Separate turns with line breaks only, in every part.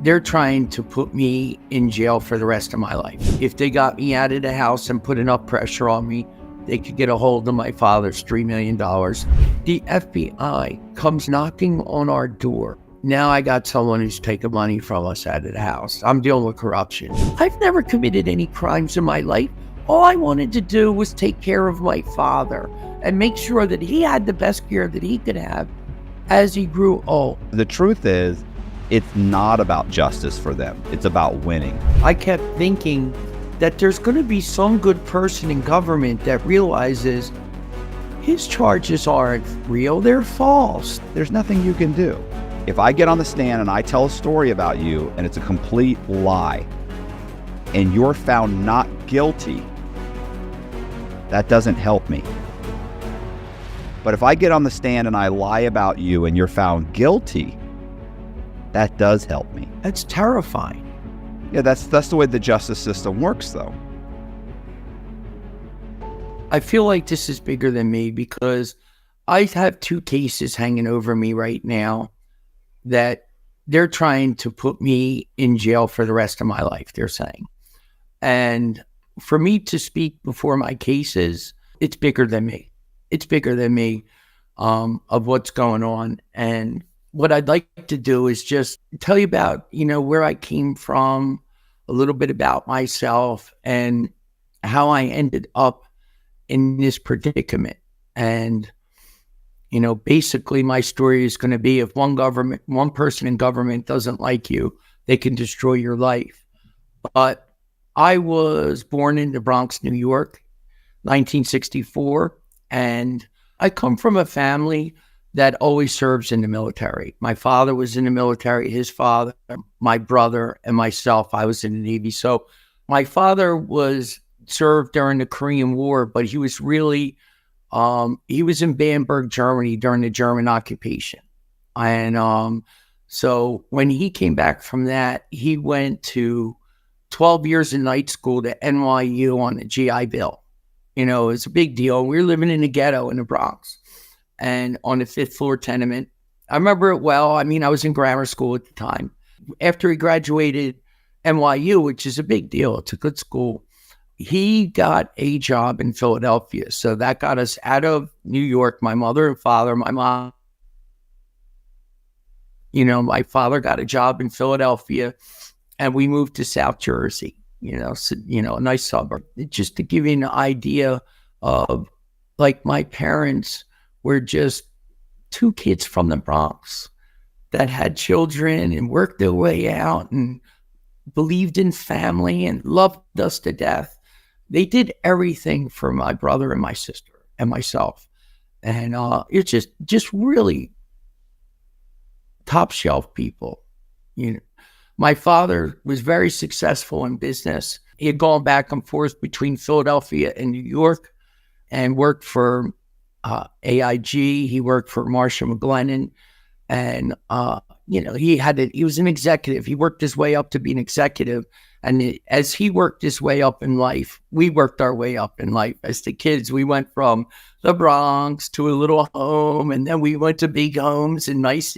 They're trying to put me in jail for the rest of my life. If they got me out of the house and put enough pressure on me, they could get a hold of my father's $3 million. The FBI comes knocking on our door. Now I got someone who's taking money from us out of the house. I'm dealing with corruption. I've never committed any crimes in my life. All I wanted to do was take care of my father and make sure that he had the best care that he could have as he grew old.
The truth is, it's not about justice for them. It's about winning.
I kept thinking that there's going to be some good person in government that realizes his charges aren't real, they're false.
There's nothing you can do. If I get on the stand and I tell a story about you and it's a complete lie and you're found not guilty, that doesn't help me. But if I get on the stand and I lie about you and you're found guilty, that does help me.
That's terrifying.
Yeah, that's the way the justice system works, though.
I feel like this is bigger than me because I have two cases hanging over me right now that they're trying to put me in jail for the rest of my life, they're saying. And for me to speak before my cases, it's bigger than me. It's bigger than me of what's going on. And what I'd like to do is just tell you about, where I came from, a little bit about myself and how I ended up in this predicament. And, basically my story is going to be if one person in government doesn't like you, they can destroy your life. But I was born in the Bronx, New York, 1964. And I come from a family that always serves in the military. My father was in the military, his father, my brother, and myself, I was in the Navy. So my father served during the Korean War, but he was really, he was in Bamberg, Germany during the German occupation. And so when he came back from that, he went to 12 years in night school to NYU on the GI Bill. It was a big deal. We were living in the ghetto in the Bronx and on the 5th floor tenement. I remember it well. I was in grammar school at the time. After he graduated NYU, which is a big deal, it's a good school, he got a job in Philadelphia. So that got us out of New York, my mother and father, my mom. My father got a job in Philadelphia and we moved to South Jersey, a nice suburb. Just to give you an idea of, my parents were just two kids from the Bronx that had children and worked their way out and believed in family and loved us to death. They did everything for my brother and my sister and myself. And it's just really top shelf people. My father was very successful in business. He had gone back and forth between Philadelphia and New York and worked for AIG. He worked for Marshall McLennan. And, he was an executive. He worked his way up to be an executive. And as he worked his way up in life, we worked our way up in life. As the kids, we went from the Bronx to a little home, and then we went to big homes and nice,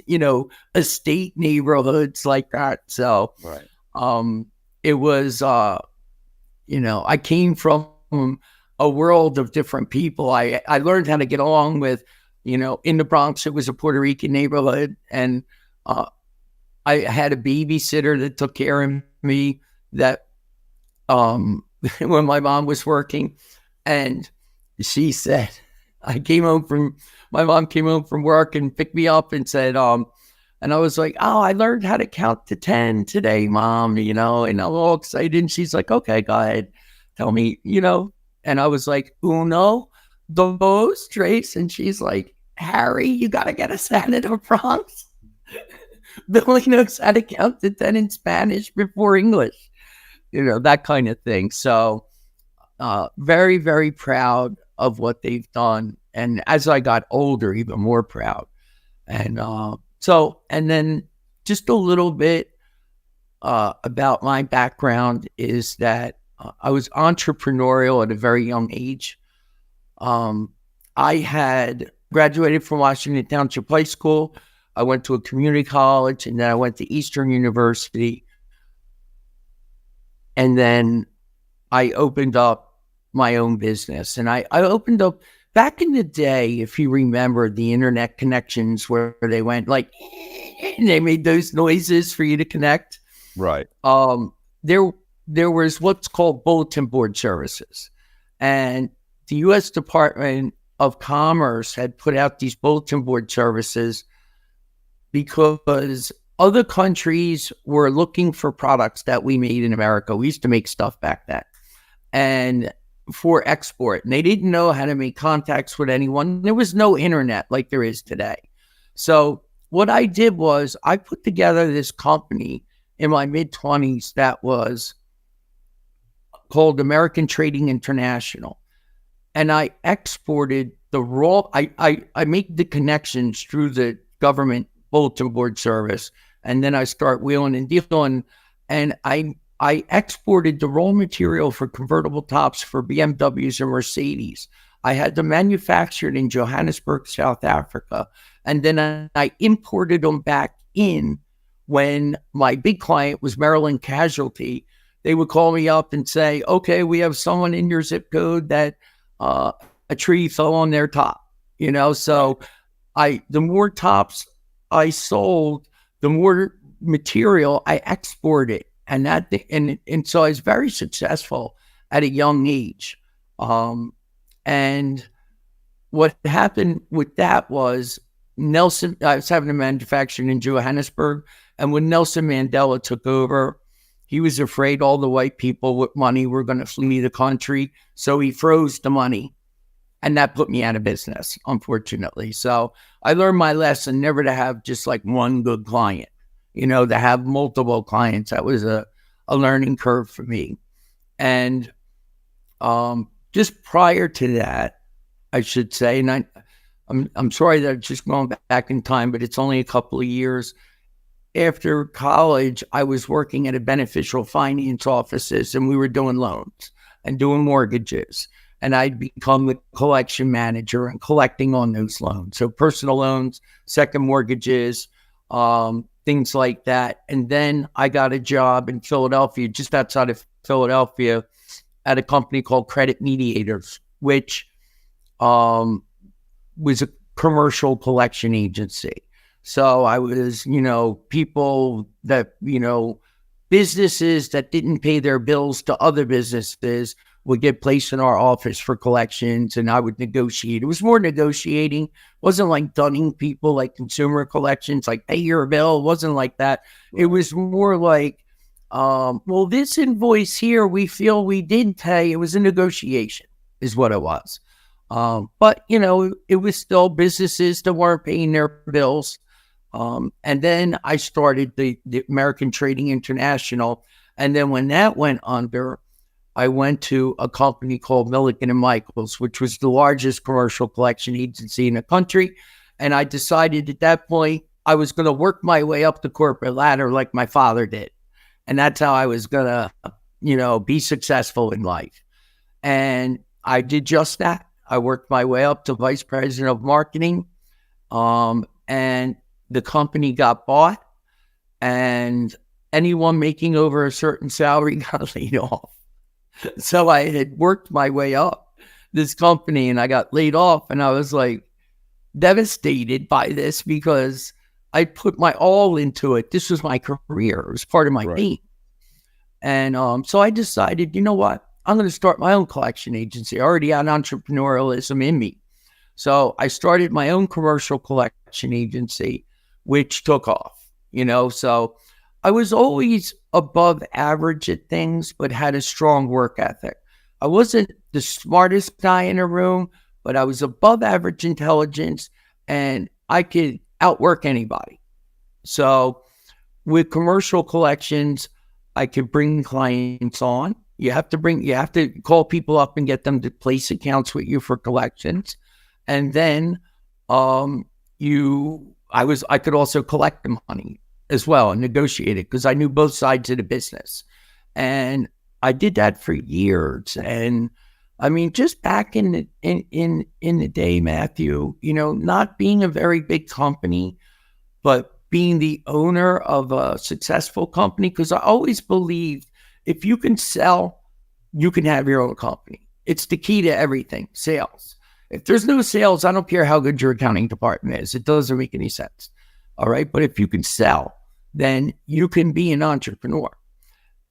estate neighborhoods like that. So
right.
It was, I came from a world of different people. I learned how to get along with, in the Bronx, it was a Puerto Rican neighborhood. And I had a babysitter that took care of me that when my mom was working. And she said, my mom came home from work and picked me up and said, and I was like, I learned how to count to 10 today, Mom, and I'm all excited. And she's like, okay, go ahead. Tell me, and I was like, uno, dos, tres. And she's like, Harry, you got to get us out of the Bronx. Billy knows how to count to 10 in Spanish before English, that kind of thing. So very, very proud of what they've done. And as I got older, even more proud. And and then just a little bit about my background is that I was entrepreneurial at a very young age. I had graduated from Washington Township High School. I went to a community college, and then I went to Eastern University. And then I opened up my own business. And I opened up back in the day, if you remember the internet connections where they went like, and they made those noises for you to connect.
Right.
There was what's called bulletin board services. And the U.S. Department of Commerce had put out these bulletin board services because other countries were looking for products that we made in America. We used to make stuff back then, and for export. And they didn't know how to make contacts with anyone. There was no internet like there is today. So what I did was I put together this company in my mid-20s that was called American Trading International. And I exported the raw, I make the connections through the government bulletin board service. And then I start wheeling and dealing. And I exported the raw material for convertible tops for BMWs and Mercedes. I had them manufactured in Johannesburg, South Africa. And then I imported them back in when my big client was Maryland Casualty. They would call me up and say, okay, we have someone in your zip code that a tree fell on their top, So the more tops I sold, the more material I exported. And so I was very successful at a young age. And what happened with that was I was having a manufacturing in Johannesburg. And when Nelson Mandela took over, he was afraid all the white people with money were going to flee the country. So he froze the money. And that put me out of business, unfortunately. So I learned my lesson never to have just like one good client, to have multiple clients. That was a learning curve for me. And just prior to that, I should say, and I'm sorry that I'm just going back in time, but it's only a couple of years. After college, I was working at a beneficial finance offices, and we were doing loans and doing mortgages. And I'd become the collection manager and collecting on those loans. So personal loans, second mortgages, things like that. And then I got a job in Philadelphia, just outside of Philadelphia, at a company called Credit Mediators, which was a commercial collection agency. So I was, people that, businesses that didn't pay their bills to other businesses would get placed in our office for collections, and I would negotiate. It was more negotiating. It wasn't like dunning people like consumer collections, like pay your bill. It wasn't like that. Right. It was more like, well, this invoice here, we feel we did pay. It was a negotiation is what it was. But, it was still businesses that weren't paying their bills. And then I started the American Trading International. And then when that went under, I went to a company called Milliken & Michaels, which was the largest commercial collection agency in the country. And I decided at that point, I was going to work my way up the corporate ladder like my father did. And that's how I was going to, be successful in life. And I did just that. I worked my way up to vice president of marketing. And the company got bought, and anyone making over a certain salary got laid off. So I had worked my way up this company, and I got laid off, and I was like devastated by this because I put my all into it. This was my career. It was part of my team. And so I decided, you know what? I'm going to start my own collection agency. I already had entrepreneurialism in me. So I started my own commercial collection agency, which took off, So I was always above average at things, but had a strong work ethic. I wasn't the smartest guy in a room, but I was above average intelligence, and I could outwork anybody. So with commercial collections, I could bring clients on. You have to call people up and get them to place accounts with you for collections. And then I could also collect the money as well and negotiate it because I knew both sides of the business. And I did that for years. And I mean, just back in the day, Matthew, not being a very big company, but being the owner of a successful company, because I always believed if you can sell, you can have your own company. It's the key to everything, sales. If there's no sales, I don't care how good your accounting department is. It doesn't make any sense. All right. But if you can sell, then you can be an entrepreneur.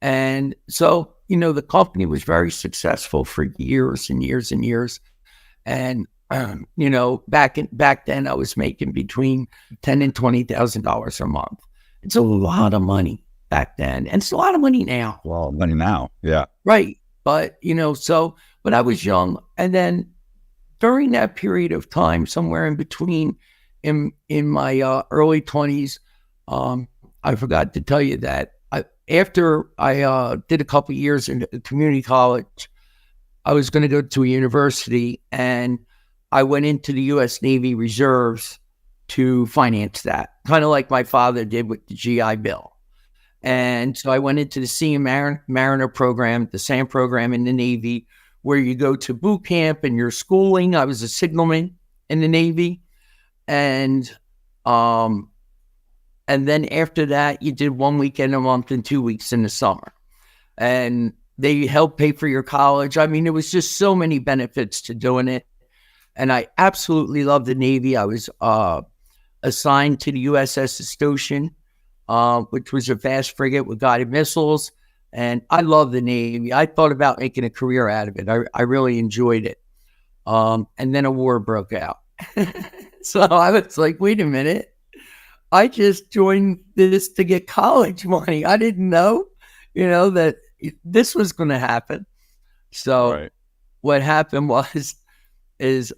And so, the company was very successful for years and years and years. And, back then I was making between $10,000 and $20,000 a month. It's a lot of money back then. And it's a lot of money now.
Well, money now. Yeah.
Right. But, but I was young. And then during that period of time, somewhere in between in my early 20s, I forgot to tell you that after I did a couple of years in community college, I was going to go to a university, and I went into the U.S. Navy Reserves to finance that, kind of like my father did with the GI Bill. And so I went into the Sea Mariner program, the SAM program in the Navy, where you go to boot camp and you're schooling. I was a signalman in the Navy. And then after that, you did 1 weekend a month and 2 weeks in the summer. And they helped pay for your college. I mean, there was just so many benefits to doing it. And I absolutely loved the Navy. I was assigned to the USS Astotion, which was a fast frigate with guided missiles. And I love the Navy. I thought about making a career out of it. I really enjoyed it. And then a war broke out. So I was like, wait a minute. I just joined this to get college money. I didn't know, that this was going to happen. So What happened is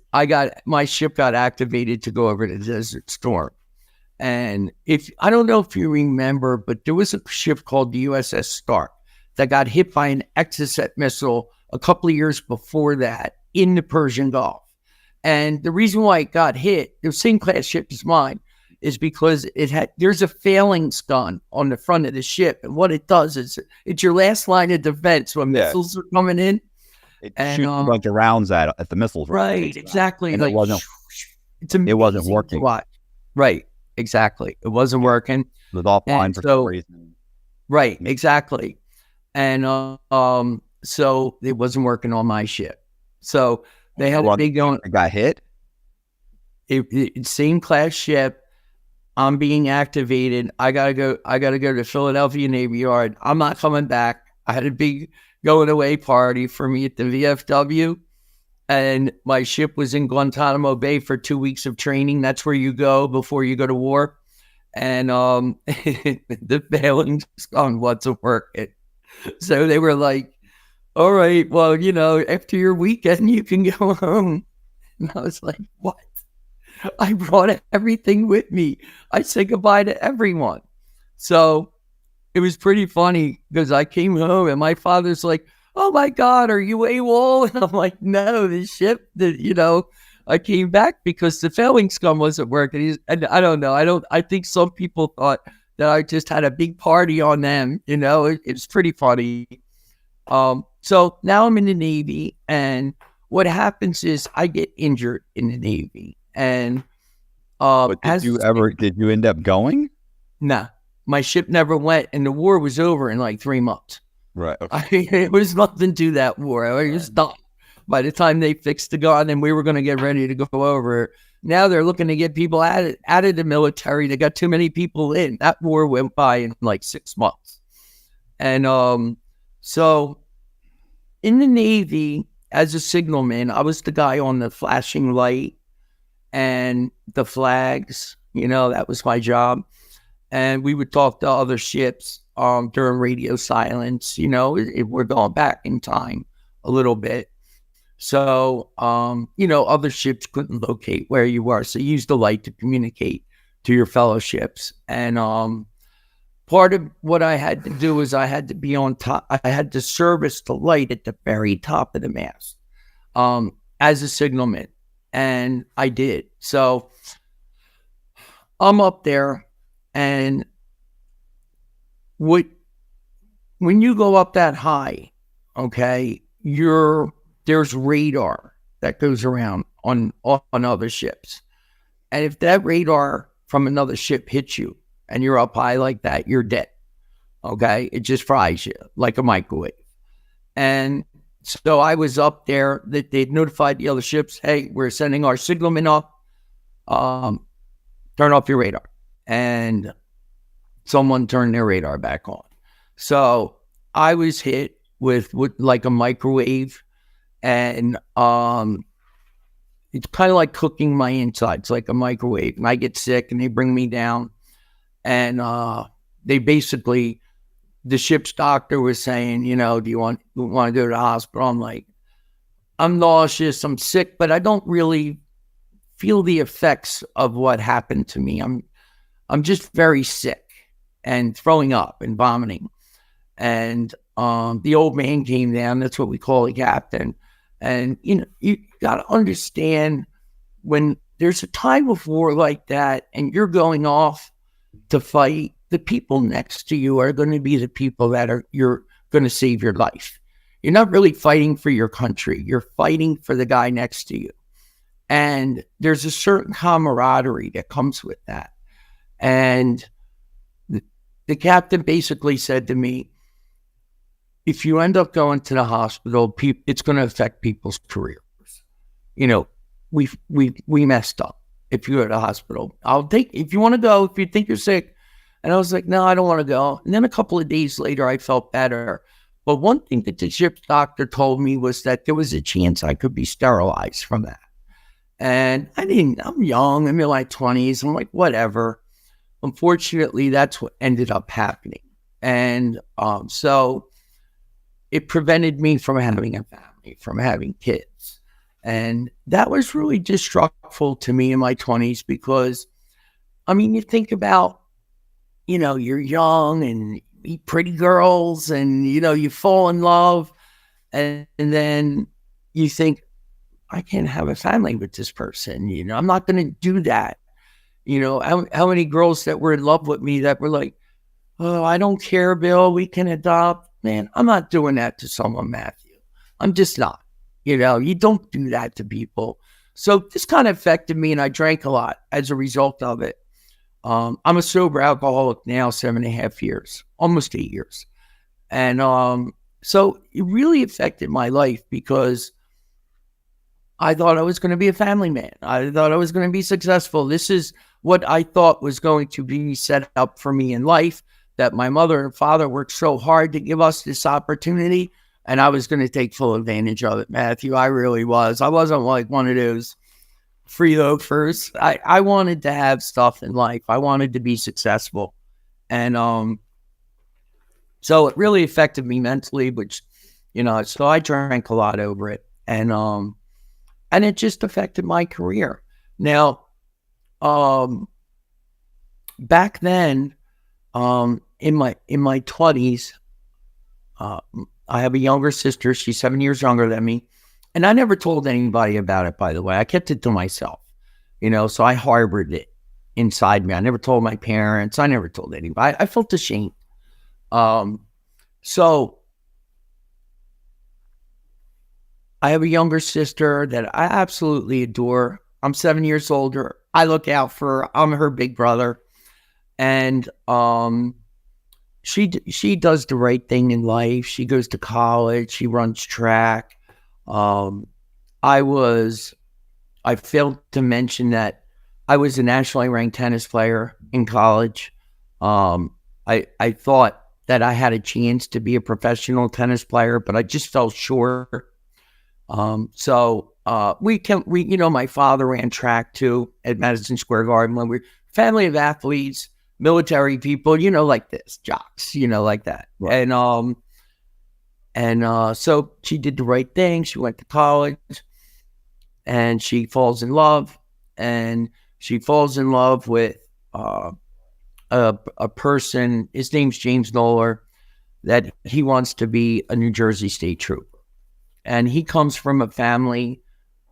my ship got activated to go over to Desert Storm. And I don't know if you remember, but there was a ship called the USS Stark that got hit by an Exocet missile a couple of years before that in the Persian Gulf. And the reason why it got hit, the same class ship as mine, is because there's a failings gun on the front of the ship. And what it does is it's your last line of defense when missiles are coming in.
It shoots a bunch of rounds at the missiles.
Right, exactly.
And
like,
it wasn't working.
Right, exactly. It wasn't working.
It was offline for some reason.
Right, exactly. And so it wasn't working on my ship. So they had a big going.
It got hit?
Same class ship. I'm being activated. I gotta go to Philadelphia Navy Yard. I'm not coming back. I had a big going away party for me at the VFW, and my ship was in Guantanamo Bay for 2 weeks of training. That's where you go before you go to war. And the failings on wasn't working. So they were like, all right, well, after your weekend, you can go home. And I was like, what? I brought everything with me. I said goodbye to everyone. So it was pretty funny because I came home and my father's like, oh my God, are you AWOL? And I'm like, no, the ship that, I came back because the failing scum wasn't working. And I don't know. I think some people thought that I just had a big party on them. It's pretty funny. So now I'm in the Navy, and what happens is I get injured in the Navy. And
but did you end up going?
Nah, my ship never went, and the war was over in like 3 months.
Right. Okay.
It was nothing to that war. I was done. By the time they fixed the gun and we were going to get ready to go over, now they're looking to get people out of the military. They got too many people in. That war went by in like 6 months. And so in the Navy, as a signalman, I was the guy on the flashing light and the flags. That was my job. And we would talk to other ships during radio silence. We're going back in time a little bit. So, other ships couldn't locate where you were. So you used the light to communicate to your fellow ships. And part of what I had to do is I had to be on top. I had to service the light at the very top of the mast as a signalman. And I did. So I'm up there, and when you go up that high, okay, there's radar that goes around on other ships. And if that radar from another ship hits you and you're up high like that, you're dead. Okay. It just fries you like a microwave. And so I was up there that they'd notified the other ships, hey, we're sending our signalman up. Turn off your radar. And someone turned their radar back on. So I was hit with like a microwave, and it's kind of like cooking my insides, like a microwave. And I get sick and they bring me down, and they basically, the ship's doctor was saying, do you want to go to the hospital? I'm like, I'm nauseous, I'm sick, but I don't really feel the effects of what happened to me. I'm just very sick and throwing up and vomiting. And the old man came down. That's what we call a captain. And, you got to understand, when there's a time of war like that and you're going off to fight, the people next to you are going to be the people that you're going to save your life. You're not really fighting for your country. You're fighting for the guy next to you. And there's a certain camaraderie that comes with that. And the captain basically said to me, if you end up going to the hospital, it's going to affect people's careers. We messed up. If you go to the hospital, if you want to go, if you think you're sick. And I was like, no, I don't want to go. And then a couple of days later, I felt better. But one thing that the ship's doctor told me was that there was a chance I could be sterilized from that. And I'm young, I'm in my 20s. I'm like, whatever. Unfortunately, that's what ended up happening. And so it prevented me from having a family, from having kids. And that was really destructive to me in my 20s because, you think about, you're young and meet pretty girls and, you fall in love. And then you think, I can't have a family with this person. I'm not going to do that. How many girls that were in love with me that were like, oh, I don't care, Bill, we can adopt. Man, I'm not doing that to someone, Matthew. I'm just not. You don't do that to people. So this kind of affected me, and I drank a lot as a result of it. I'm a sober alcoholic now, 7.5 years, almost 8 years. And so it really affected my life because I thought I was going to be a family man. I thought I was going to be successful. This is what I thought was going to be set up for me in life, that my mother and father worked so hard to give us this opportunity, and I was going to take full advantage of it, Matthew. I really was. I wasn't like one of those free loafers. I wanted to have stuff in life. I wanted to be successful. And so it really affected me mentally, which, so I drank a lot over it. And it just affected my career. Now, back then, in my 20s, I have a younger sister. She's 7 years younger than me. And I never told anybody about it, by the way. I kept it to myself, so I harbored it inside me. I never told my parents. I never told anybody. I felt ashamed. So I have a younger sister that I absolutely adore. I'm 7 years older. I look out for her. I'm her big brother. And she does the right thing in life. She goes to college. She runs track. I failed to mention that I was a nationally ranked tennis player in college. I thought that I had a chance to be a professional tennis player, but I just fell short. So my father ran track too at Madison Square Garden. When we're family of athletes, military people, like this, jocks, like that. Right. And so she did the right thing. She went to college and she falls in love, and she falls in love with a person. His name's James Noller, that he wants to be a New Jersey state trooper. And he comes from a family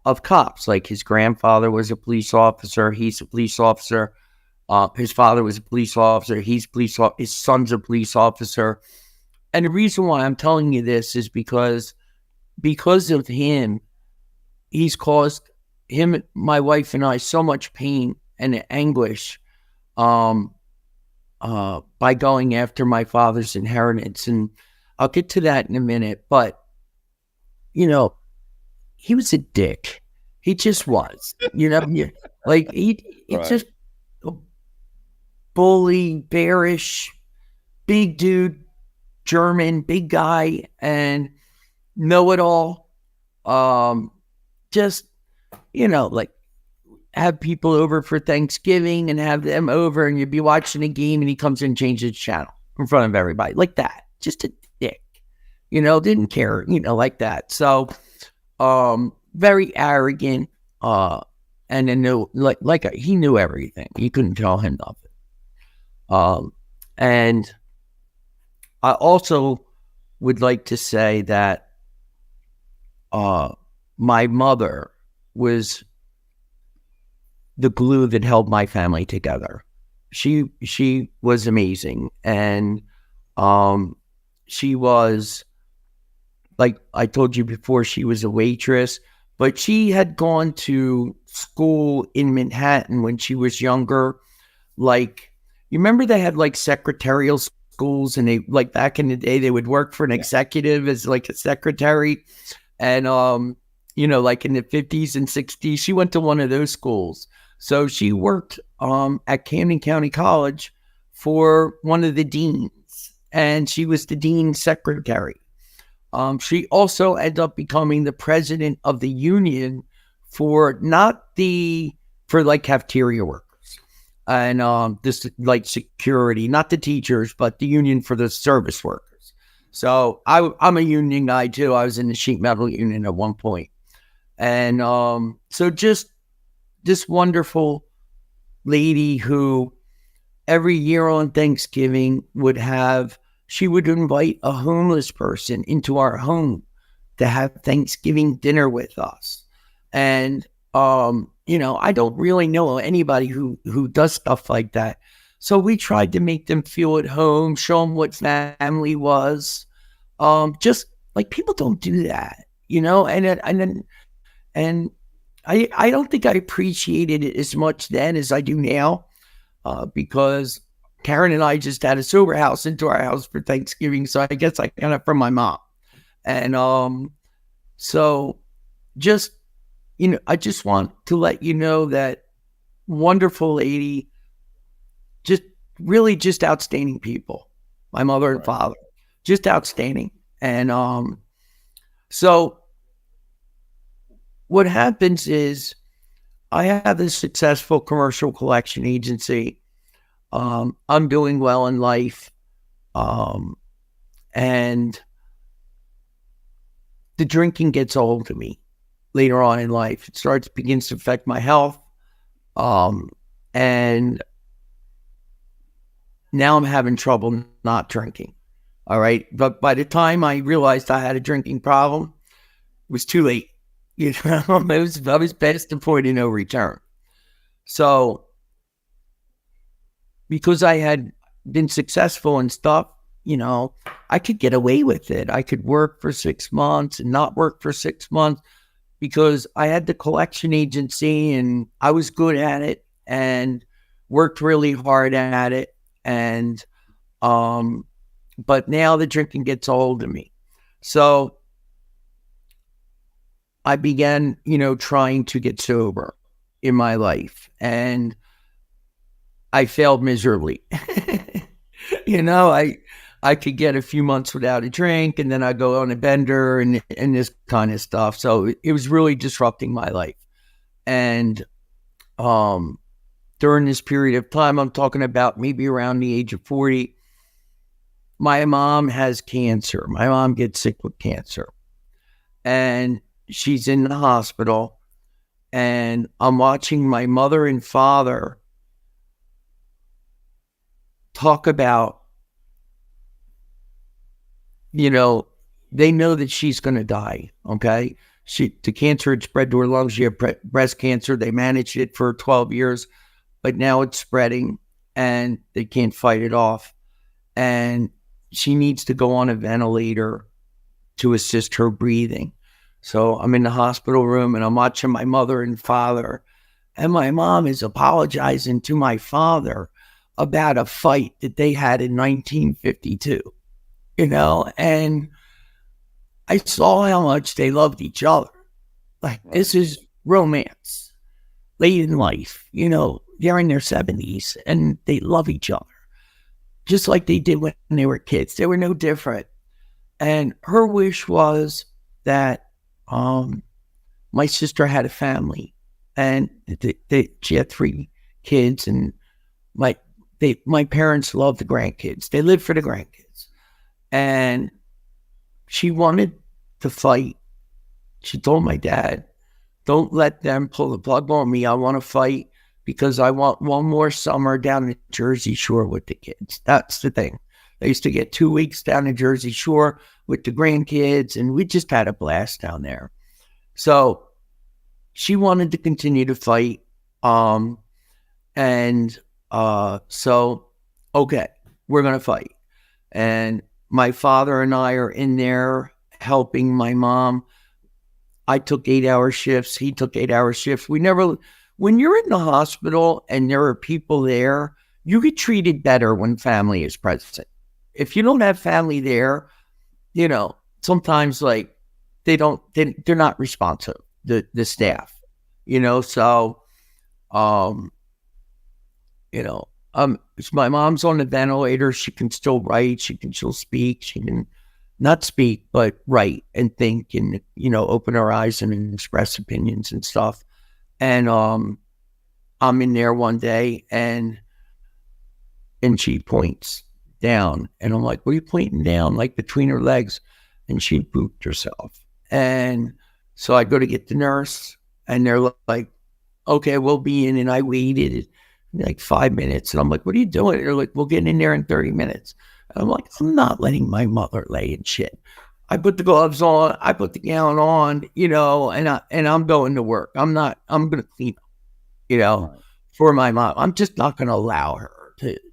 of cops. Like his grandfather was a police officer. He's a police officer. His father was a police officer. His son's a police officer. And the reason why I'm telling you this is because of him, he's caused my wife and I, so much pain and anguish um, by going after my father's inheritance. And I'll get to that in a minute. But, you know, he was a dick. He just was, like he
Right.
just a bully, bearish, big dude, German, big guy, and know it all. Just, like have people over for Thanksgiving and have them over and you'd be watching a game and he comes in and changes the channel in front of everybody like that. Just a dick, didn't care, like that. So, very arrogant, and then knew, he knew everything. You couldn't tell him nothing. And I also would like to say that, my mother was the glue that held my family together. She was amazing. And, she was, like I told you before, she was a waitress, but she had gone to school in Manhattan when she was younger. Like, you remember they had like secretarial schools, and they, like, back in the day, they would work for an executive as like a secretary. And, like in the 50s and 60s, she went to one of those schools. So she worked at Camden County College for one of the deans, and she was the dean's secretary. She also ended up becoming the president of the union for like cafeteria workers and this like security, not the teachers, but the union for the service workers. So I'm a union guy too. I was in the sheet metal union at one point. And so just this wonderful lady who every year on Thanksgiving she would invite a homeless person into our home to have Thanksgiving dinner with us. And, I don't really know anybody who does stuff like that. So we tried to make them feel at home, show them what family was. Just like, people don't do that, and I don't think I appreciated it as much then as I do now, because Karen and I just had a sober house into our house for Thanksgiving. So I guess I got it from my mom. And so just, I just want to let you know that wonderful lady, just really just outstanding people, my mother and father, just outstanding. And so what happens is I have a successful commercial collection agency. I'm doing well in life. And the drinking gets a hold of me later on in life. It begins to affect my health. And now I'm having trouble not drinking. All right. But by the time I realized I had a drinking problem, it was too late. I was past the point of no return. So, because I had been successful and stuff, I could get away with it. I could work for 6 months and not work for 6 months because I had the collection agency and I was good at it and worked really hard at it. And, but now the drinking gets a hold of me. So I began, trying to get sober in my life, and I failed miserably. I could get a few months without a drink, and then I go on a bender and this kind of stuff. So it was really disrupting my life. And during this period of time, I'm talking about maybe around the age of 40, my mom has cancer. My mom gets sick with cancer, and she's in the hospital, and I'm watching my mother and father talk about, they know that she's going to die. Okay. The cancer had spread to her lungs. She had breast cancer. They managed it for 12 years, but now it's spreading and they can't fight it off. And she needs to go on a ventilator to assist her breathing. So I'm in the hospital room and I'm watching my mother and father, and my mom is apologizing to my father about a fight that they had in 1952, and I saw how much they loved each other. Like, this is romance late in life, they're in their 70s and they love each other just like they did when they were kids. They were no different. And her wish was that my sister had a family, and she had 3 kids, and my parents loved the grandkids. They lived for the grandkids. And she wanted to fight. She told my dad, don't let them pull the plug on me. I want to fight because I want one more summer down the Jersey Shore with the kids. That's the thing. I used to get 2 weeks down the Jersey Shore with the grandkids, and we just had a blast down there. So she wanted to continue to fight. So, okay, we're going to fight. And my father and I are in there helping my mom. I took 8-hour shifts. He took 8-hour shifts. When you're in the hospital and there are people there, you get treated better when family is present. If you don't have family there, sometimes like they're not responsive, the staff, so, my mom's on the ventilator. She can still write. She can still speak. She can not speak, but write and think and, open her eyes and express opinions and stuff. And I'm in there one day and she points down. And I'm like, what are you pointing down? Like between her legs. And she pooped herself. And so I go to get the nurse, and they're like, okay, we'll be in. And I waited like 5 minutes. And I'm like, what are you doing? They're like, we'll get in there in 30 minutes. And I'm like, I'm not letting my mother lay in shit. I put the gloves on, I put the gown on, and I'm going to work. I'm going to clean up, for my mom. I'm just not going to allow her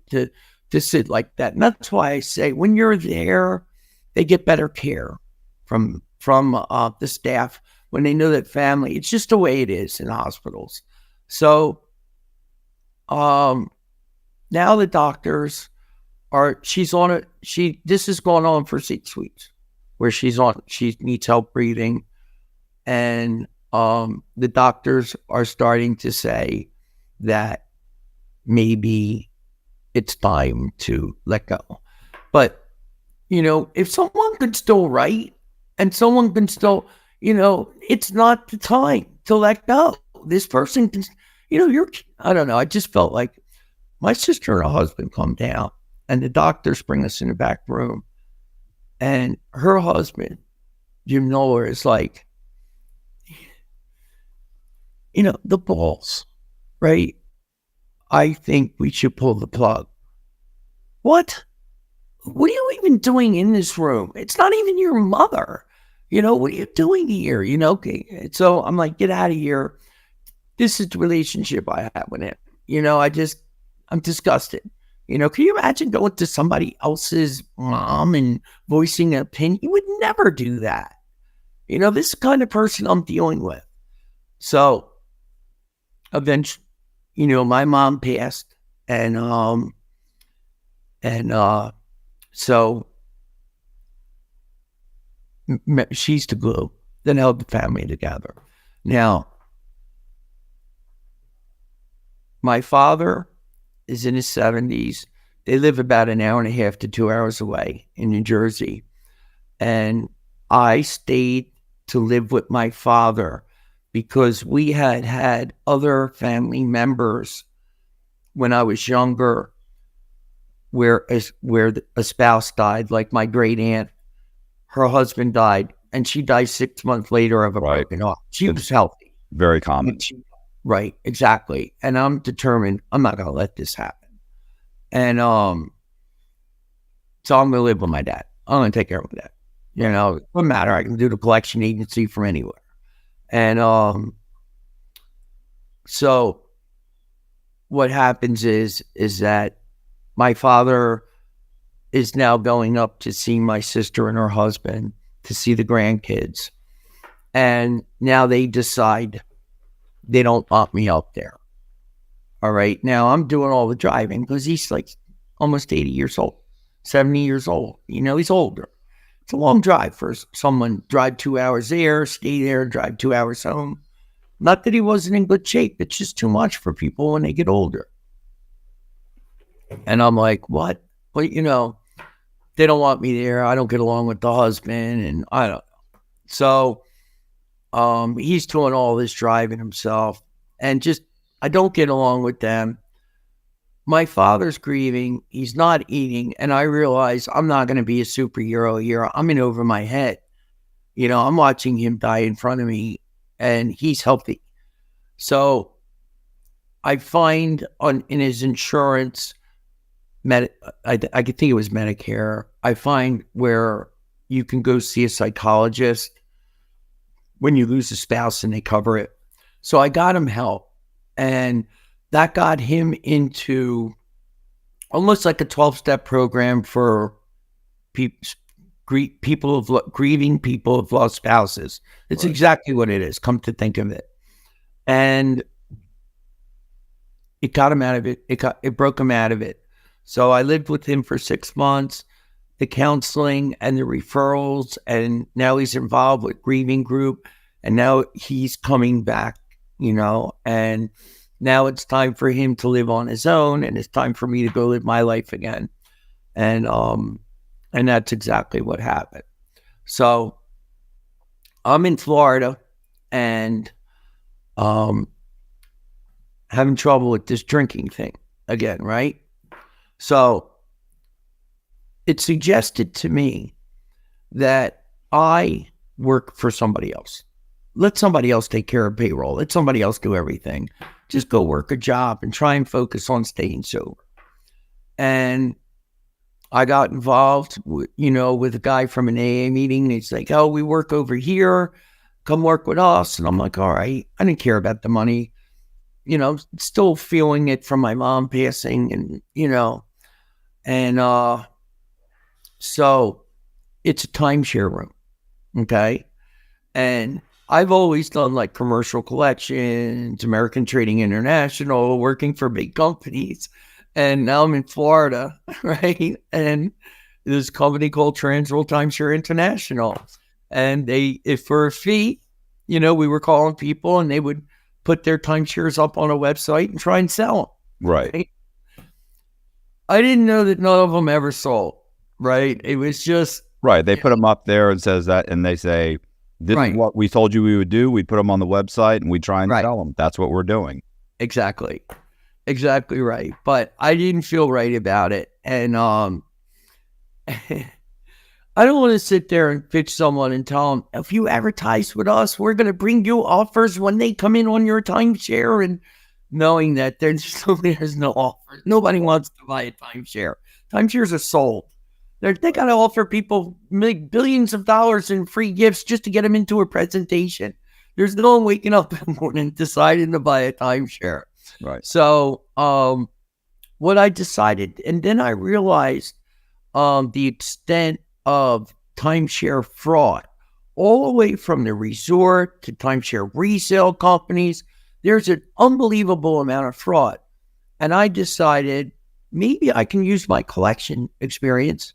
to sit like that. And that's why I say when you're there, they get better care from the staff when they know that family. It's just the way it is in hospitals. So, now the doctors this has gone on for 6 weeks where she needs help breathing. And, the doctors are starting to say that maybe it's time to let go. But, if someone can still write and someone can still, it's not the time to let go. This person can, I don't know. I just felt like my sister and her husband come down, and the doctors bring us in the back room, and her husband, Jim Noller, is like, the balls, right? I think we should pull the plug. What? What are you even doing in this room? It's not even your mother. What are you doing here? Okay. So I'm like, get out of here. This is the relationship I have with him. I'm disgusted. Can you imagine going to somebody else's mom and voicing an opinion? You would never do that. This is the kind of person I'm dealing with. So eventually, my mom passed, and so she's the glue that held the family together. Now, my father is in his 70s. They live about an hour and a half to 2 hours away in New Jersey. And I stayed to live with my father because we had other family members when I was younger where a spouse died, like my great aunt. Her husband died, and she died 6 months later of a broken heart. She was healthy.
Very common.
Right, exactly. And I'm determined I'm not going to let this happen. And so I'm going to live with my dad. I'm going to take care of my dad. It doesn't matter. I can do the collection agency from anywhere. And so what happens is that my father is now going up to see my sister and her husband, to see the grandkids. And now they decide they don't want me up there. All right. Now I'm doing all the driving because he's like almost 80 years old, 70 years old. He's older. It's a long drive for someone. Drive 2 hours there, stay there, drive 2 hours home. Not that he wasn't in good shape. It's just too much for people when they get older. And I'm like, what? Well, they don't want me there. I don't get along with the husband, and I don't know. So he's doing all this driving himself, and I don't get along with them. My father's grieving. He's not eating, and I realize I'm not going to be a superhero here. I'm in over my head. I'm watching him die in front of me, and he's healthy. So I find in his insurance, I could think it was Medicare. I find where you can go see a psychologist when you lose a spouse and they cover it. So I got him help, and that got him into almost like a 12-step program for grieving people who've lost spouses. It's exactly what it is, come to think of it. And it got him out of it. It broke him out of it. So I lived with him for 6 months, the counseling and the referrals, and now he's involved with grieving group, and now he's coming back, and now it's time for him to live on his own, and it's time for me to go live my life again. And that's exactly what happened. So I'm in Florida and having trouble with this drinking thing again, right? So it suggested to me that I work for somebody else. Let somebody else take care of payroll. Let somebody else do everything. Just go work a job and try and focus on staying sober. And I got involved, with a guy from an AA meeting. He's like, oh, we work over here. Come work with us. And I'm like, all right. I didn't care about the money. Still feeling it from my mom passing and, so it's a timeshare room. Okay. And I've always done like commercial collections, American Trading International, working for big companies. And now I'm in Florida, right? And there's a company called Transworld Timeshare International. And if for a fee, we were calling people and they would put their timeshares up on a website and try and sell them.
Right.
I didn't know that none of them ever sold, right? It was just...
Right. They put them up there and says that, and they say, this is what we told you we would do. We put them on the website and we try and sell them. That's what we're doing.
Exactly right. But I didn't feel right about it. And I don't want to sit there and pitch someone and tell them, if you advertise with us, we're going to bring you offers when they come in on your timeshare, and knowing that there's no offer. Nobody wants to buy a timeshare. Timeshares are sold. They got to offer people billions of dollars in free gifts just to get them into a presentation. There's no one waking up in the morning deciding to buy a timeshare.
Right.
So what I decided, and then I realized the extent of timeshare fraud, all the way from the resort to timeshare resale companies. There's an unbelievable amount of fraud. And I decided maybe I can use my collection experience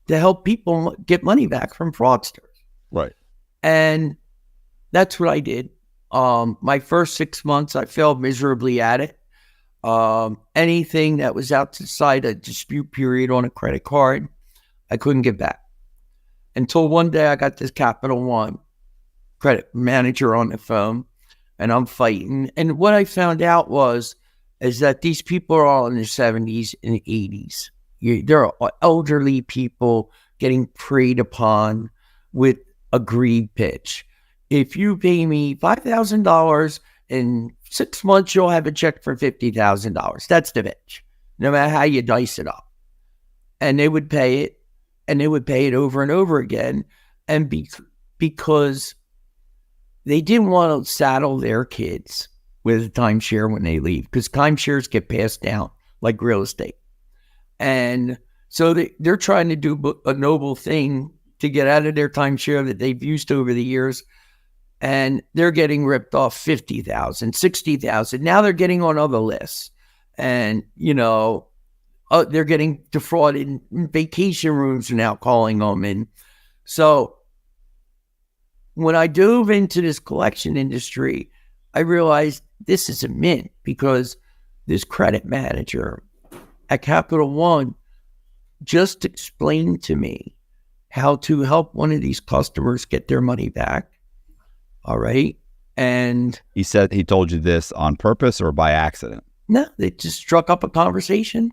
to help people get money back from fraudsters.
Right.
And that's what I did. My first 6 months, I failed miserably at it. Anything that was outside a dispute period on a credit card, I couldn't get back. Until one day I got this Capital One credit manager on the phone, and I'm fighting. And what I found out is that these people are all in their 70s and 80s. They're elderly people getting preyed upon with a greed pitch. If you pay me $5,000 in 6 months, you'll have a check for $50,000. That's the pitch, no matter how you dice it up. And they would pay it, and they would pay it over and over again. And because they didn't want to saddle their kids with a timeshare when they leave, because timeshares get passed down like real estate. And so they're trying to do a noble thing to get out of their timeshare that they've used over the years. And they're getting ripped off $50,000, $60,000. Now they're getting on other lists. And, they're getting defrauded. Vacation rooms are now calling them. And so when I dove into this collection industry, I realized this is a mint, because this credit manager at Capital One just explained to me how to help one of these customers get their money back. All right. And
he told you this on purpose or by accident?
No, they just struck up a conversation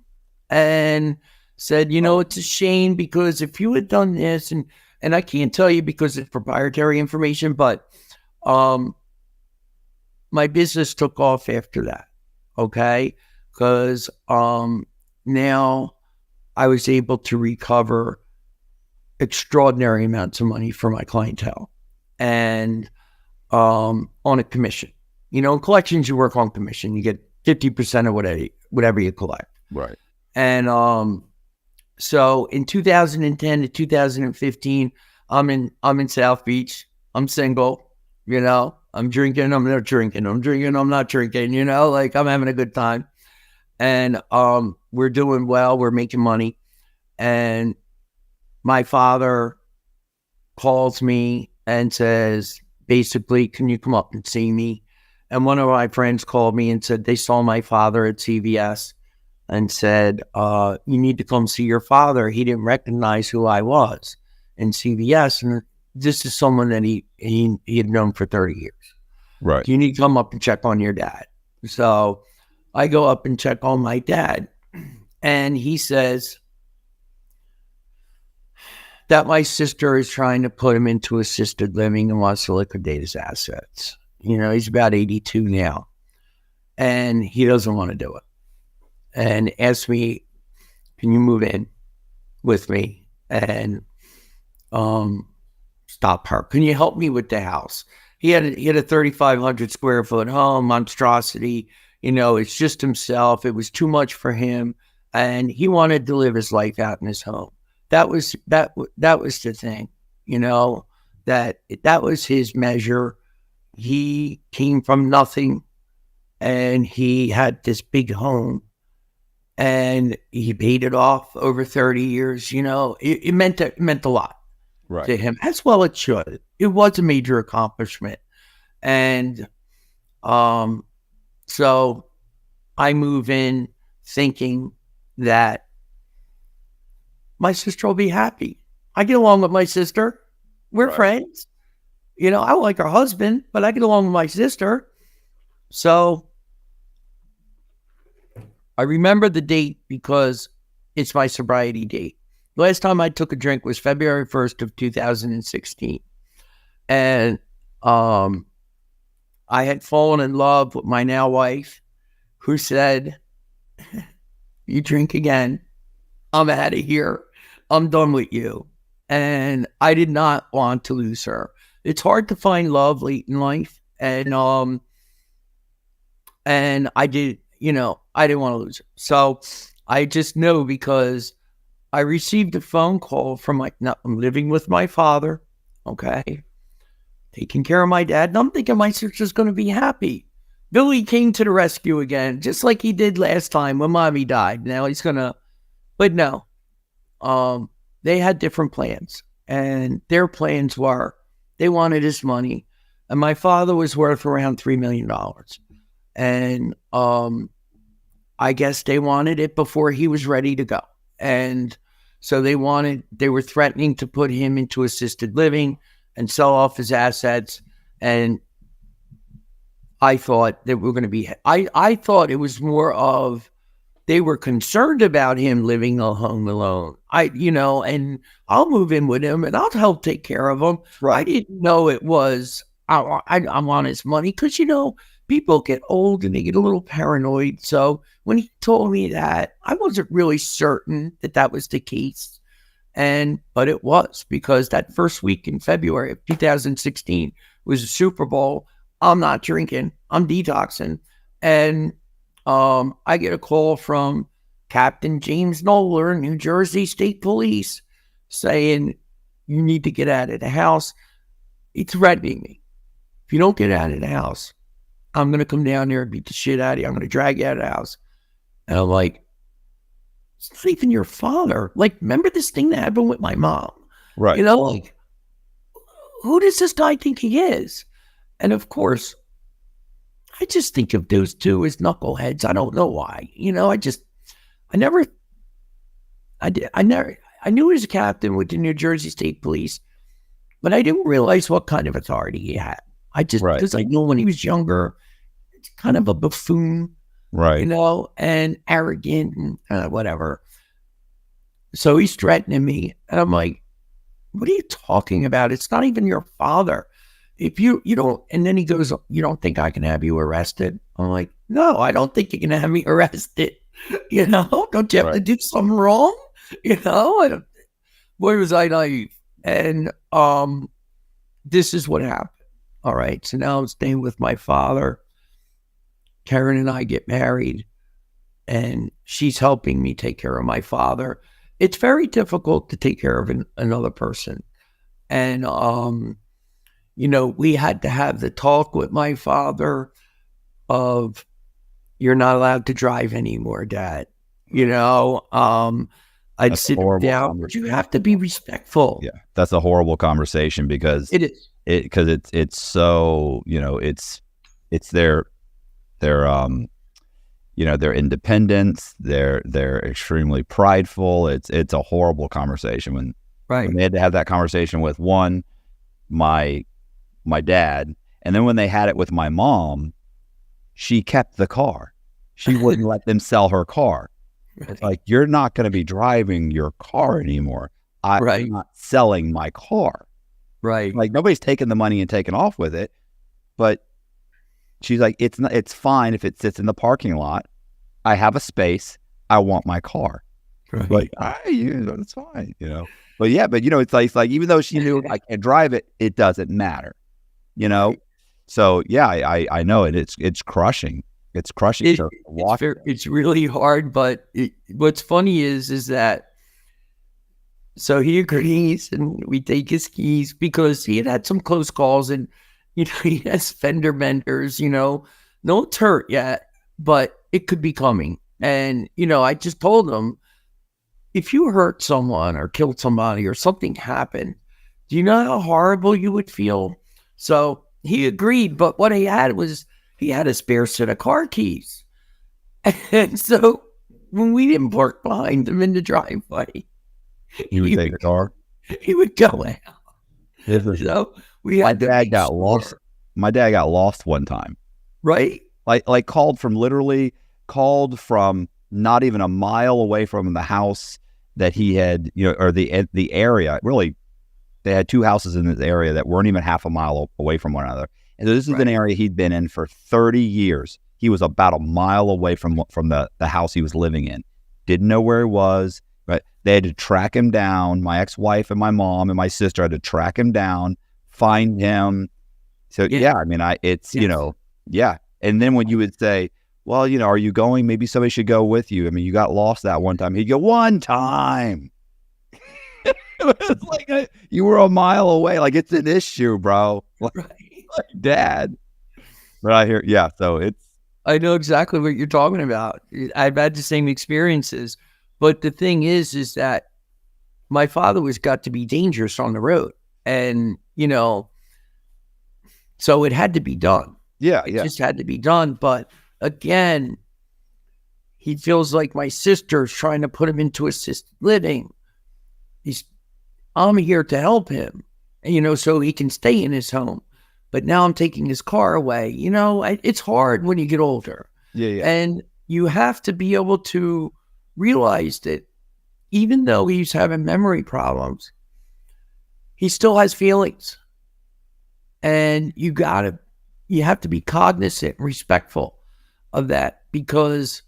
and said, it's a shame, because if you had done this, and I can't tell you because it's proprietary information, but my business took off after that. Okay. Because now I was able to recover extraordinary amounts of money for my clientele, and on a commission. In collections, you work on commission. You get 50% of whatever you collect.
Right.
And so in 2010 to 2015, I'm in South Beach. I'm single. I'm drinking. I'm not drinking. I'm drinking. I'm not drinking. I'm having a good time. And we're doing well. We're making money. And my father calls me and says, basically, can you come up and see me? And one of my friends called me and said they saw my father at CVS and said, you need to come see your father. He didn't recognize who I was in CVS. And this is someone that he had known for 30 years.
Right.
You need to come up and check on your dad. So I go up and check on my dad. And he says that my sister is trying to put him into assisted living and wants to liquidate his assets. He's about 82 now, and he doesn't want to do it. And asked me, can you move in with me and stop her? Can you help me with the house? He had a 3,500 square foot home, monstrosity. It's just himself. It was too much for him, and he wanted to live his life out in his home. That was the thing, that was his measure. He came from nothing, and he had this big home, and he paid it off over 30 years. It meant a lot to him, as well it should. It was a major accomplishment. And so I move in thinking that my sister will be happy. I get along with my sister. We're friends. I don't like her husband, but I get along with my sister. So I remember the date because it's my sobriety date. Last time I took a drink was February 1st of 2016. And I had fallen in love with my now wife, who said, you drink again, I'm out of here. I'm done with you. And I did not want to lose her. It's hard to find love late in life. And I did, I didn't want to lose her. So I just know, because I received a phone call from I'm living with my father. Okay. Taking care of my dad. And I'm thinking my sister's going to be happy. Billy came to the rescue again, just like he did last time when mommy died. Now he's going to, but no. They had different plans, and their plans were they wanted his money, and my father was worth around $3 million. And I guess they wanted it before he was ready to go. And so they were threatening to put him into assisted living and sell off his assets. And I thought that we're going to be, I thought it was more of, they were concerned about him living at home alone. And I'll move in with him and I'll help take care of him. Right. I didn't know it was, I want his money, because, people get old and they get a little paranoid. So when he told me that, I wasn't really certain that was the case. But it was, because that first week in February of 2016 was a Super Bowl. I'm not drinking. I'm detoxing. And I get a call from Captain James Noller, New Jersey State Police, saying, you need to get out of the house. He's threatening me. If you don't get out of the house, I'm going to come down there and beat the shit out of you. I'm going to drag you out of the house. And I'm like, it's not even your father. Like, remember this thing that happened with my mom?
Right.
Like, who does this guy think he is? And of course, I just think of those two as knuckleheads. I don't know why. I never, I knew he was a captain with the New Jersey State Police, but I didn't realize what kind of authority he had.
Right.
Because I knew when he was younger, it's kind of a buffoon,
Right.
and arrogant and whatever. So he's threatening me. And I'm like, what are you talking about? It's not even your father. If you don't, and then he goes, you don't think I can have you arrested? I'm like, no, I don't think you can have me arrested. Don't you have to do something wrong? Boy, was I naive. And this is what happened. All right. So now I'm staying with my father. Karen and I get married, and she's helping me take care of my father. It's very difficult to take care of another person. And, we had to have the talk with my father of, you're not allowed to drive anymore, Dad. I'd
That's a
sit him
horrible
down, but you have to be respectful.
Yeah, that's a horrible conversation because
It is.
It's so, it's their their independence. They're extremely prideful. It's a horrible conversation when they had to have that conversation with my dad, and then when they had it with my mom, she kept the car. She wouldn't let them sell her car.
Right.
It's like, you're not going to be driving your car anymore. I'm not selling my car.
Right.
Like, nobody's taking the money and taking off with it. But she's like, it's fine if it sits in the parking lot. I have a space. I want my car.
Right.
Like, it's fine, But yeah, but it's like even though she knew I can't drive it, it doesn't matter,
Right.
So yeah, I know it. It's crushing. It's crushing.
It's really hard. But what's funny is that, so he agrees, and we take his keys because he had some close calls, and he has fender benders. No one's hurt yet, but it could be coming. And I just told him, if you hurt someone or killed somebody or something happened, do you know how horrible you would feel? So he agreed, but what he had a spare set of car keys. And so when we didn't park behind him in the driveway,
he would take the car.
He would go out. So we had
my dad got lost. My dad got lost one time.
Right?
Like called from not even a mile away from the house that he had, or the area. Really, they had two houses in this area that weren't even half a mile away from one another. And this is an area he'd been in for 30 years. He was about a mile away from the house he was living in. Didn't know where he was, but they had to track him down. My ex-wife and my mom and my sister had to track him down, find him. So yeah. And then when you would say, well, are you going? Maybe somebody should go with you. I mean, you got lost that one time. He'd go, one time. It's like you were a mile away. Like, it's an issue, bro. Like, Dad. But I hear, yeah. So
I know exactly what you're talking about. I've had the same experiences, but the thing is that my father got to be dangerous on the road, and so it had to be done.
It
just had to be done. But again, he feels like my sister's trying to put him into assisted living. I'm here to help him, so he can stay in his home. But now I'm taking his car away. It's hard when you get older.
Yeah.
And you have to be able to realize that even though he's having memory problems, he still has feelings. And you have to be cognizant and respectful of that, because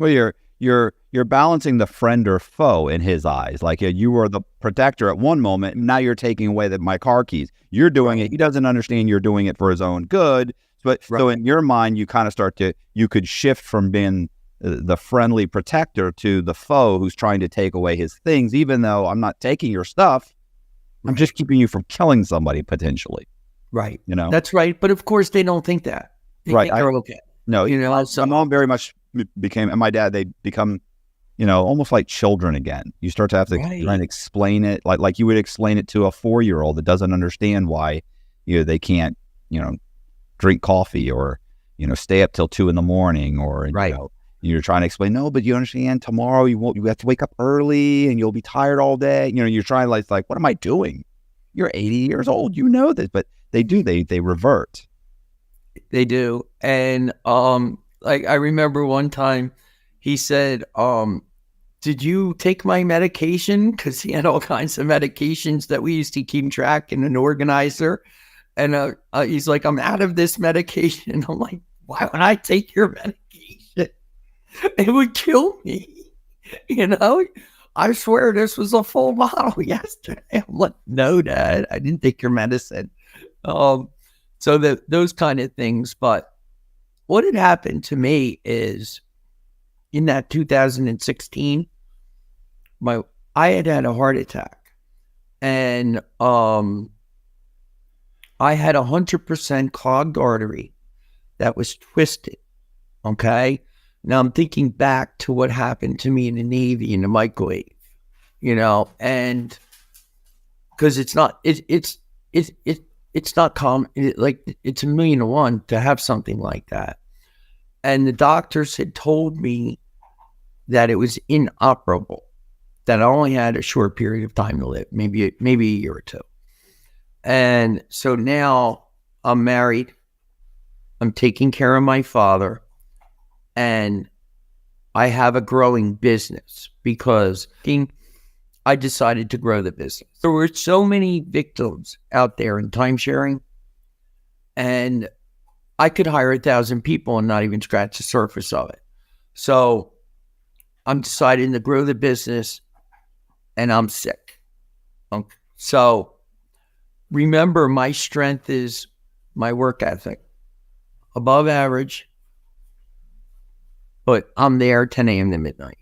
you're balancing the friend or foe in his eyes. Like, you were the protector at one moment, and now you're taking away my car keys. You're doing it. He doesn't understand you're doing it for his own good. But so in your mind, you kind of you could shift from being the friendly protector to the foe who's trying to take away his things, even though I'm not taking your stuff. I'm just keeping you from killing somebody potentially.
Right. That's right. But of course they don't think that. They think they're okay.
No, my
So
mom very much became, and my dad, they become, almost like children again. You start to have to try and
right,
explain it like you would explain it to a 4-year-old that doesn't understand why, they can't, drink coffee or, stay up till 2 a.m. or,
right.
you're trying to explain, no, but you understand tomorrow you have to wake up early and you'll be tired all day. You're trying like, what am I doing? You're 80 years old. You know this, but they do, they revert.
They do. And like I remember one time he said, did you take my medication? Because he had all kinds of medications that we used to keep track in an organizer. And he's like, I'm out of this medication. And I'm like, why would I take your medication? It would kill me. I swear this was a full bottle yesterday. I'm like, no, Dad, I didn't take your medicine. Um, so those kind of things. But what had happened to me is in that 2016, I had a heart attack, and I had 100% clogged artery that was twisted. Okay. Now I'm thinking back to what happened to me in the Navy in the microwave, and because it's not common. Like it's 1,000,000 to 1 to have something like that. And the doctors had told me that it was inoperable, that I only had a short period of time to live, maybe a year or two. And so now I'm married. I'm taking care of my father, and I have a growing business because I decided to grow the business. There were so many victims out there in timesharing, and I could hire 1,000 people and not even scratch the surface of it. So I'm deciding to grow the business, and I'm sick. So remember, my strength is my work ethic, above average, but I'm there 10 a.m. to midnight.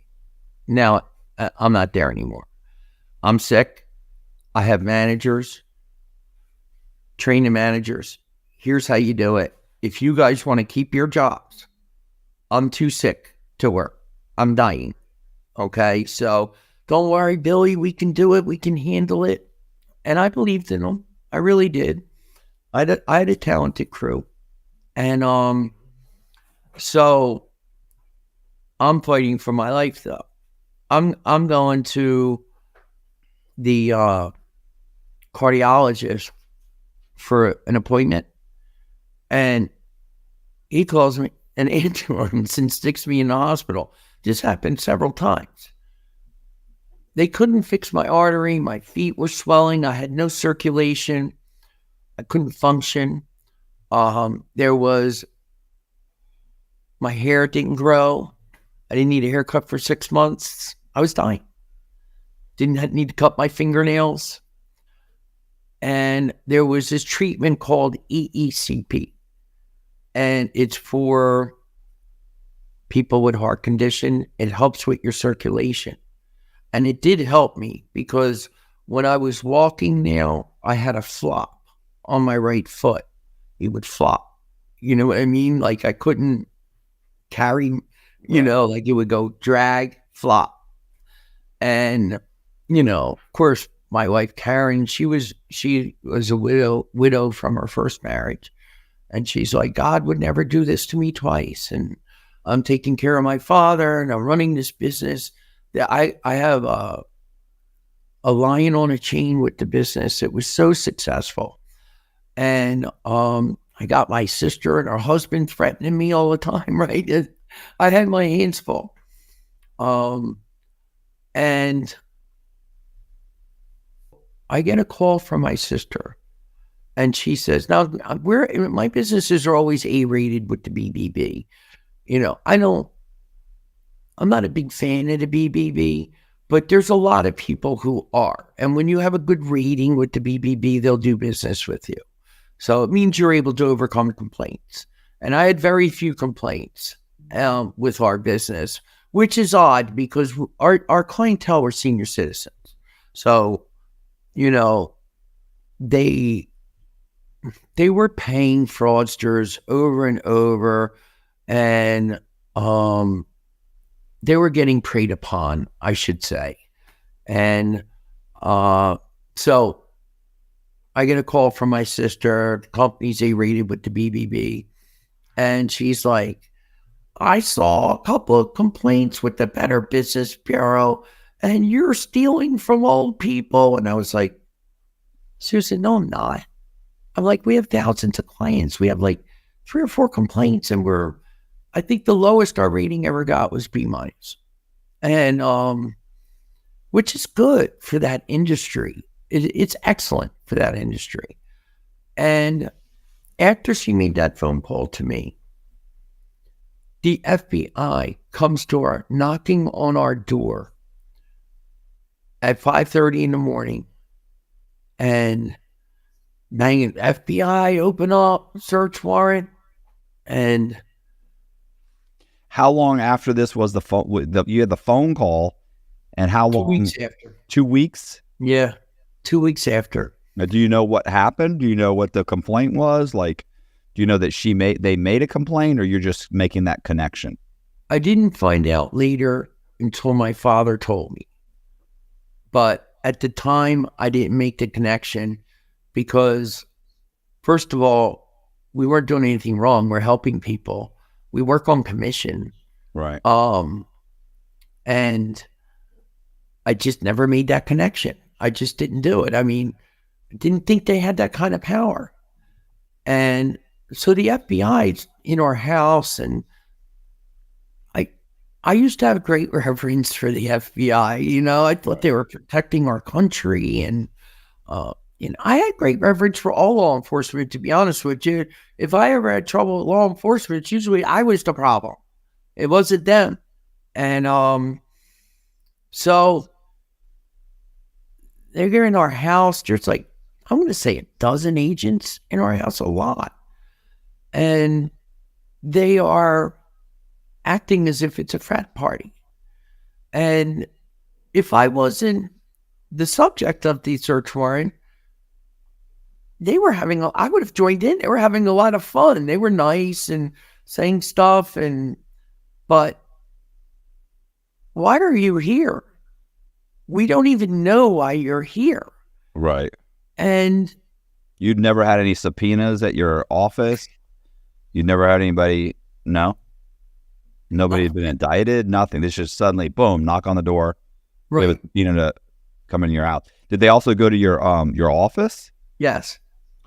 Now, I'm not there anymore. I'm sick. I have managers, training managers. Here's how you do it. If you guys want to keep your jobs, I'm too sick to work. I'm dying. Okay. So don't worry, Billy. We can do it. We can handle it. And I believed in them. I really did. I had a talented crew. And so I'm fighting for my life though. I'm going to the cardiologist for an appointment, and he calls me an ambulance and sticks me in the hospital. This happened several times. They couldn't fix my artery. My feet were swelling. I had no circulation. I couldn't function. There was, my hair didn't grow. I didn't need a haircut for 6 months. I was dying. Didn't need to cut my fingernails. And there was this treatment called EECP. And it's for people with heart condition. It helps with your circulation. And it did help me because when I was walking now, I had a flop on my right foot. It would flop. You know what I mean? Like I couldn't carry, like it would go drag, flop. And, of course, my wife, Karen, she was a widow from her first marriage. And she's like, God would never do this to me twice. And I'm taking care of my father and I'm running this business. I have a lion on a chain with the business. It was so successful. And I got my sister and her husband threatening me all the time, right? I had my hands full. And I get a call from my sister. And she says, now, my businesses are always A-rated with the BBB. I'm not a big fan of the BBB, but there's a lot of people who are. And when you have a good rating with the BBB, they'll do business with you. So it means you're able to overcome complaints. And I had very few complaints with our business, which is odd because our clientele were senior citizens. So, they were paying fraudsters over and over. and they were getting preyed upon, I should say. And so I get a call from my sister. The company's A-rated with the BBB. And she's like, I saw a couple of complaints with the Better Business Bureau, and you're stealing from old people. And I was like, seriously, no, I'm not. I'm like, we have thousands of clients. We have like 3 or 4 complaints, and I think the lowest our rating ever got was B minus. And, which is good for that industry. It's excellent for that industry. And after she made that phone call to me, the FBI comes knocking on our door at 5:30 in the morning and banging, FBI, open up, search warrant. And
how long after this was the phone? You had the phone call, and how long?
2 weeks after.
2 weeks?
Yeah, 2 weeks after.
Now, do you know what happened? Do you know what the complaint was? Like, do you know that they made a complaint, or you're just making that connection?
I didn't find out later until my father told me. But at the time, I didn't make the connection because, first of all, we weren't doing anything wrong. We're helping people. We work on commission.
Right.
And I just never made that connection. I just didn't do it. I mean, I didn't think they had that kind of power. And so the FBI's in our house, and I used to have great reverence for the FBI. You know, I thought they were protecting our country, and I had great reverence for all law enforcement, to be honest with you. If I ever had trouble with law enforcement, it's usually I was the problem. It wasn't them. And so they're in our house. There's like, I'm going to say 12 agents in our house, a lot. And they are acting as if it's a frat party. And if I wasn't the subject of the search warrant, I would have joined in. They were having a lot of fun. They were nice and saying stuff. But why are you here? We don't even know why you're here.
Right.
And
you'd never had any subpoenas at your office? You'd never had anybody? No? Nobody had been indicted? Nothing. This just suddenly, boom, knock on the door.
Right.
They have a subpoena to come in your house. Did they also go to your office?
Yes.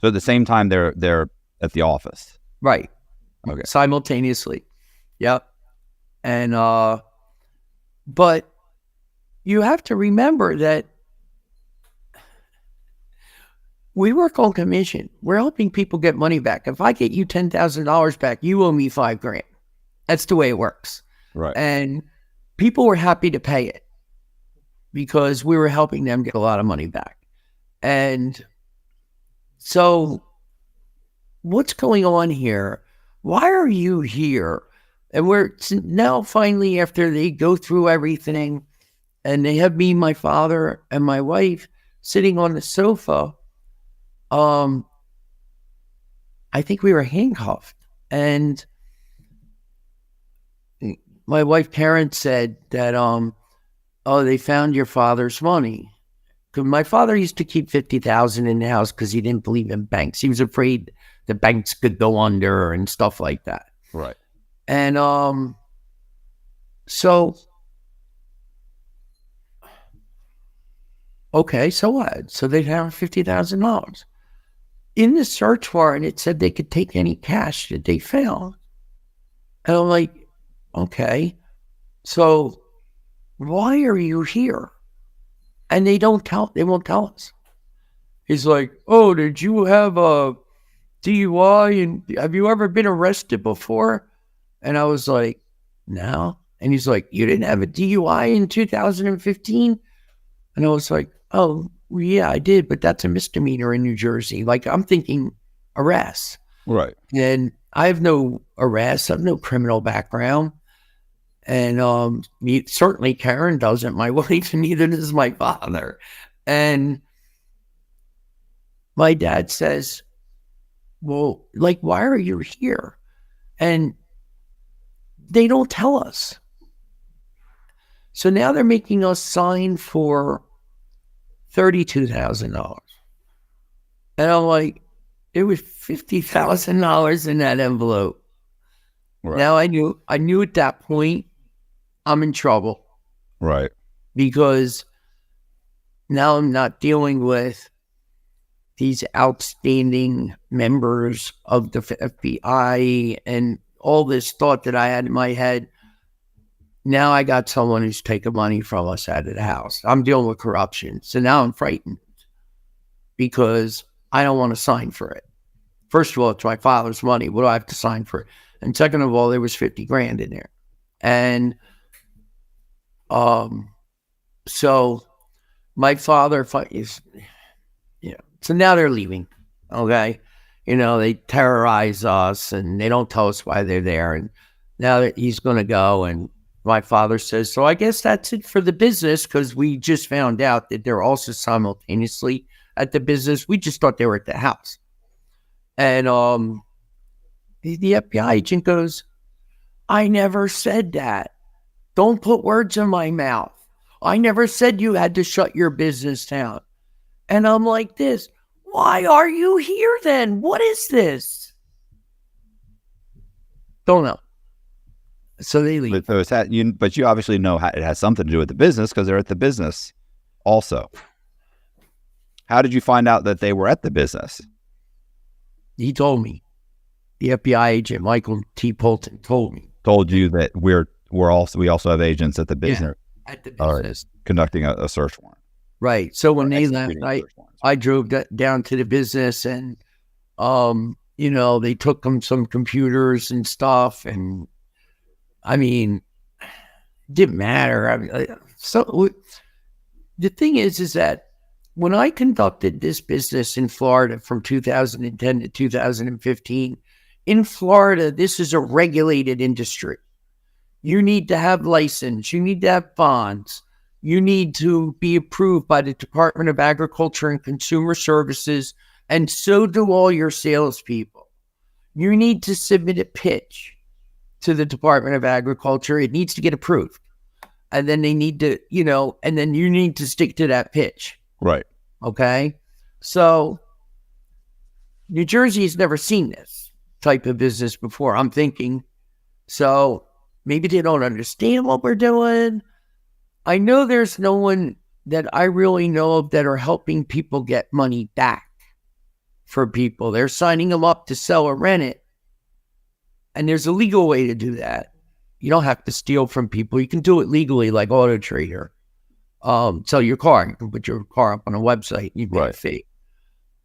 So at the same time, they're at the office.
Right.
Okay.
Simultaneously. Yep. And but you have to remember that we work on commission. We're helping people get money back. If I get you $10,000 back, you owe me $5,000. That's the way it works.
Right.
And people were happy to pay it because we were helping them get a lot of money back. And so what's going on here? Why are you here? And we're now finally, after they go through everything, and they have me, my father, and my wife sitting on the sofa, I think we were handcuffed. And my wife, Karen, said that, they found your father's money. Because my father used to keep $50,000 in the house because he didn't believe in banks. He was afraid the banks could go under and stuff like that.
Right.
And so, okay, so what? So they found $50,000. In the search warrant, it said they could take any cash that they found. And I'm like, okay, so why are you here? And they won't tell us. He's like, oh, did you have a DUI? And have you ever been arrested before? And I was like, no. And he's like, you didn't have a DUI in 2015? And I was like, oh, yeah, I did, but that's a misdemeanor in New Jersey. Like, I'm thinking arrest.
Right.
And I have no arrest. I have no criminal background. And certainly Karen doesn't, my wife, and neither does my father. And my dad says, well, like, why are you here? And they don't tell us. So now they're making us sign for $32,000. And I'm like, it was $50,000 in that envelope.
Right.
Now I knew at that point I'm in trouble.
Right.
Because now I'm not dealing with these outstanding members of the FBI and all this thought that I had in my head. Now I got someone who's taking money from us out of the house. I'm dealing with corruption. So now I'm frightened because I don't want to sign for it. First of all, it's my father's money. What do I have to sign for it? And second of all, there was 50 grand in there. And so my father is, so now they're leaving. Okay. They terrorize us and they don't tell us why they're there. And now that he's going to go, and my father says, so I guess that's it for the business, because we just found out that they're also simultaneously at the business. We just thought they were at the house. And the FBI agent goes, I never said that. Don't put words in my mouth. I never said you had to shut your business down. And I'm like this. Why are you here then? What is this? Don't know. So they leave.
But you obviously know it has something to do with the business, because they're at the business also. How did you find out that they were at the business?
He told me. The FBI agent, Michael T. Polton, told me.
Told you that we also have agents at the business.
Yeah, at the business.
Conducting a search warrant.
Right. So when they left, I drove down to the business, and they took them some computers and stuff, and I mean, it didn't matter. So the thing is that when I conducted this business in Florida from 2010 to 2015, in Florida, this is a regulated industry. You need to have license. You need to have bonds. You need to be approved by the Department of Agriculture and Consumer Services, and so do all your salespeople. You need to submit a pitch to the Department of Agriculture. It needs to get approved. And then they need to, and then you need to stick to that pitch.
Right.
Okay. So New Jersey has never seen this type of business before, I'm thinking. So maybe they don't understand what we're doing. I know there's no one that I really know of that are helping people get money back for people. They're signing them up to sell or rent it. And there's a legal way to do that. You don't have to steal from people. You can do it legally, like Auto Trader. Sell your car. You can put your car up on a website. You pay a fee.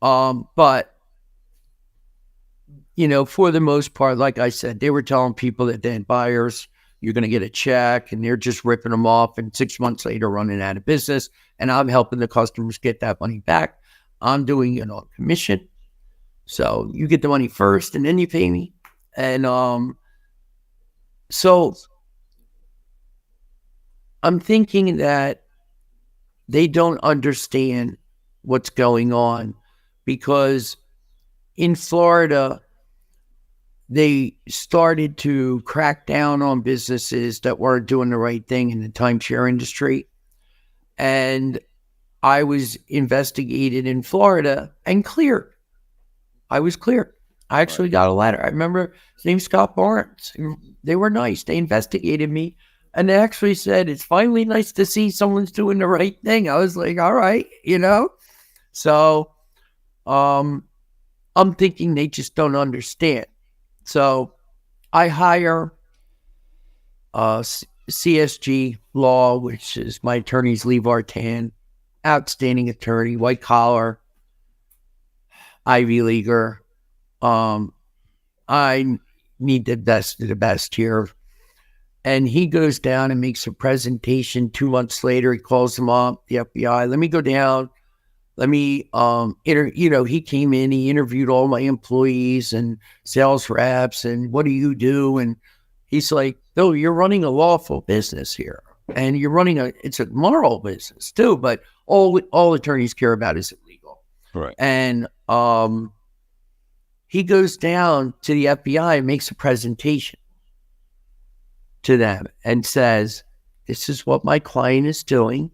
But for the most part, like I said, they were telling people that they had buyers. You're going to get a check, and they're just ripping them off, and 6 months later running out of business. And I'm helping the customers get that money back. I'm doing it on commission. So you get the money first, and then you pay me. And so I'm thinking that they don't understand what's going on, because in Florida, they started to crack down on businesses that weren't doing the right thing in the timeshare industry. And I was investigated in Florida and cleared. I was cleared. I actually got a letter. I remember his name's Scott Barnes. They were nice. They investigated me, and they actually said, it's finally nice to see someone's doing the right thing. I was like, all right, So I'm thinking they just don't understand. So I hire CSG Law, which is my attorney's Lee Vartan, outstanding attorney, white collar, Ivy Leaguer. I need the best of the best here. And he goes down and makes a presentation. 2 months later, he calls them up, the FBI. Let me go down. Let me, he came in, he interviewed all my employees and sales reps, and what do you do? And he's like, no, you're running a lawful business here, and you're running it's a moral business too, but all attorneys care about is illegal.
Right.
And, he goes down to the FBI and makes a presentation. to them and says, this is what my client is doing.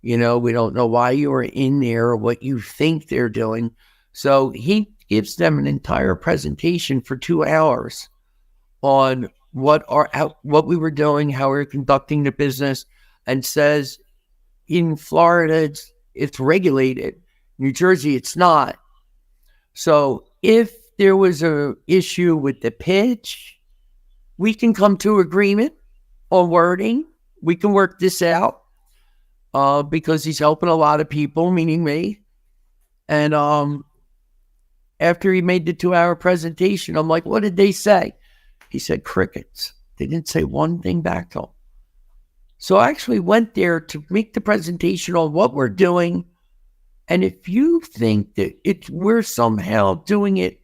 We don't know why you are in there or what you think they're doing. So he gives them an entire presentation for 2 hours on what we were doing, how we were conducting the business, and says in Florida it's regulated. New Jersey, it's not. So if there was a issue with the pitch, we can come to agreement on wording. We can work this out because he's helping a lot of people, meaning me. And after he made the 2-hour presentation, I'm like, what did they say? He said crickets. They didn't say one thing back to him. So I actually went there to make the presentation on what we're doing. And if you think that we're somehow doing it,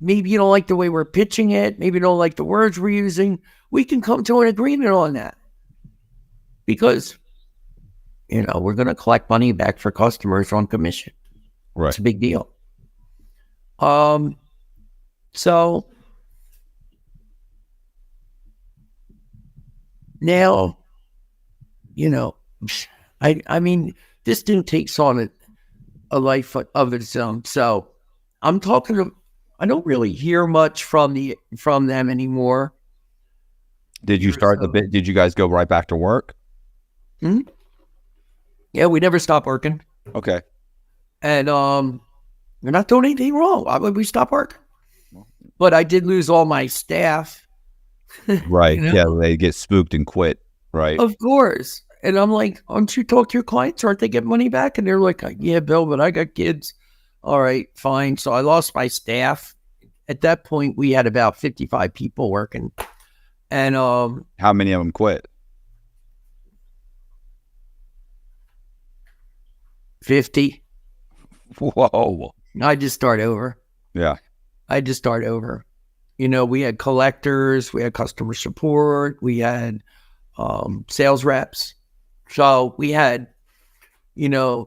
maybe you don't like the way we're pitching it, maybe you don't like the words we're using, we can come to an agreement on that. Because, we're going to collect money back for customers on commission.
Right.
It's a big deal. So now, I mean, this dude takes on a life of its own. So I don't really hear much from them anymore.
Did you start did you guys go right back to work?
Yeah, we never stopped working.
Okay.
And we're not doing anything wrong. Why would we stop working? But I did lose all my staff.
Right. Yeah, they get spooked and quit. Right.
Of course. And I'm like, don't you talk to your clients? Aren't they getting money back? And they're like, yeah, Bill, but I got kids. All right, fine. So I lost my staff. At that point, we had about 55 people working. And
how many of them quit?
50.
Whoa.
I just start over.
Yeah.
We had collectors, we had customer support, we had sales reps. So we had, and,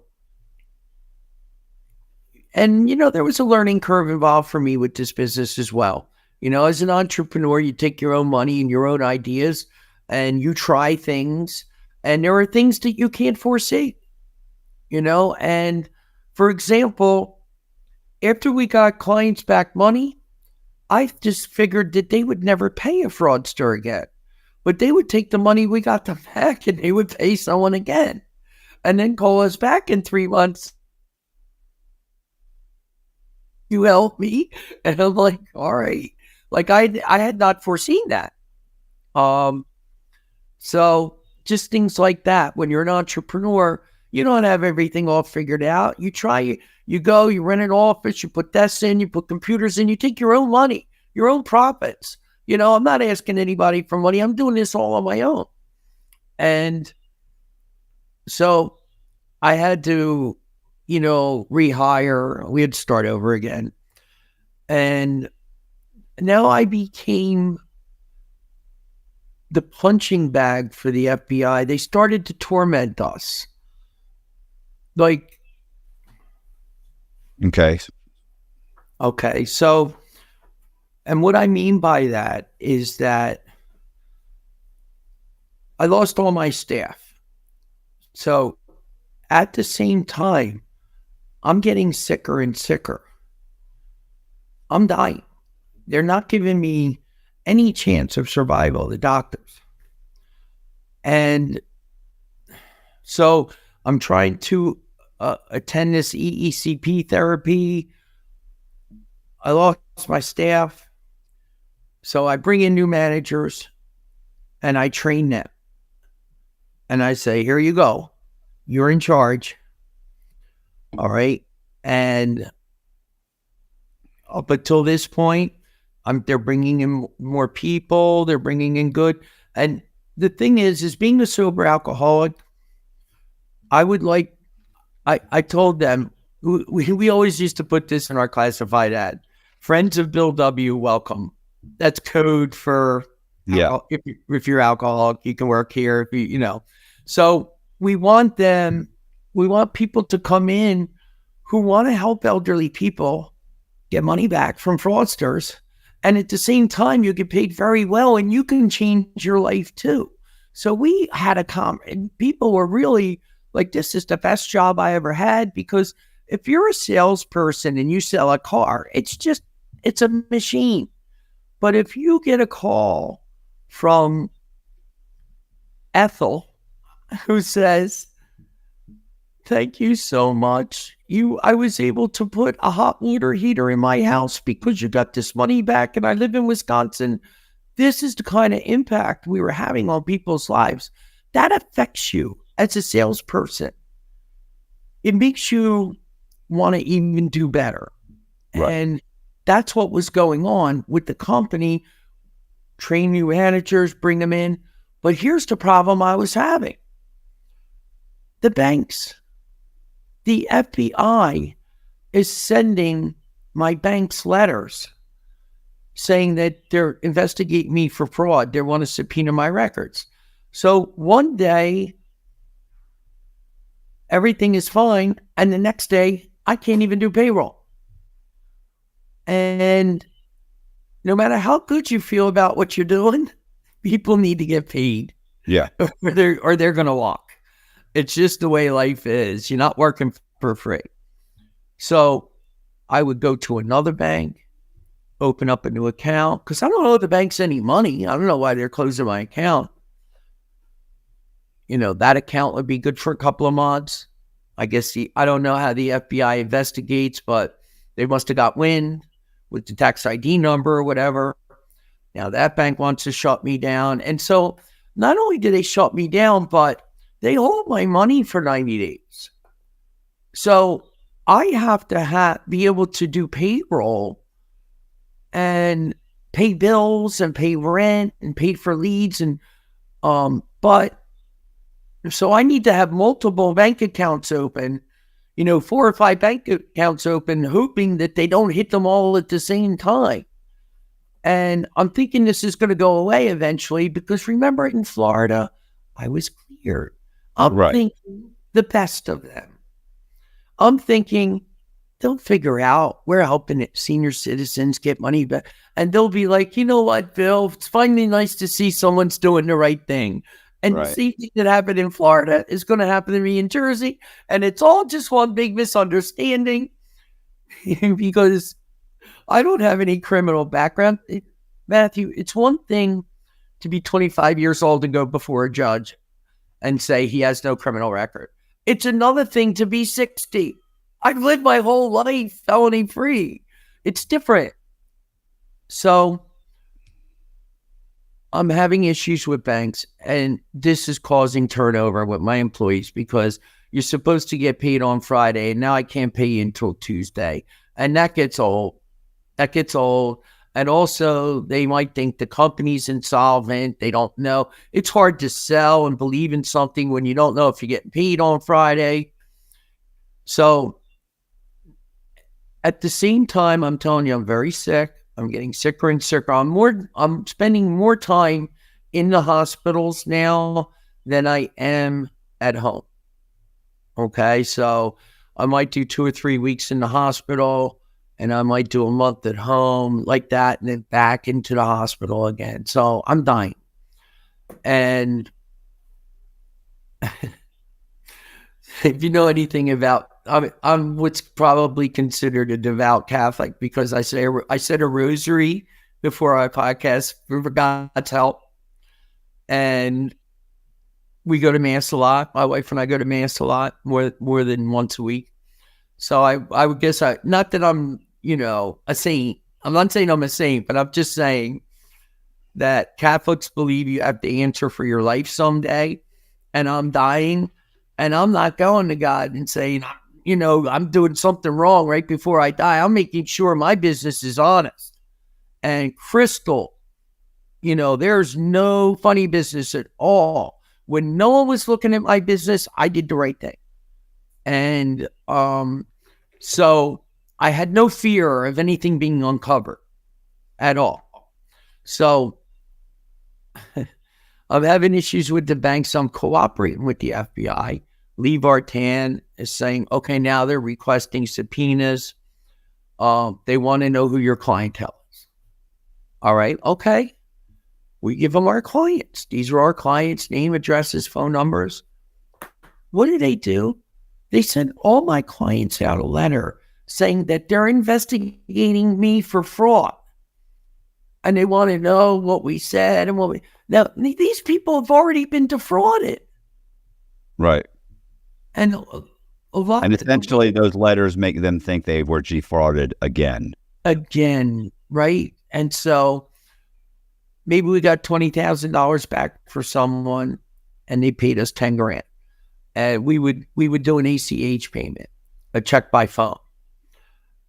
there was a learning curve involved for me with this business as well. As an entrepreneur, you take your own money and your own ideas and you try things, and there are things that you can't foresee, and for example, after we got clients back money, I just figured that they would never pay a fraudster again, but they would take the money we got them back and they would pay someone again and then call us back in 3 months. You help me? And I'm like, all right. Like I had not foreseen that. So just things like that. When you're an entrepreneur, you don't have everything all figured out. You try, you go, you rent an office, you put desks in, you put computers in, you take your own money, your own profits. I'm not asking anybody for money. I'm doing this all on my own. And so I had to, rehire. We had to start over again. And now I became the punching bag for the FBI. They started to torment us. Like,
okay.
So, and what I mean by that is that I lost all my staff. So at the same time, I'm getting sicker and sicker. I'm dying. They're not giving me any chance of survival, the doctors. And so I'm trying to attend this EECP therapy. I lost my staff. So I bring in new managers and I train them. And I say, here you go. You're in charge. All right. And up until this point, they're bringing in more people. They're bringing in good. And the thing is being a sober alcoholic, I told them, we always used to put this in our classified ad. Friends of Bill W. welcome. That's code for, if you're alcoholic, you can work here. So we want people to come in who want to help elderly people get money back from fraudsters And at the same time, you get paid very well and you can change your life too. So we had and people were really like, this is the best job I ever had, because if you're a salesperson and you sell a car, it's a machine. But if you get a call from Ethel who says, thank you so much. I was able to put a hot water heater in my house because you got this money back and I live in Wisconsin. This is the kind of impact we were having on people's lives. That affects you as a salesperson. It makes you want to even do better. Right. And that's what was going on with the company. Train new managers, bring them in. But here's the problem I was having. The banks, the FBI is sending my banks letters saying that they're investigating me for fraud. They want to subpoena my records. So one day, everything is fine. And the next day, I can't even do payroll. And no matter how good you feel about what you're doing, people need to get paid.
Yeah.
Or they're going to walk. It's just the way life is. You're not working for free. So I would go to another bank, open up a new account, because I don't owe the banks any money. I don't know why they're closing my account. That account would be good for a couple of months. I guess I don't know how the FBI investigates, but they must have got wind with the tax ID number or whatever. Now that bank wants to shut me down. And so not only do they shut me down, but they hold my money for 90 days. So I have to be able to do payroll and pay bills and pay rent and pay for leads. And, but so I need to have multiple bank accounts open, 4 or 5 bank accounts open, hoping that they don't hit them all at the same time. And I'm thinking this is going to go away eventually, because remember, in Florida, I was cleared. I'm thinking the best of them. I'm thinking they'll figure out we're helping senior citizens get money back. And they'll be like, you know what, Bill, it's finally nice to see someone's doing the right thing. And the same thing that happened in Florida is going to happen to me in Jersey. And it's all just one big misunderstanding because I don't have any criminal background. Matthew, it's one thing to be 25 years old and go before a judge and say he has no criminal record. It's another thing to be 60. I've lived my whole life felony free. It's different. So I'm having issues with banks, and this is causing turnover with my employees because you're supposed to get paid on Friday, and now I can't pay you until Tuesday. And that gets old. And also, they might think the company's insolvent. They don't know. It's hard to sell and believe in something when you don't know if you're getting paid on Friday. So at the same time, I'm telling you, I'm very sick. I'm getting sicker and sicker. I'm spending more time in the hospitals now than I am at home. Okay, so I might do 2 or 3 weeks in the hospital, and I might do a month at home like that, and then back into the hospital again. So I'm dying. And if you know anything about, I'm what's probably considered a devout Catholic, because I said a rosary before our podcast for God's help. And we go to Mass a lot. My wife and I go to Mass a lot, more than once a week. So I would guess not that I'm, a saint. I'm not saying I'm a saint, but I'm just saying that Catholics believe you have to answer for your life someday. And I'm dying, and I'm not going to God and saying, I'm doing something wrong right before I die. I'm making sure my business is honest and crystal. There's no funny business at all. When no one was looking at my business, I did the right thing. And so I had no fear of anything being uncovered at all. So I'm having issues with the banks. I'm cooperating with the FBI. Lee Vartan is saying, okay, now they're requesting subpoenas. They want to know who your clientele is. All right. Okay. We give them our clients. These are our clients' name, addresses, phone numbers. What do? They sent all my clients out a letter saying that they're investigating me for fraud. And they want to know what we said and what we... Now, these people have already been defrauded.
Right.
And a lot...
And essentially those letters make them think they were defrauded again.
Again, right? And so maybe we got $20,000 back for someone and they paid us 10 grand. And we would do an ACH payment, a check by phone.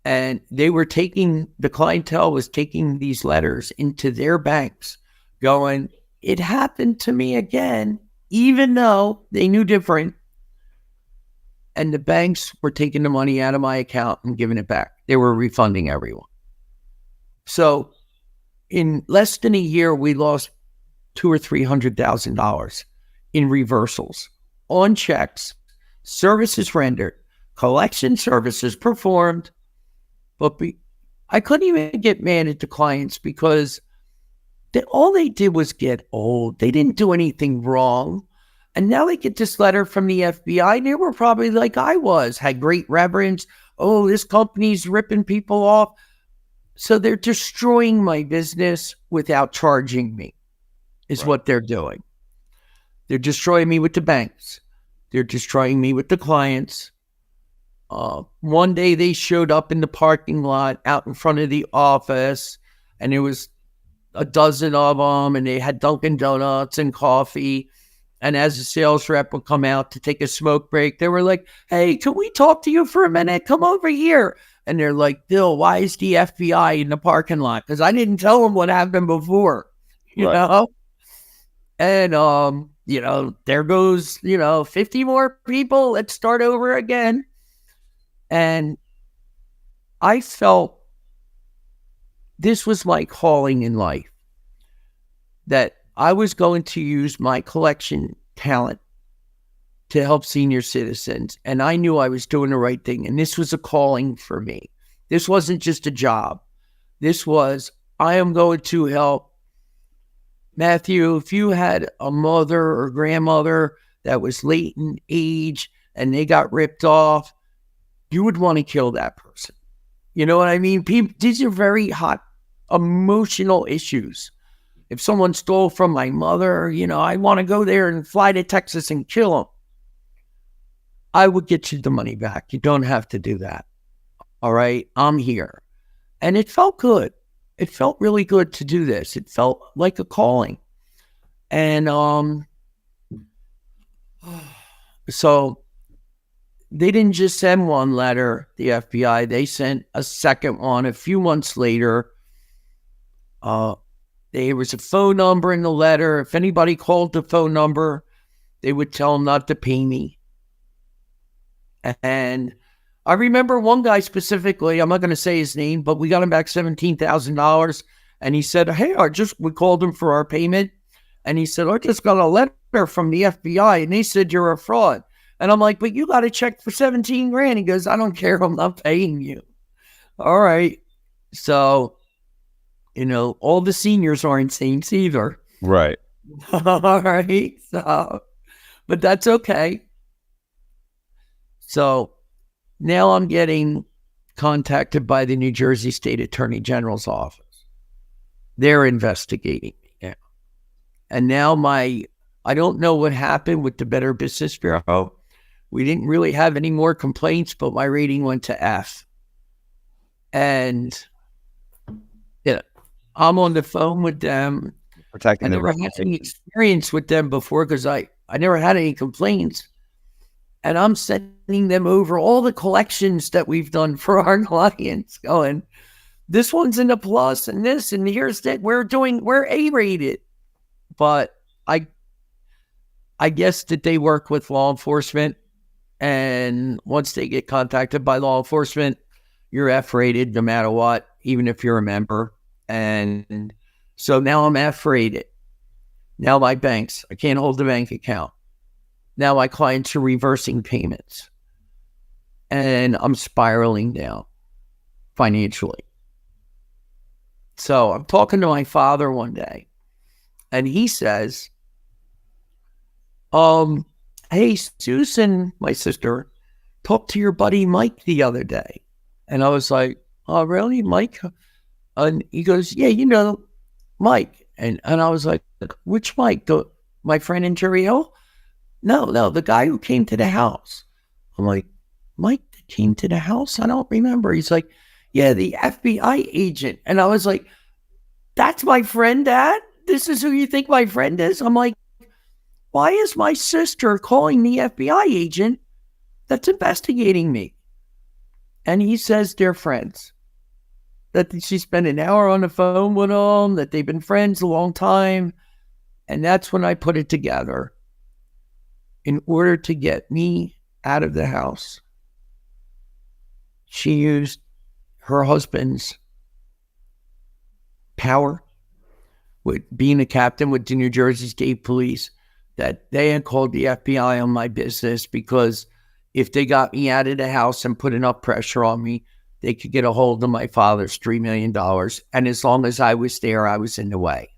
And the clientele was taking these letters into their banks going, it happened to me again, even though they knew different. And the banks were taking the money out of my account and giving it back. They were refunding everyone. So in less than a year, we lost $200,000 or $300,000 in reversals on checks, services rendered, collection services performed. But I couldn't even get mad at the clients because all they did was get old. They didn't do anything wrong. And now they get this letter from the FBI. And they were probably like I was, had great reverence. Oh, this company's ripping people off. So they're destroying my business without charging me, is what they're doing. They're destroying me with the banks. They're destroying me with the clients. One day they showed up in the parking lot out in front of the office, and there was a dozen of them, and they had Dunkin' Donuts and coffee. And as the sales rep would come out to take a smoke break, they were like, hey, can we talk to you for a minute? Come over here. And they're like, Bill, why is the FBI in the parking lot? Because I didn't tell them what happened before, you know? And, there goes, 50 more people. Let's start over again. And I felt this was my calling in life, that I was going to use my collection talent to help senior citizens. And I knew I was doing the right thing. And this was a calling for me. This wasn't just a job. This was, I am going to help. Matthew, if you had a mother or grandmother that was late in age and they got ripped off, you would want to kill that person. You know what I mean? These are very hot, emotional issues. If someone stole from my mother, I want to go there and fly to Texas and kill them. I would get you the money back. You don't have to do that. All right? I'm here. And it felt good. It felt really good to do this. It felt like a calling. And so they didn't just send one letter, the FBI. They sent a second one a few months later. There was a phone number in the letter. If anybody called the phone number, they would tell them not to pay me. And I remember one guy specifically, I'm not going to say his name, but we got him back $17,000. And he said, hey, we called him for our payment. And he said, I just got a letter from the FBI and they said you're a fraud. And I'm like, but you got a check for 17 grand. He goes, I don't care. I'm not paying you. All right. So, all the seniors aren't saints either.
Right.
All right. So, but that's okay. So now I'm getting contacted by the New Jersey State Attorney General's office. They're investigating me now. And now I don't know what happened with the Better Business Bureau. We didn't really have any more complaints, but my rating went to F. And I'm on the phone with them.
Protecting
I
the
never had any experience with them before because I never had any complaints. And I'm sending them over all the collections that we've done for our clients going, this one's in the plus and this, and here's that we're A-rated. But I guess that they work with law enforcement. And once they get contacted by law enforcement, you're F-rated no matter what, even if you're a member. And so now I'm F-rated. Now my banks, I can't hold the bank account. Now my clients are reversing payments. And I'm spiraling down financially. So I'm talking to my father one day, and he says, hey, Susan, my sister, talked to your buddy Mike the other day. And I was like, oh, really, Mike? And he goes, yeah, Mike. And I was like, which Mike? My friend in Cherry Hill? No, the guy who came to the house. I'm like, Mike that came to the house? I don't remember. He's like, yeah, the FBI agent. And I was like, that's my friend, Dad? This is who you think my friend is? I'm like, why is my sister calling the FBI agent that's investigating me? And he says they're friends. That she spent an hour on the phone with him, that they've been friends a long time. And that's when I put it together. In order to get me out of the house, she used her husband's power with being a captain with the New Jersey State Police, that they had called the FBI on my business because if they got me out of the house and put enough pressure on me, they could get a hold of my father's $3 million. And as long as I was there, I was in the way.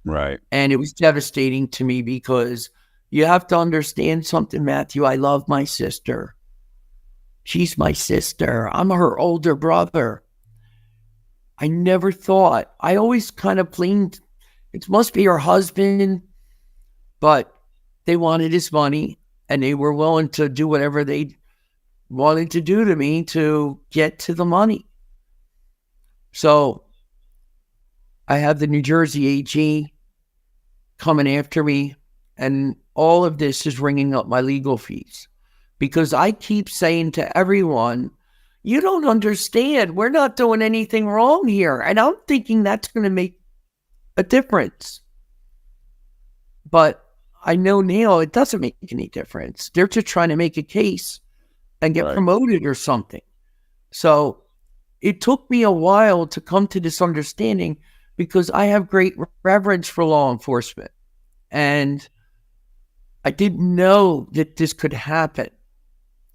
Right.
And it was devastating to me because you have to understand something, Matthew. I love my sister. She's my sister. I'm her older brother. I never thought. I always kind of blamed, it must be her husband, but they wanted his money and they were willing to do whatever they wanted to do to me to get to the money. So I have the New Jersey AG coming after me, and all of this is ringing up my legal fees because I keep saying to everyone, you don't understand. We're not doing anything wrong here. And I'm thinking that's going to make a difference. But I know now it doesn't make any difference. They're just trying to make a case and get promoted or something. So it took me a while to come to this understanding because I have great reverence for law enforcement. And I didn't know that this could happen.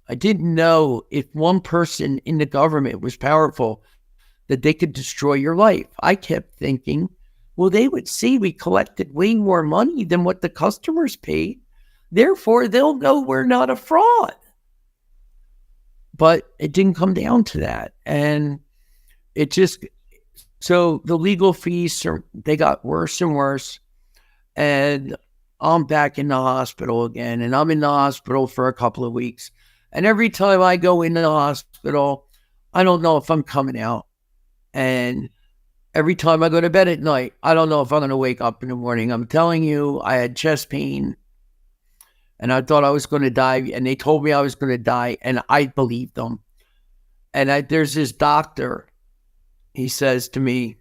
I didn't know if one person in the government was powerful, that they could destroy your life. I kept thinking, well, they would see we collected way more money than what the customers paid. Therefore, they'll know we're not a fraud. But it didn't come down to that. And it just, so the legal fees, they got worse and worse. And I'm back in the hospital again. And I'm in the hospital for a couple of weeks. And every time I go into the hospital, I don't know if I'm coming out. And every time I go to bed at night, I don't know if I'm going to wake up in the morning. I'm telling you, I had chest pain and I thought I was going to die. And they told me I was going to die. And I believed them. And there's this doctor. He says to me,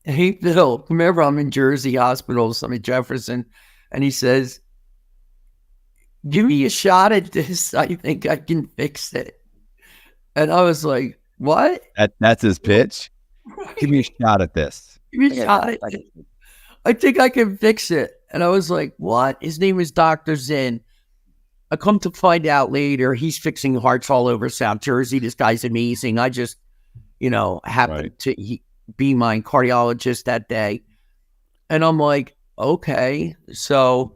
hey, Bill, remember I'm in Jersey hospitals. I'm in Jefferson. And he says, give me a shot at this. I think I can fix it. And I was like, what?
That's his pitch?
Right.
Give me a shot at this.
Give me a shot at it. I think I can fix it. And I was like, what? His name is Dr. Zen. I come to find out later, he's fixing hearts all over South Jersey. This guy's amazing. I just, happened to be my cardiologist that day. And I'm like, okay. So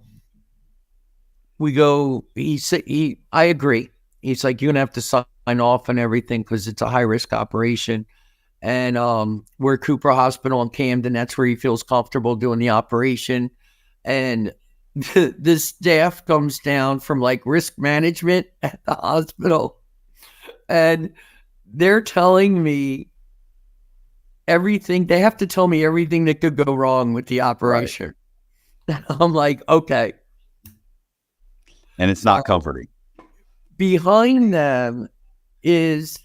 we go, I agree. He's like, you're going to have to sign off and everything because it's a high risk operation. And we're at Cooper Hospital in Camden. That's where he feels comfortable doing the operation. And the staff comes down from like risk management at the hospital. And they're telling me everything. They have to tell me everything that could go wrong with the operation. Right. I'm like, okay.
And it's not comforting.
Behind them is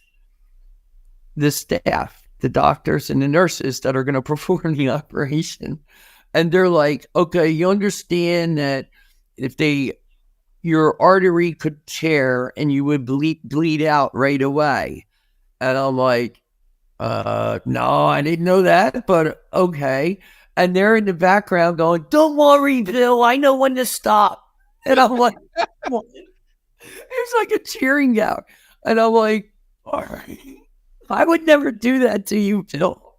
the staff, the doctors and the nurses that are going to perform the operation. And they're like, okay, you understand that if your artery could tear and you would bleed out right away. And I'm like, no, I didn't know that, but okay. And they're in the background going, don't worry, Bill, I know when to stop. And I'm like, what? It's like a cheering gap. And I'm like, all right, I would never do that to you, Bill.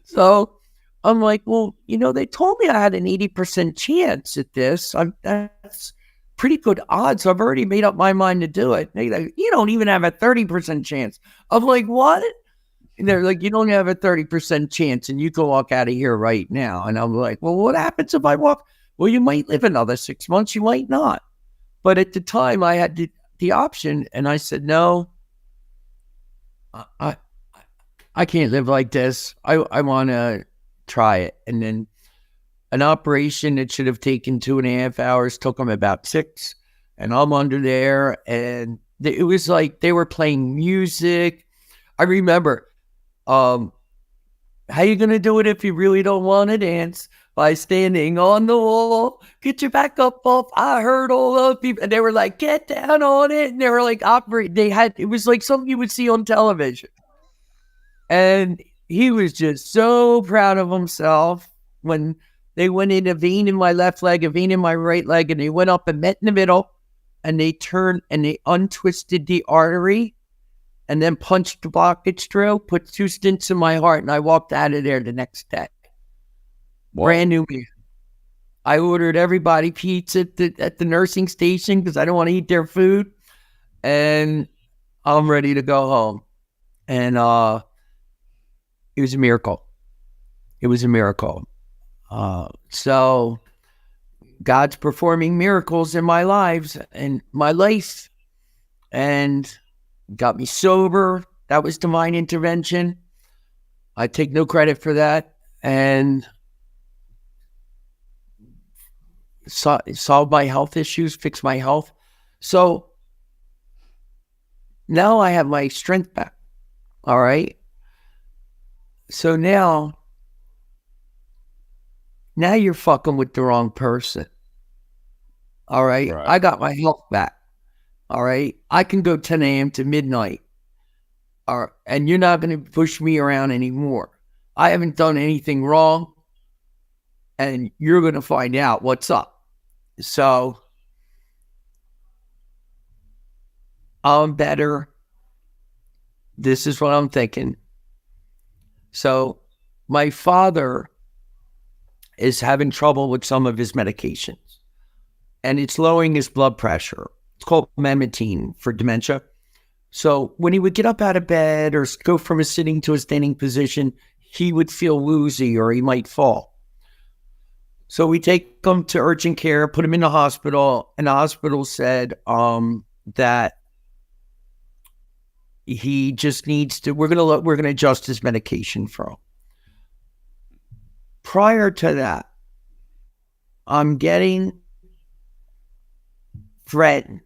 So I'm like, well, they told me I had an 80% chance at this. That's pretty good odds. I've already made up my mind to do it. They're like, you don't even have a 30% chance. I'm like, what? And they're like, you don't have a 30% chance and you can walk out of here right now. And I'm like, well, what happens if I walk? Well, you might live another 6 months. You might not. But at the time I had the option and I said, no, I, I can't live like this. I want to try it. And then an operation that should have taken 2.5 hours took them about 6. And I'm under there. And it was like they were playing music. I remember, how you going to do it if you really don't want to dance? By standing on the wall, get your back up off. I heard all those people. And they were like, get down on it. And they were like, it was like something you would see on television. And he was just so proud of himself when they went in a vein in my left leg, a vein in my right leg, and they went up and met in the middle, and they turned and they untwisted the artery and then punched the blockage through, put 2 stents in my heart, and I walked out of there the next day. Whoa. Brand new man. I ordered everybody pizza at the nursing station because I don't want to eat their food, and I'm ready to go home. And it was a miracle. It was a miracle. So God's performing miracles in my life, and got me sober. That was divine intervention. I take no credit for that. And solved my health issues, fixed my health. So now I have my strength back. All right. So now you're fucking with the wrong person. All right. I got my health back. All right. I can go 10 a.m. to midnight. All right. And you're not going to push me around anymore. I haven't done anything wrong. And you're going to find out what's up. So I'm better. This is what I'm thinking. So my father is having trouble with some of his medications, and it's lowering his blood pressure. It's called memantine for dementia. So when he would get up out of bed or go from a sitting to a standing position, he would feel woozy or he might fall. So we take him to urgent care, put him in the hospital, and the hospital said that he just needs to. We're gonna adjust his medication for him. Prior to that, I'm getting threatened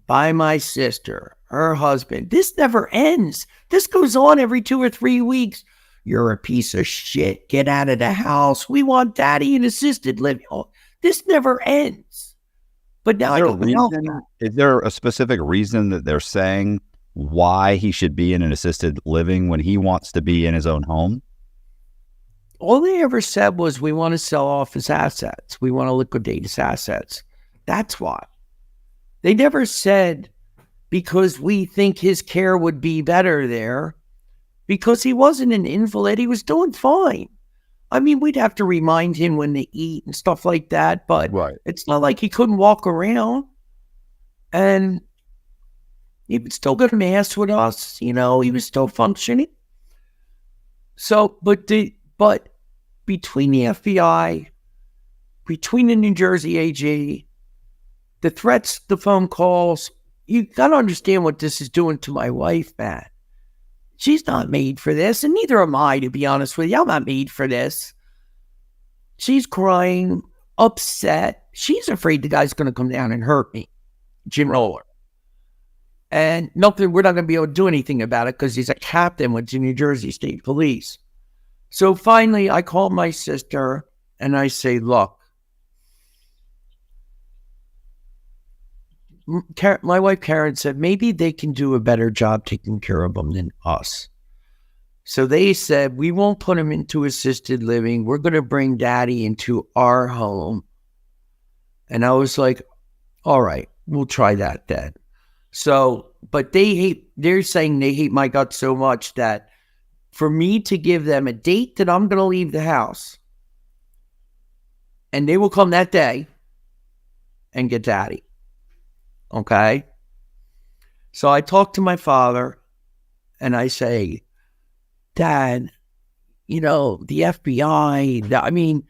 by my sister, her husband. This never ends. This goes on every 2 or 3 weeks. You're a piece of shit. Get out of the house. We want daddy in assisted living. Oh, this never ends. But now
is there a specific reason that they're saying why he should be in an assisted living when he wants to be in his own home?
All they ever said was, we want to sell off his assets. We want to liquidate his assets. That's why. They never said because we think his care would be better there, because he wasn't an invalid. He was doing fine. I mean, we'd have to remind him when to eat and stuff like that, but It's not like he couldn't walk around. And he would still go to mass with us. He was still functioning. So, but between the FBI, between the New Jersey AG, the threats, the phone calls, you got to understand what this is doing to my wife, Matt. She's not made for this, and neither am I, to be honest with you. I'm not made for this. She's crying, upset. She's afraid the guy's going to come down and hurt me, Jim Roller. And nothing, we're not going to be able to do anything about it because he's a captain with the New Jersey State Police. So finally, I call my sister and I say, look, my wife Karen said, maybe they can do a better job taking care of them than us. So they said, we won't put him into assisted living. We're going to bring daddy into our home. And I was like, all right, we'll try that then. So, but they're saying they hate my guts so much that for me to give them a date that I'm going to leave the house. And they will come that day and get Daddy. Okay? So I talk to my father and I say, Dad, the FBI, I mean,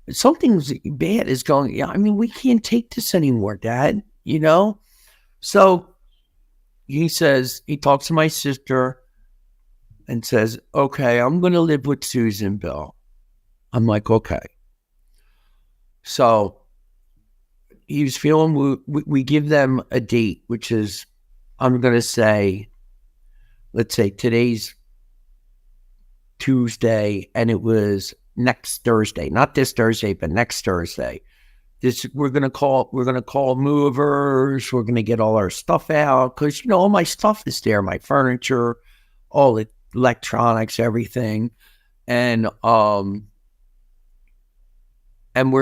something's bad is going on. I mean, we can't take this anymore, Dad, So he talks to my sister and says, okay, I'm going to live with Susan, Bill. I'm like, okay. So he was feeling, we give them a date, which is, I'm going to say, let's say today's Tuesday, and it was next Thursday, not this Thursday, but next Thursday. We're gonna call movers. We're gonna get all our stuff out because all my stuff is there, my furniture, all the electronics, everything, and we're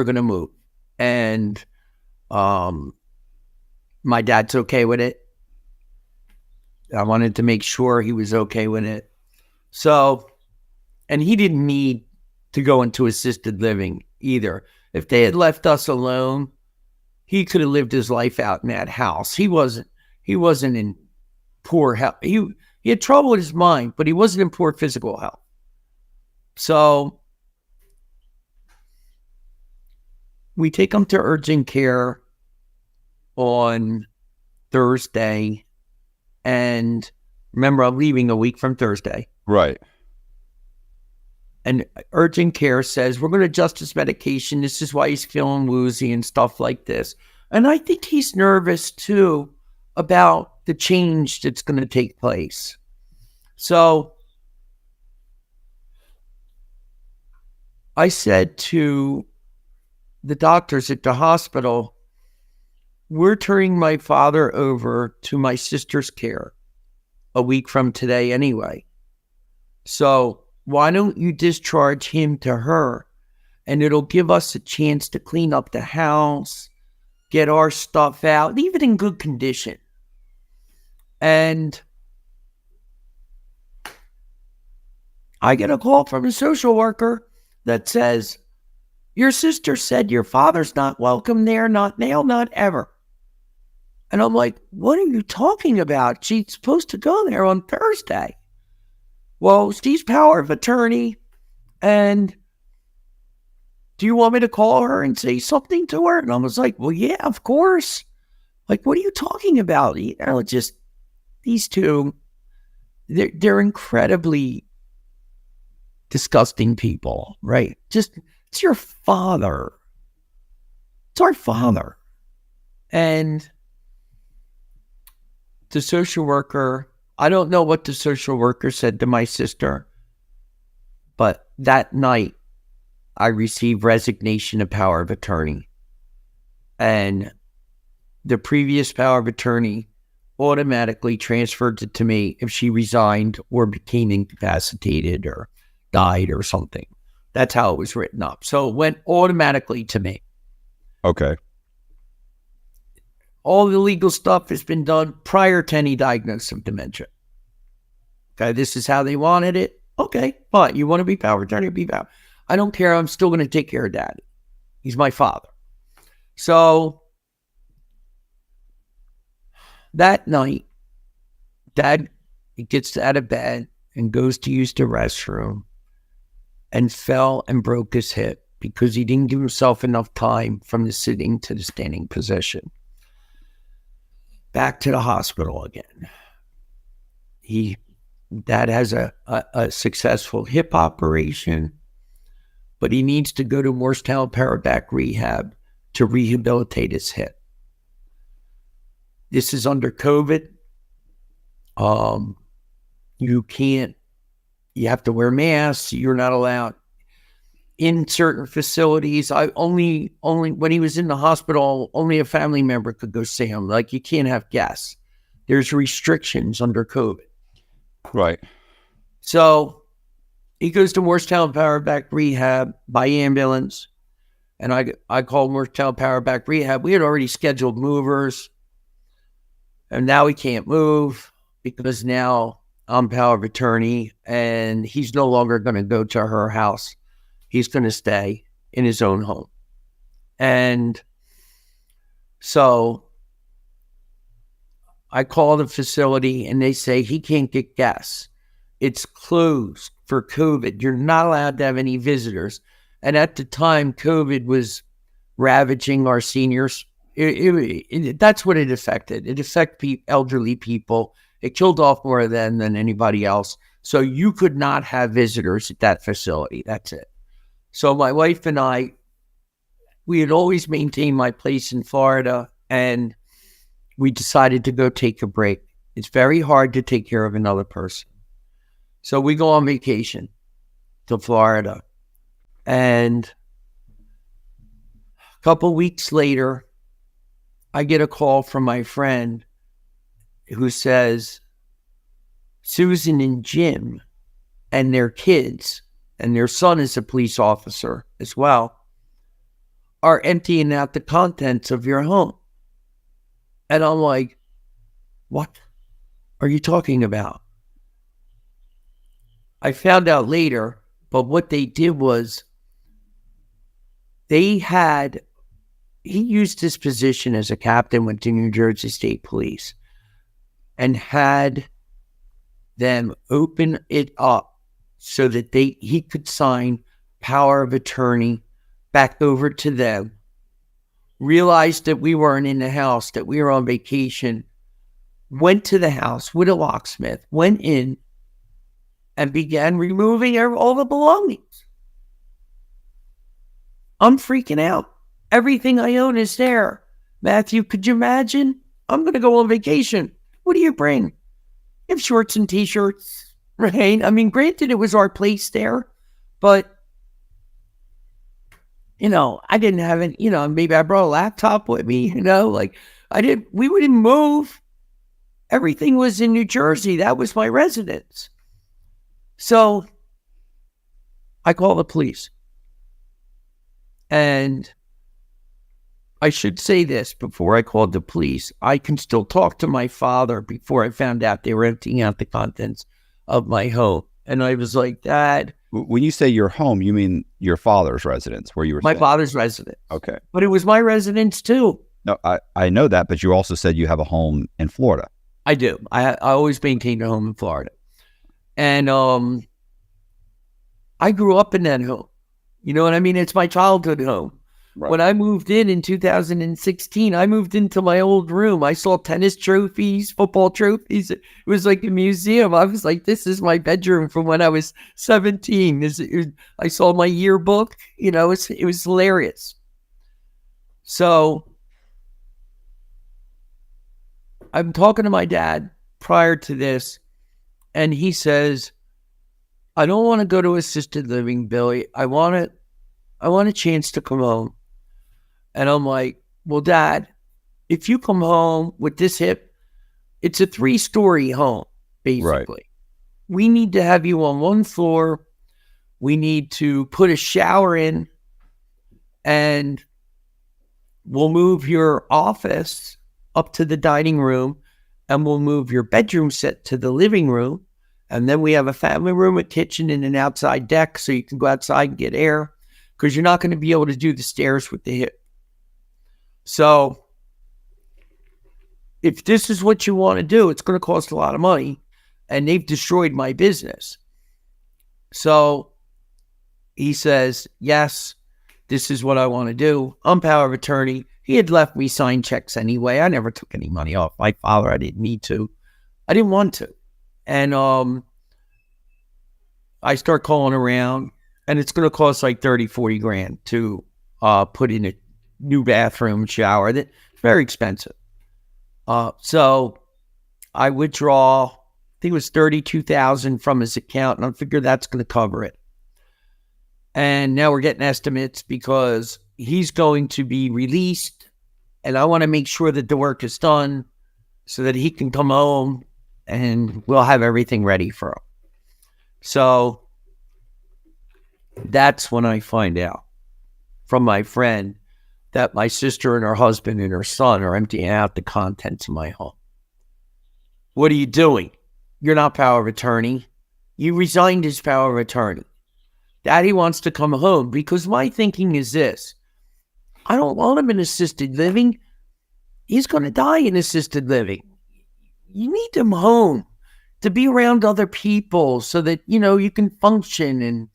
gonna move. And my dad's okay with it. I wanted to make sure he was okay with it. So, and he didn't need to go into assisted living either. If they had left us alone, he could have lived his life out in that house. He wasn't in poor health. He had trouble with his mind, but he wasn't in poor physical health. So we take him to urgent care on Thursday. And remember, I'm leaving a week from Thursday.
Right.
And urgent care says, we're going to adjust his medication. This is why he's feeling woozy and stuff like this. And I think he's nervous, too, about the change that's going to take place. So I said to the doctors at the hospital, we're turning my father over to my sister's care a week from today anyway. So why don't you discharge him to her, and it'll give us a chance to clean up the house, get our stuff out, leave it in good condition. And I get a call from a social worker that says, your sister said your father's not welcome there, not now, not ever. And I'm like, what are you talking about? She's supposed to go there on Thursday. Well, she's power of attorney, and do you want me to call her and say something to her? And I was like, well, yeah, of course. Like, what are you talking about? Just these two, they're incredibly disgusting people, right? Just, it's your father. It's our father. And the social worker, I don't know what the social worker said to my sister, but that night I received resignation of power of attorney. And the previous power of attorney automatically transferred it to me if she resigned or became incapacitated or died or something. That's how it was written up. So it went automatically to me.
Okay.
All the legal stuff has been done prior to any diagnosis of dementia. Okay, this is how they wanted it. Okay, fine. You want to be power of attorney, be power. I don't care. I'm still going to take care of Daddy. He's my father. So that night, Dad gets out of bed and goes to use the restroom and fell and broke his hip because he didn't give himself enough time from the sitting to the standing position. Back to the hospital again. Dad has a successful hip operation, but he needs to go to Morristown Paraback Rehab to rehabilitate his hip. This is under COVID. You have to wear masks. You're not allowed in certain facilities. Only when he was in the hospital, only a family member could go see him. Like, you can't have guests. There's restrictions under COVID.
Right.
So he goes to Morristown Paraback Rehab by ambulance. And I called Morristown Paraback Rehab. We had already scheduled movers. And now he can't move because now I'm power of attorney, and he's no longer going to go to her house. He's going to stay in his own home. And so I call the facility and they say he can't get gas. It's closed for COVID. You're not allowed to have any visitors. And at the time, COVID was ravaging our seniors. That's what it affected. It affected elderly people. It killed off more of them than anybody else. So you could not have visitors at that facility. That's it. So my wife and I, we had always maintained my place in Florida, and we decided to go take a break. It's very hard to take care of another person. So we go on vacation to Florida. And a couple weeks later, I get a call from my friend who says, Susan and Jim and their kids, and their son is a police officer as well, are emptying out the contents of your home. And I'm like, what are you talking about? I found out later, but what they did was he used his position as a captain with the New Jersey State Police and had them open it up so that he could sign power of attorney back over to them, realized that we weren't in the house, that we were on vacation, went to the house with a locksmith, went in, and began removing all the belongings. I'm freaking out. Everything I own is there. Matthew, could you imagine? I'm going to go on vacation. What do you bring? You have shorts and T-shirts, right? I mean, granted, it was our place there, but, I didn't have any, maybe I brought a laptop with me, we wouldn't move. Everything was in New Jersey. That was my residence. So I call the police. And I should say this before I called the police. I can still talk to my father before I found out they were emptying out the contents of my home. And I was like, Dad.
When you say your home, you mean your father's residence where you were
My
staying?
father's residence.
Okay.
But it was my residence too.
No, I know that, but you also said you have a home in Florida.
I do. I always maintained a home in Florida. And I grew up in that home. You know what I mean? It's my childhood home. Right. When I moved in 2016, I moved into my old room. I saw tennis trophies, football trophies. It was like a museum. I was like, this is my bedroom from when I was 17. I saw my yearbook. It was hilarious. So I'm talking to my dad prior to this, and he says, I don't want to go to assisted living, Billy. I want a chance to come home. And I'm like, well, Dad, if you come home with this hip, it's a 3-story home, basically. Right. We need to have you on one floor. We need to put a shower in, and we'll move your office up to the dining room, and we'll move your bedroom set to the living room. And then we have a family room, a kitchen, and an outside deck so you can go outside and get air, because you're not going to be able to do the stairs with the hip. So if this is what you want to do, it's going to cost a lot of money, and they've destroyed my business. So he says, yes, this is what I want to do. I'm power of attorney. He had left me signed checks anyway. I never took any money off my father. I didn't need to. I didn't want to. And I start calling around, and it's going to cost like 30, 40 grand to put in a new bathroom, shower. That's very expensive. So I withdraw, I think it was $32,000 from his account, and I figure that's going to cover it. And now we're getting estimates because he's going to be released, and I want to make sure that the work is done so that he can come home and we'll have everything ready for him. So that's when I find out from my friend that my sister and her husband and her son are emptying out the contents of my home. What are you doing? You're not power of attorney. You resigned his power of attorney. Daddy wants to come home because my thinking is this. I don't want him in assisted living. He's going to die in assisted living. You need him home to be around other people so that, you can function.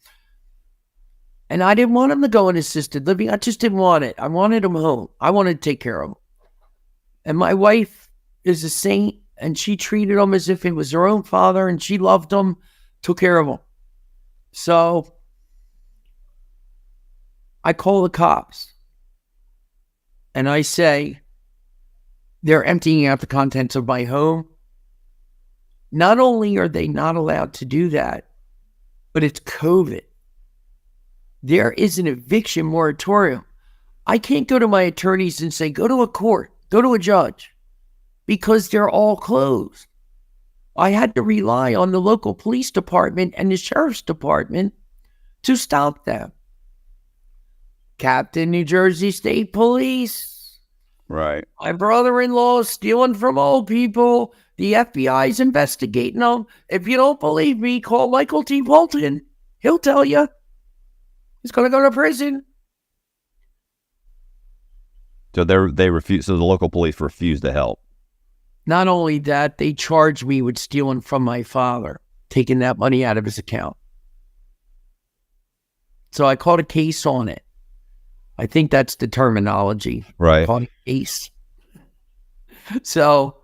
And I didn't want him to go in assisted living. I just didn't want it. I wanted him home. I wanted to take care of him. And my wife is a saint, and she treated him as if it was her own father, and she loved him, took care of him. So I call the cops and I say, they're emptying out the contents of my home. Not only are they not allowed to do that, but it's COVID. There is an eviction moratorium. I can't go to my attorneys and say, go to a court, go to a judge, because they're all closed. I had to rely on the local police department and the sheriff's department to stop them. Captain, New Jersey State Police.
Right.
My brother-in-law is stealing from old people. The FBI is investigating them. If you don't believe me, call Michael T. Bolton. He'll tell you. He's going to go to prison.
So they refuse. So the local police refuse to help.
Not only that, they charged me with stealing from my father, taking that money out of his account. So I caught a case on it. I think that's the terminology.
Right.
I caught a case. So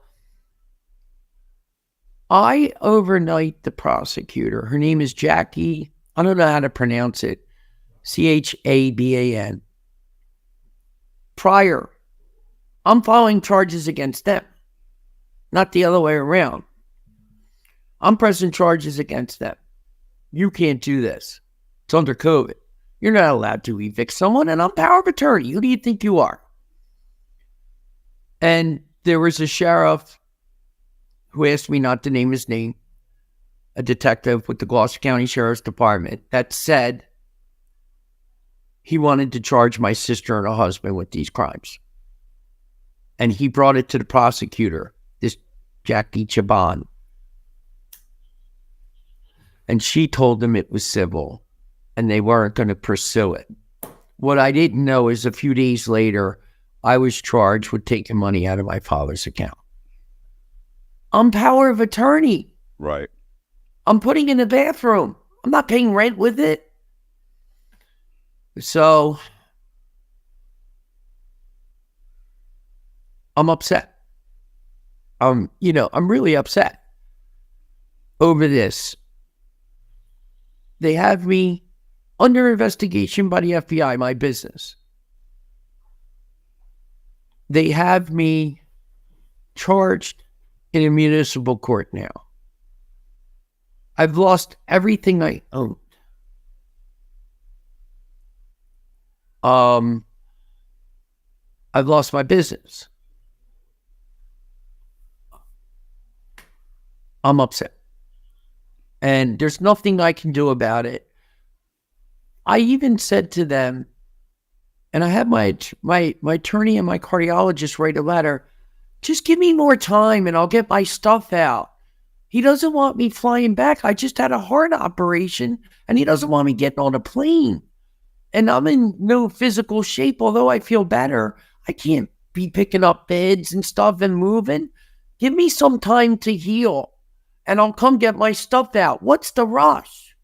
I overnight the prosecutor. Her name is Jackie. I don't know how to pronounce it. Chaban. Prior, I'm filing charges against them, not the other way around. I'm pressing charges against them. You can't do this. It's under COVID. You're not allowed to evict someone, and I'm power of attorney. Who do you think you are? And there was a sheriff who asked me not to name his name, a detective with the Gloucester County Sheriff's Department, that said he wanted to charge my sister and her husband with these crimes. And he brought it to the prosecutor, this Jackie Chaban. And she told him it was civil and they weren't going to pursue it. What I didn't know is a few days later, I was charged with taking money out of my father's account. I'm power of attorney.
Right.
I'm putting in the bathroom. I'm not paying rent with it. So I'm upset. I'm really upset over this. They have me under investigation by the FBI, my business. They have me charged in a municipal court now. I've lost everything I owned. I've lost my business. I'm upset. And there's nothing I can do about it. I even said to them, and I had my attorney and my cardiologist write a letter, just give me more time and I'll get my stuff out. He doesn't want me flying back. I just had a heart operation and he doesn't want me getting on a plane. And I'm in no physical shape, although I feel better. I can't be picking up beds and stuff and moving. Give me some time to heal and I'll come get my stuff out. What's the rush?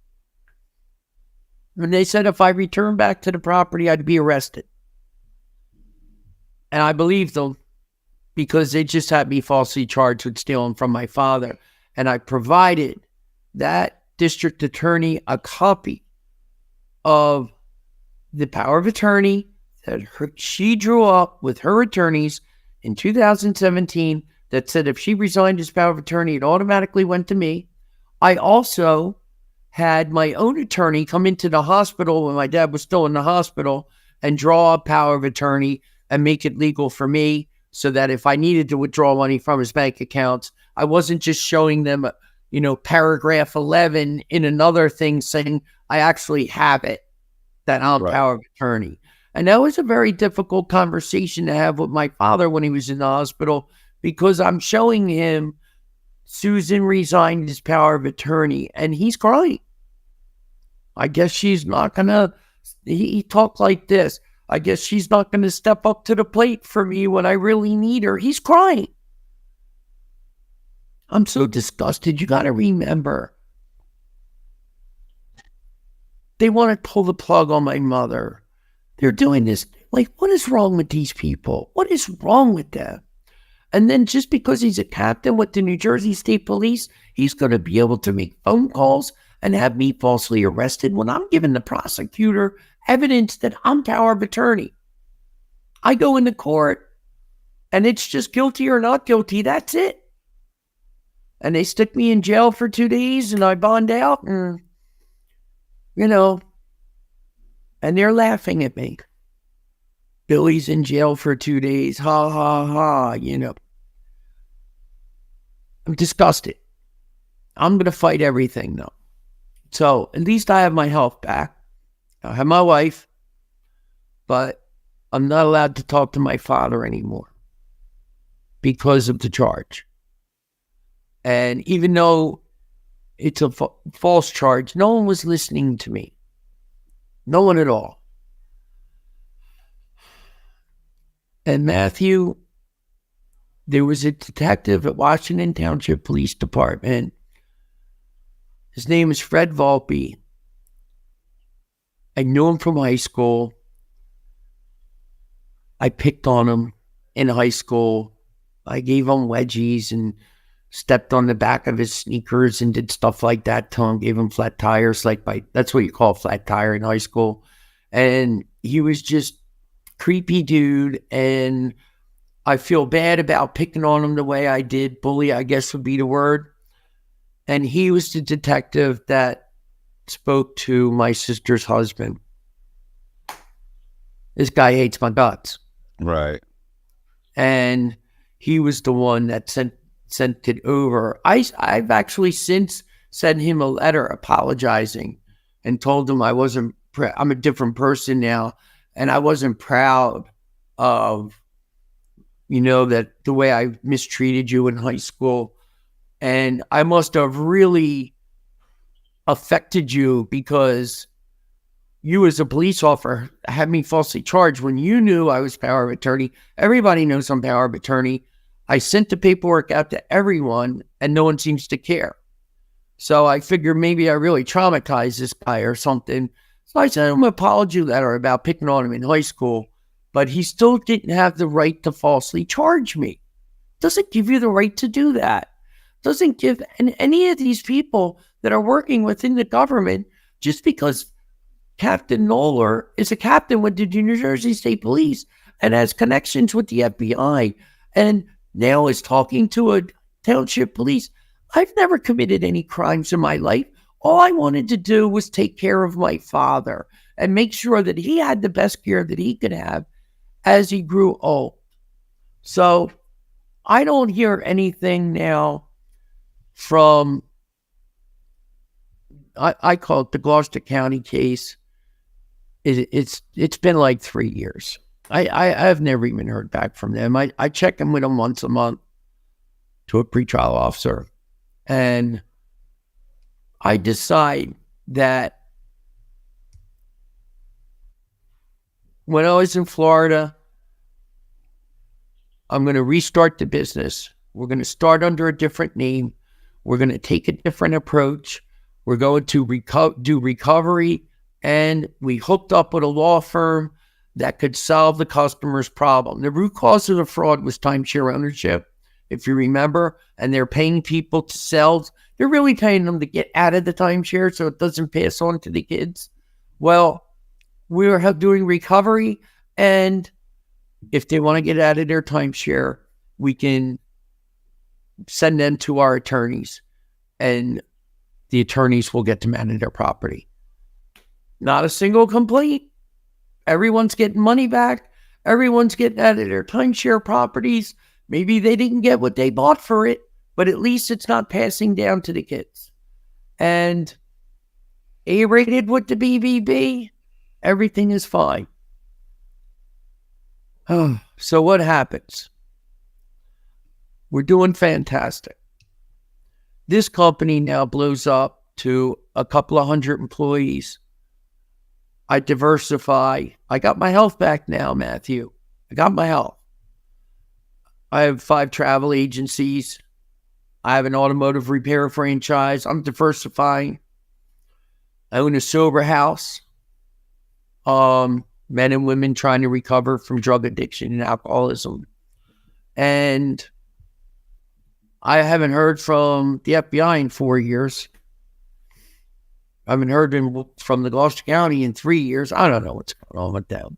And they said if I return back to the property, I'd be arrested. And I believed them because they just had me falsely charged with stealing from my father. And I provided that district attorney a copy of the power of attorney that she drew up with her attorneys in 2017 that said if she resigned as power of attorney, it automatically went to me. I also had my own attorney come into the hospital when my dad was still in the hospital and draw up power of attorney and make it legal for me so that if I needed to withdraw money from his bank accounts, I wasn't just showing them, paragraph 11 in another thing saying I actually have it, that I'm power of attorney. And that was a very difficult conversation to have with my father when he was in the hospital because I'm showing him Susan resigned his power of attorney, and he's crying. I guess she's not going to, he talked like this. I guess she's not going to step up to the plate for me when I really need her. He's crying. I'm so disgusted. You got to remember, they want to pull the plug on my mother. They're doing this. Like, what is wrong with these people? What is wrong with them? And then just because he's a captain with the New Jersey State Police, he's going to be able to make phone calls and have me falsely arrested when I'm giving the prosecutor evidence that I'm power of attorney. I go into court and it's just guilty or not guilty. That's it. And they stick me in jail for 2 days and I bond out and, and they're laughing at me. Billy's in jail for 2 days. Ha, ha, ha, I'm disgusted. I'm going to fight everything, though. So at least I have my health back. I have my wife, but I'm not allowed to talk to my father anymore because of the charge. And even though it's a false charge, no one was listening to me. No one at all. And Matthew, there was a detective at Washington Township Police Department. His name is Fred Volpe. I knew him from high school. I picked on him in high school. I gave him wedgies and stepped on the back of his sneakers and did stuff like that to him. Gave him flat tires, that's what you call a flat tire in high school. And he was just creepy dude, and I feel bad about picking on him the way I did. Bully, I guess, would be the word. And he was the detective that spoke to my sister's husband. This guy hates my guts.
Right.
And he was the one that sent it over. I've actually since sent him a letter apologizing and told him I'm a different person now, and I wasn't proud of, that the way I mistreated you in high school. And I must have really affected you because you as a police officer had me falsely charged when you knew I was power of attorney. Everybody knows I'm power of attorney. I sent the paperwork out to everyone and no one seems to care. So I figured maybe I really traumatized this guy or something. So I sent him an apology letter about picking on him in high school, but he still didn't have the right to falsely charge me. Doesn't give you the right to do that. Doesn't give any of these people that are working within the government, just because Captain Noller is a captain with the New Jersey State Police and has connections with the FBI and now is talking to a township police. I've never committed any crimes in my life. All I wanted to do was take care of my father and make sure that he had the best care that he could have as he grew old. So I don't hear anything now from, I call it the Gloucester County case. It's been like 3 years. I've never even heard back from them. I check in with them once a month to a pretrial officer, and I decide that when I was in Florida, I'm going to restart the business. We're going to start under a different name. We're going to take a different approach. We're going to do recovery, and we hooked up with a law firm that could solve the customer's problem. The root cause of the fraud was timeshare ownership, if you remember, and they're paying people to sell. They're really paying them to get out of the timeshare so it doesn't pass on to the kids. Well, we're doing recovery, and if they want to get out of their timeshare, we can send them to our attorneys, and the attorneys will get to manage their property. Not a single complaint. Everyone's getting money back. Everyone's getting out of their timeshare properties. Maybe they didn't get what they bought for it, but at least it's not passing down to the kids. And A-rated with the BBB, everything is fine. So what happens? We're doing fantastic. This company now blows up to a couple of hundred employees. I diversify. I got my health back now, Matthew. I got my health. I have 5 travel agencies. I have an automotive repair franchise. I'm diversifying. I own a sober house. Men and women trying to recover from drug addiction and alcoholism. And I haven't heard from the FBI in 4 years. I haven't heard from the Gloucester County in 3 years. I don't know what's going on with them,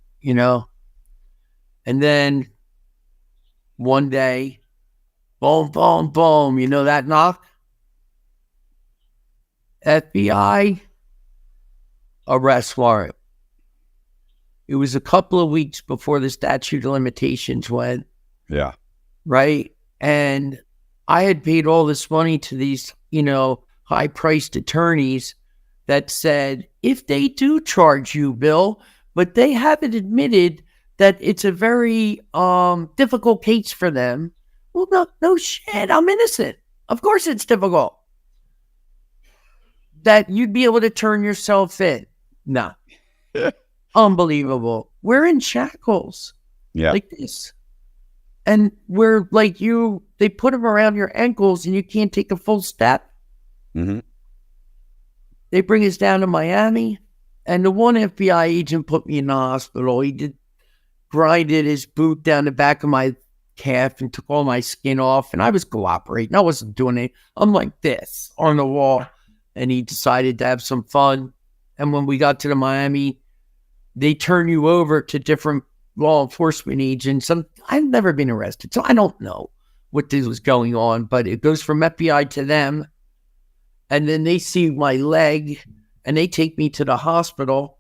And then one day, boom, boom, boom. You know that knock? FBI arrest warrant. It was a couple of weeks before the statute of limitations went.
Yeah.
Right? And I had paid all this money to these, high-priced attorneys that said, if they do charge you, Bill, but they haven't admitted that it's a very difficult case for them. Well, no shit, I'm innocent. Of course it's difficult. That you'd be able to turn yourself in. Nah. Unbelievable. We're in shackles.
Yeah.
Like this. And we're like they put them around your ankles and you can't take a full step.
Mm-hmm.
They bring us down to Miami, and the one FBI agent put me in the hospital. He grinded his boot down the back of my calf and took all my skin off, and I was cooperating. I wasn't doing it. I'm like this on the wall, and he decided to have some fun. And when we got to the Miami, they turn you over to different law enforcement agents. I've never been arrested, so I don't know what this was going on, but it goes from FBI to them. And then they see my leg and they take me to the hospital.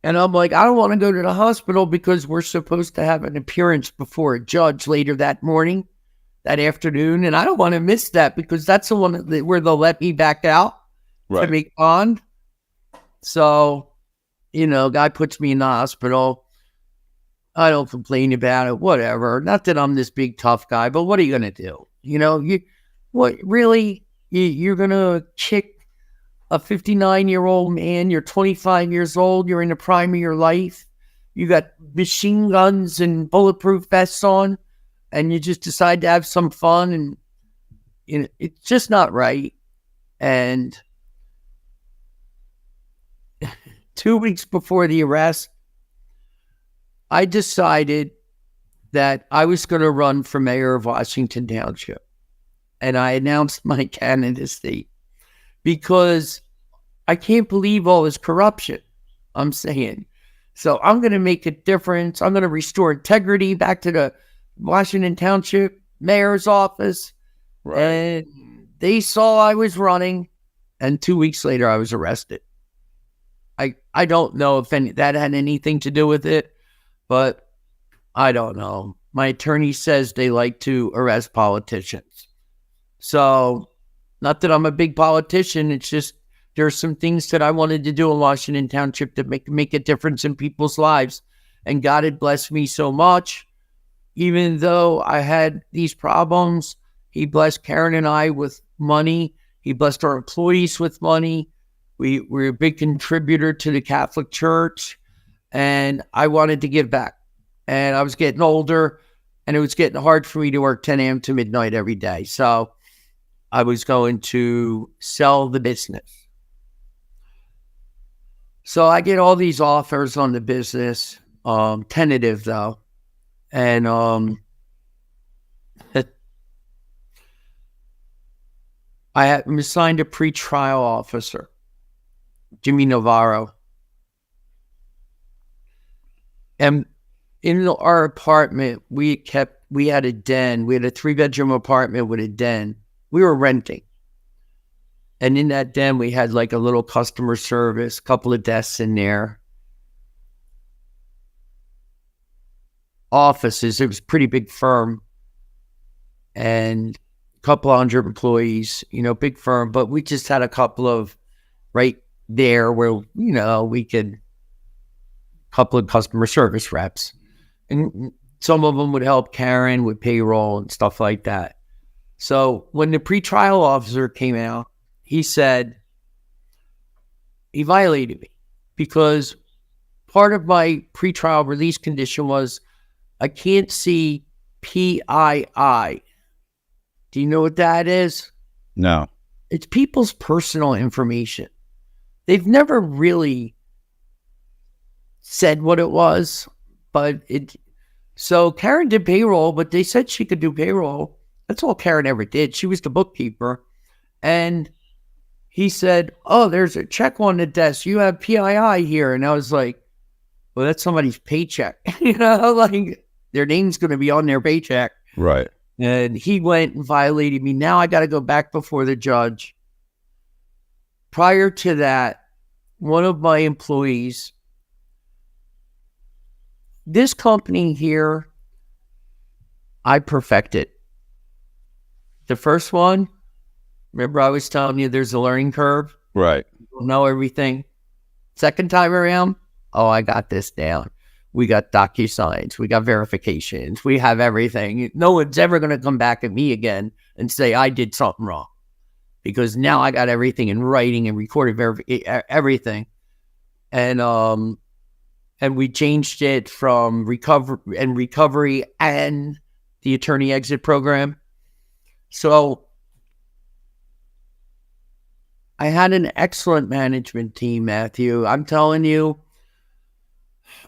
And I'm like, I don't want to go to the hospital because we're supposed to have an appearance before a judge later that afternoon. And I don't want to miss that because that's the one where they'll let me back out to make bond. So, guy puts me in the hospital. I don't complain about it, whatever. Not that I'm this big tough guy, but what are you going to do? You're going to kick a 59-year-old man. You're 25 years old. You're in the prime of your life. You got machine guns and bulletproof vests on, and you just decide to have some fun. And it's just not right. And 2 weeks before the arrest, I decided that I was going to run for mayor of Washington Township. And I announced my candidacy because I can't believe all this corruption, I'm saying. So I'm going to make a difference. I'm going to restore integrity back to the Washington Township mayor's office. Right. And they saw I was running. And 2 weeks later, I was arrested. I don't know if that had anything to do with it, but I don't know. My attorney says they like to arrest politicians. So, not that I'm a big politician, it's just there's some things that I wanted to do in Washington Township to make a difference in people's lives. And God had blessed me so much. Even though I had these problems, He blessed Karen and I with money. He blessed our employees with money. We're a big contributor to the Catholic Church. And I wanted to give back. And I was getting older, and it was getting hard for me to work 10 a.m. to midnight every day. So I was going to sell the business. So I get all these offers on the business, tentative though. And I'm assigned a pretrial officer, Jimmy Navarro. And in our apartment, we had a den. We had a 3-bedroom apartment with a den. We were renting. And in that den, we had like a little customer service, a couple of desks in there. Offices. It was a pretty big firm. And a couple of hundred employees, big firm. But we just had a couple of right there where, we could, a couple of customer service reps. And some of them would help Karen with payroll and stuff like that. So when the pretrial officer came out, he said he violated me because part of my pretrial release condition was I can't see PII. Do you know what that is?
No.
It's people's personal information. They've never really said what it was, but so Karen did payroll, but they said she could do payroll. That's all Karen ever did. She was the bookkeeper. And he said, oh, there's a check on the desk. You have PII here. And I was like, well, that's somebody's paycheck. Like their name's going to be on their paycheck.
Right.
And he went and violated me. Now I got to go back before the judge. Prior to that, one of my employees, this company here, I perfected. The first one, remember I was telling you there's a learning curve?
Right.
You don't know everything. Second time around, oh, I got this down. We got DocuSigns. We got verifications. We have everything. No one's ever going to come back at me again and say I did something wrong because now I got everything in writing and recorded everything. And we changed it from recovery and the attorney exit program. So I had an excellent management team, Matthew. I'm telling you,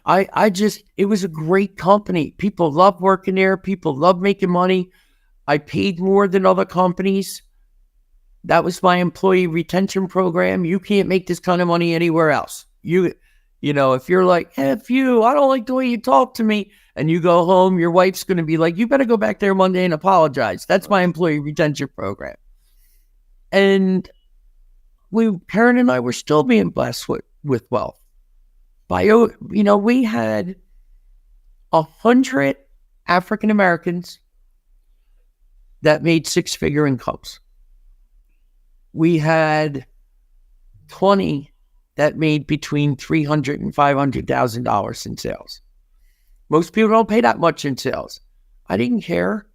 it was a great company. People love working there. People love making money. I paid more than other companies. That was my employee retention program. You can't make this kind of money anywhere else. You know, if you're like, F you, I don't like the way you talk to me, and you go home, your wife's going to be like, you better go back there Monday and apologize. That's my employee retention program. And Karen and I were still being blessed with wealth. We had 100 African Americans that made six-figure incomes. We had 20 that made between $300,000 and $500,000 in sales. Most people don't pay that much in sales. I didn't care.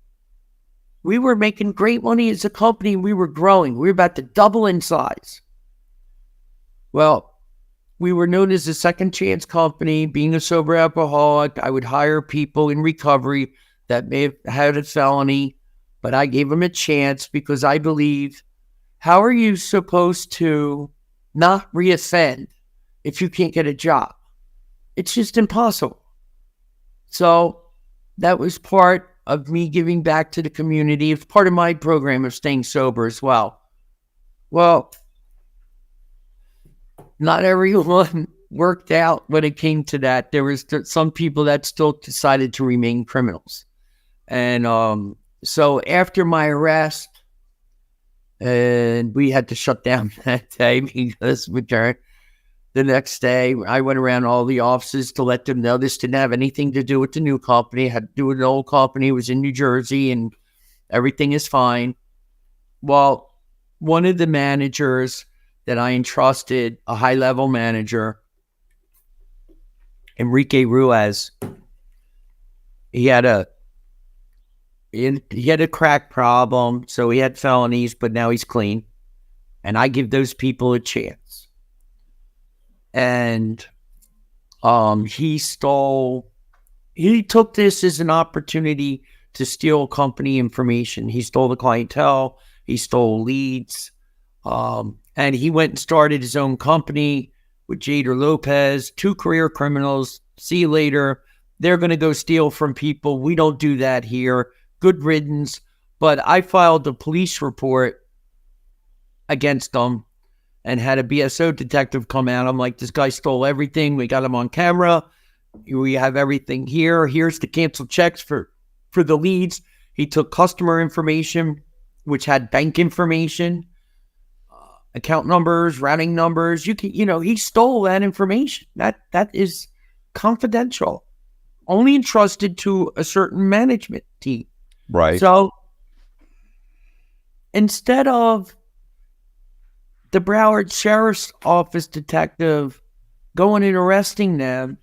We were making great money as a company. We were growing. We were about to double in size. Well, we were known as a second chance company. Being a sober alcoholic, I would hire people in recovery that may have had a felony, but I gave them a chance because I believe, how are you supposed to not reoffend if you can't get a job? It's just impossible. So that was part of me giving back to the community. It's part of my program of staying sober as well. Well, not everyone worked out when it came to that. There was some people that still decided to remain criminals. And so after my arrest, and we had to shut down that day because the next day, I went around all the offices to let them know this didn't have anything to do with the new company. It had to do with the old company. It was in New Jersey and everything is fine. Well, one of the managers that I entrusted, a high-level manager, Enrique Ruiz, he had a crack problem, so he had felonies, but now he's clean. And I give those people a chance. And he took this as an opportunity to steal company information. He stole the clientele, he stole leads, and he went and started his own company with Jader Lopez, 2 career criminals. See you later. They're going to go steal from people. We don't do that here. Good riddance. But I filed a police report against them and had a BSO detective come out. I'm like, this guy stole everything. We got him on camera. We have everything here. Here's the canceled checks for the leads. He took customer information, which had bank information, account numbers, routing numbers. He stole that information. That is confidential, only entrusted to a certain management team.
Right.
So instead of the Broward Sheriff's Office detective going and arresting them,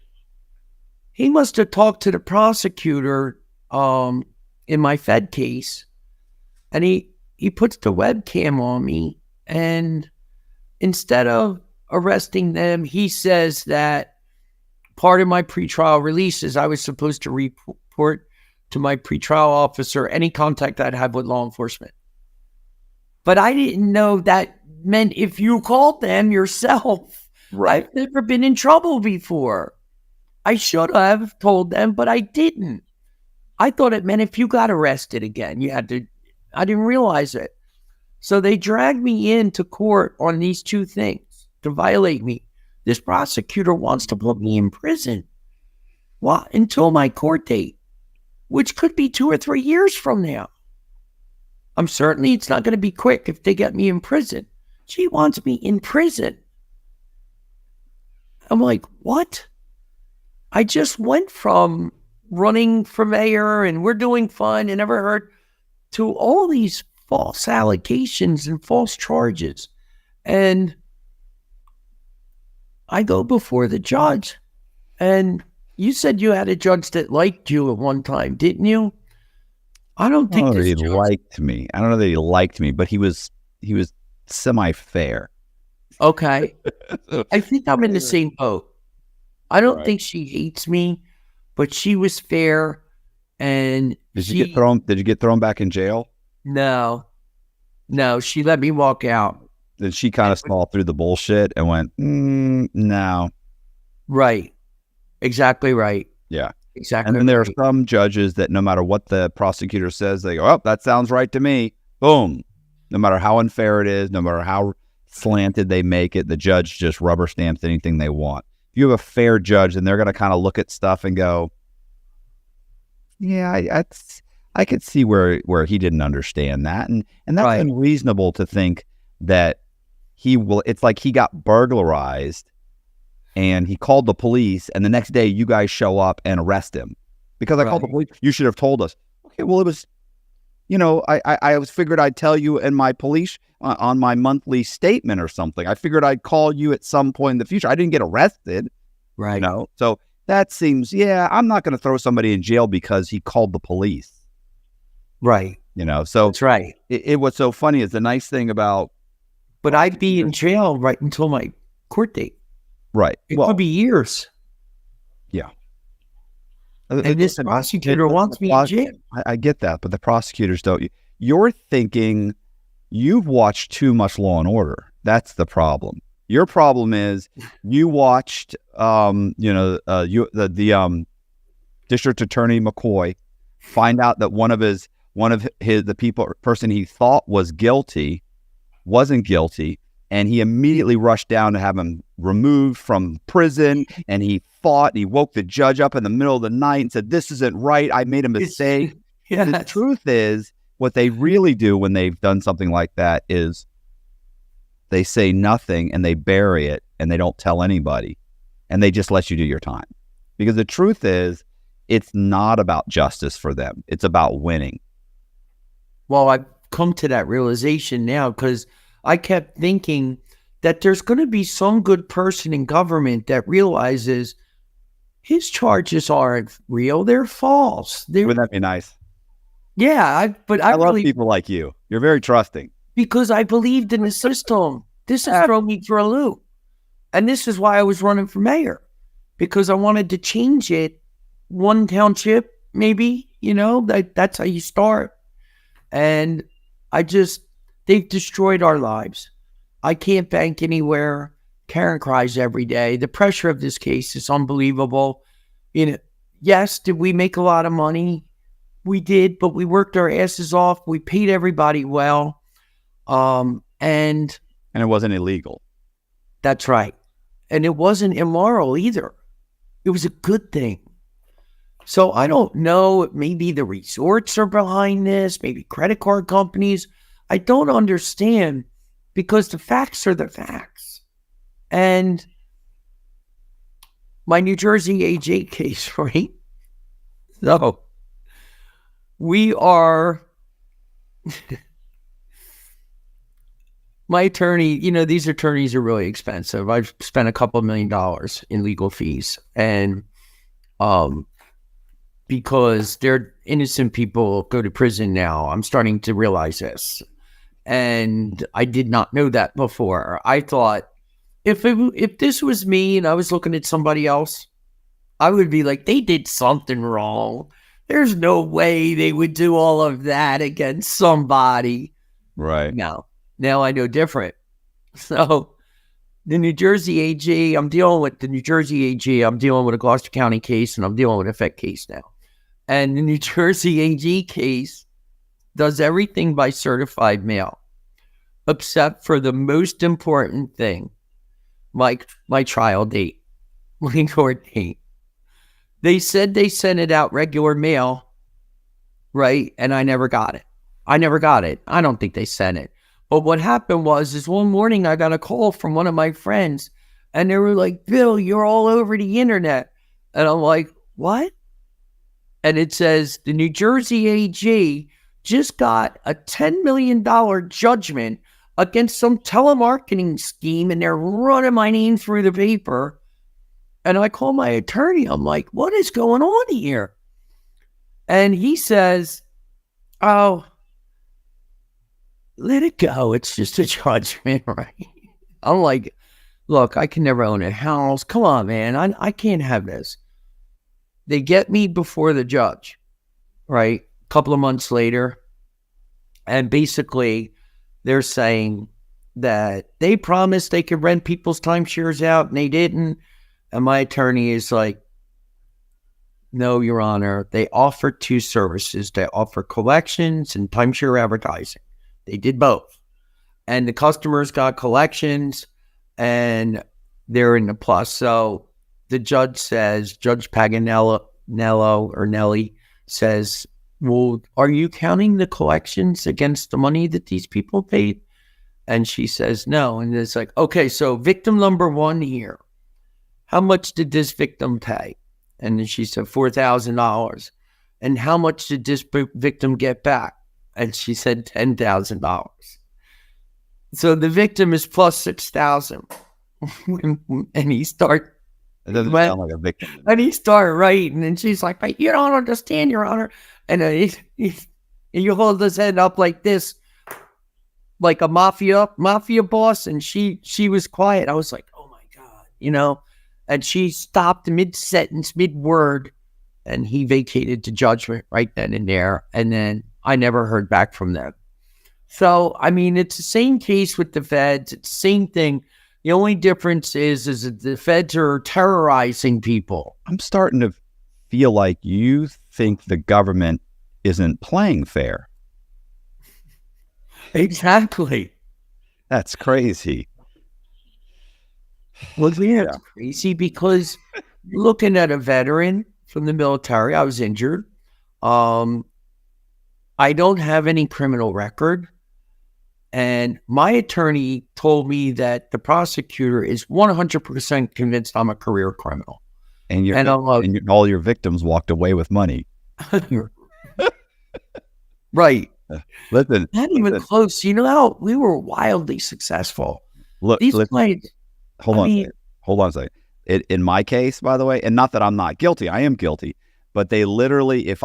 he must have talked to the prosecutor in my Fed case And he puts the webcam on me, and instead of arresting them, he says that part of my pretrial release is I was supposed to report to my pretrial officer any contact I'd have with law enforcement. But I didn't know that meant if you called them yourself.
Right.
I've never been in trouble before. I should have told them, but I didn't. I thought it meant if you got arrested again, you had to. I didn't realize it. So they dragged me into court on these two things to violate me. This prosecutor wants to put me in prison. Well, until my court date, which could be 2 or 3 years from now. I'm certainly it's not going to be quick if they get me in prison. She wants me in prison. I'm like, what? I just went from running for mayor and we're doing fun and never heard to all these false allegations and false charges. And I go before the judge, and you said you had a judge that liked you at one time, didn't you? I don't think
that he liked me. I don't know that he liked me, but he was semi-fair.
Okay. I think I'm in the same boat. I don't think she hates me, but she was fair. And
did you get thrown back in jail?
No, she let me walk out.
Then she kind of saw through the bullshit and went, no.
Right. Exactly right.
Yeah.
Exactly.
And then there are some judges that no matter what the prosecutor says, they go, oh, that sounds right to me. Boom. No matter how unfair it is, no matter how slanted they make it, the judge just rubber stamps anything they want. If you have a fair judge, then they're going to kind of look at stuff and go, yeah, I could see where he didn't understand that. And that's unreasonable to think that it's like he got burglarized and he called the police and the next day you guys show up and arrest him because I called the police. You should have told us. Okay, well, it was, I was figured I'd tell you in my police on my monthly statement or something. I figured I'd call you at some point in the future. I didn't get arrested.
Right.
So that seems, I'm not going to throw somebody in jail because he called the police.
Right.
So
that's right.
What's so funny is the nice thing about.
But I'd be in jail right until my court date.
Right.
It could be years.
Yeah.
And this prosecutor wants me in jail.
I get that, but the prosecutors don't. You're thinking you've watched too much Law and Order. That's the problem. Your problem is you watched, the District Attorney McCoy find out that the person he thought was guilty wasn't guilty, and he immediately rushed down to have him removed from prison, and he woke the judge up in the middle of the night and said, this isn't right, I made a mistake.
Yes.
The truth is, what they really do when they've done something like that is they say nothing and they bury it and they don't tell anybody and they just let you do your time. Because the truth is, it's not about justice for them. It's about winning.
Well, I've come to that realization now because I kept thinking that there's going to be some good person in government that realizes his charges aren't real. They're false.
Wouldn't that be nice?
Yeah, I
love people like you. You're very trusting.
Because I believed in the system. This has thrown me for a loop. And this is why I was running for mayor. Because I wanted to change it. One township, maybe, that's how you start. And they've destroyed our lives. I can't bank anywhere. Karen cries every day. The pressure of this case is unbelievable. Yes, did we make a lot of money? We did, but we worked our asses off. We paid everybody well. And
it wasn't illegal.
That's right. And it wasn't immoral either. It was a good thing. So I don't know, maybe the resorts are behind this, maybe credit card companies. I don't understand because the facts are the facts. And my New Jersey AJ case, right? So we are, my attorney, these attorneys are really expensive. I've spent $2 million in legal fees. And because they're innocent people go to prison now. I'm starting to realize this. And I did not know that before. I thought if this was me and I was looking at somebody else, I would be like, they did something wrong. There's no way they would do all of that against somebody.
Right.
No, now I know different. So the New Jersey AG, I'm dealing with the New Jersey AG. I'm dealing with a Gloucester County case, and I'm dealing with a Fed case now. And the New Jersey AG case does everything by certified mail, except for the most important thing, like my trial date, my court date. They said they sent it out regular mail, right? And I never got it. I don't think they sent it. But what happened is one morning I got a call from one of my friends, and they were like, Bill, you're all over the internet. And I'm like, what? And it says the New Jersey AG just got a $10 million judgment against some telemarketing scheme, and they're running my name through the paper. And I call my attorney. I'm like, what is going on here? And he says, oh, let it go. It's just a judgment, right? I'm like, look, I can never own a house. Come on, man. I can't have this. They get me before the judge, right? A couple of months later. And basically, they're saying that they promised they could rent people's timeshares out, and they didn't. And my attorney is like, no, Your Honor, they offer two services. They offer collections and timeshare advertising. They did both. And the customers got collections, and they're in the plus. So the judge says, Judge Paganello or Nelly says, well, are you counting the collections against the money that these people paid? And she says, no. And it's like, okay, so victim number one here, how much did this victim pay? And then she said, $4,000. And how much did this victim get back? And she said, $10,000. So the victim is plus 6,000. And he started.
It doesn't sound like a victim.
And he started writing, and she's like, you don't understand, Your Honor. And he hold his head up like this, like a mafia boss. And she was quiet. I was like, oh my God, and she stopped mid-sentence, mid-word, and he vacated the judgment right then and there. And then I never heard back from them. So, I mean, it's the same case with the feds. It's the same thing. The only difference is that the feds are terrorizing people.
I'm starting to feel like you think the government isn't playing fair.
Exactly.
That's crazy.
Well, yeah, it's crazy because looking at a veteran from the military, I was injured. I don't have any criminal record. And my attorney told me that the prosecutor is 100% convinced I'm a career criminal.
And all your victims walked away with money.
Right.
Listen.
Not even close. You know how we were wildly successful.
Look, hold on a second. In my case, by the way, and not that I'm not guilty, I am guilty, but they literally,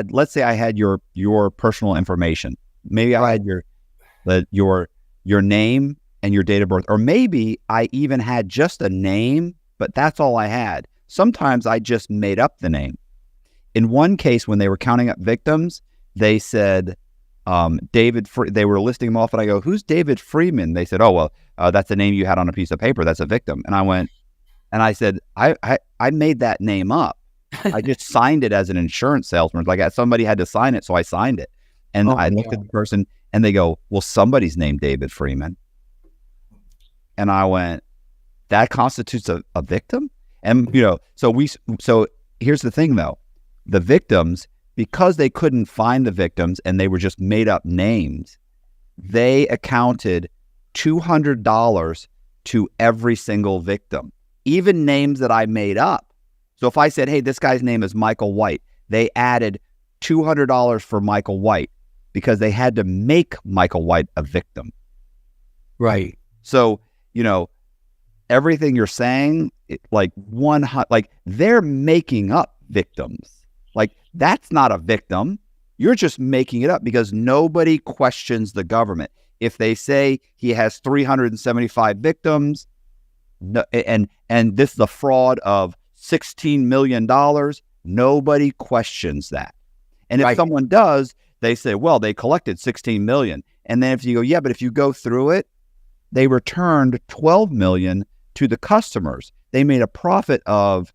let's say I had your personal information, maybe I had your name and your date of birth, or maybe I even had just a name, but that's all I had. Sometimes I just made up the name. In one case, when they were counting up victims, they said, they were listing them off, and I go, who's David Freeman? They said, oh, well, that's the name you had on a piece of paper. That's a victim. And I said, I made that name up. I just signed it as an insurance salesman. Like somebody had to sign it, so I signed it. And I looked at the person, and they go, well, somebody's named David Freeman. And I went, that constitutes a victim? And, so here's the thing, though. The victims, because they couldn't find the victims and they were just made up names, they accounted $200 to every single victim, even names that I made up. So if I said, hey, this guy's name is Michael White, they added $200 for Michael White because they had to make Michael White a victim.
Right.
So, everything you're saying, they're making up victims. Like, that's not a victim. You're just making it up because nobody questions the government. If they say he has 375 victims, and this is a fraud of $16 million, nobody questions that. And if
Right.
someone does, they say, well, they collected 16 million. And then if you go, yeah, but if you go through it, they returned 12 million to the customers. They made a profit of,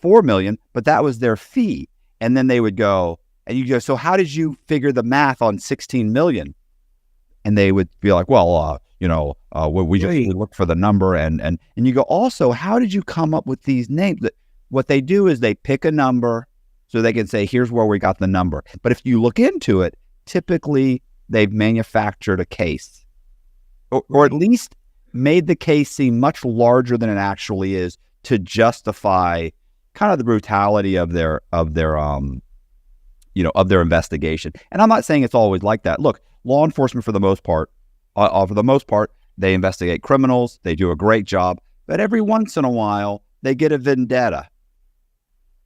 4 million, but that was their fee. And then they would go, and you go, so how did you figure the math on 16 million? And they would be like, well, we look for the number. And you go, also, how did you come up with these names? What they do is they pick a number so they can say, here's where we got the number. But if you look into it, typically they've manufactured a case, or at least made the case seem much larger than it actually is to justify kind of the brutality of their investigation. And I'm not saying it's always like that. Look, law enforcement, for the most part, they investigate criminals. They do a great job. But every once in a while, they get a vendetta.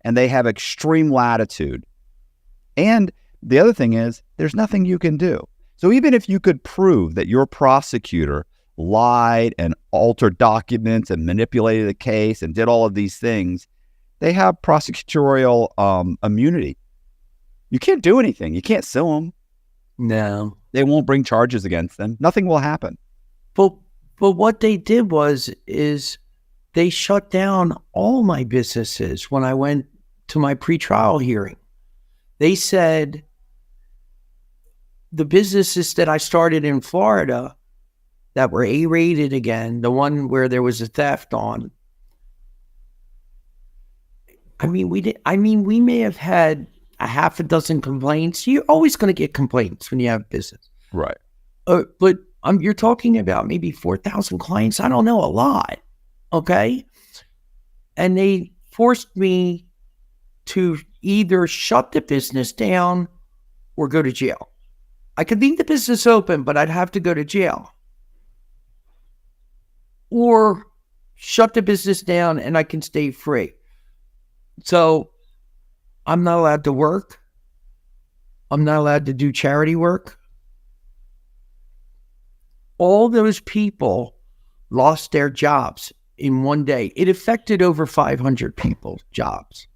And they have extreme latitude. And the other thing is, there's nothing you can do. So even if you could prove that your prosecutor lied and altered documents and manipulated the case and did all of these things, they have prosecutorial immunity. You can't do anything. You can't sue them.
No.
They won't bring charges against them. Nothing will happen.
But what they did is they shut down all my businesses when I went to my pretrial hearing. They said the businesses that I started in Florida that were A-rated again, the one where there was a theft on. We may have had a half a dozen complaints. You're always going to get complaints when you have business.
Right.
But you're talking about maybe 4,000 clients. I don't know, a lot. Okay. And they forced me to either shut the business down or go to jail. I could leave the business open, but I'd have to go to jail. Or shut the business down and I can stay free. So I'm not allowed to work. I'm not allowed to do charity work. All those people lost their jobs in one day. It affected over 500 people's jobs.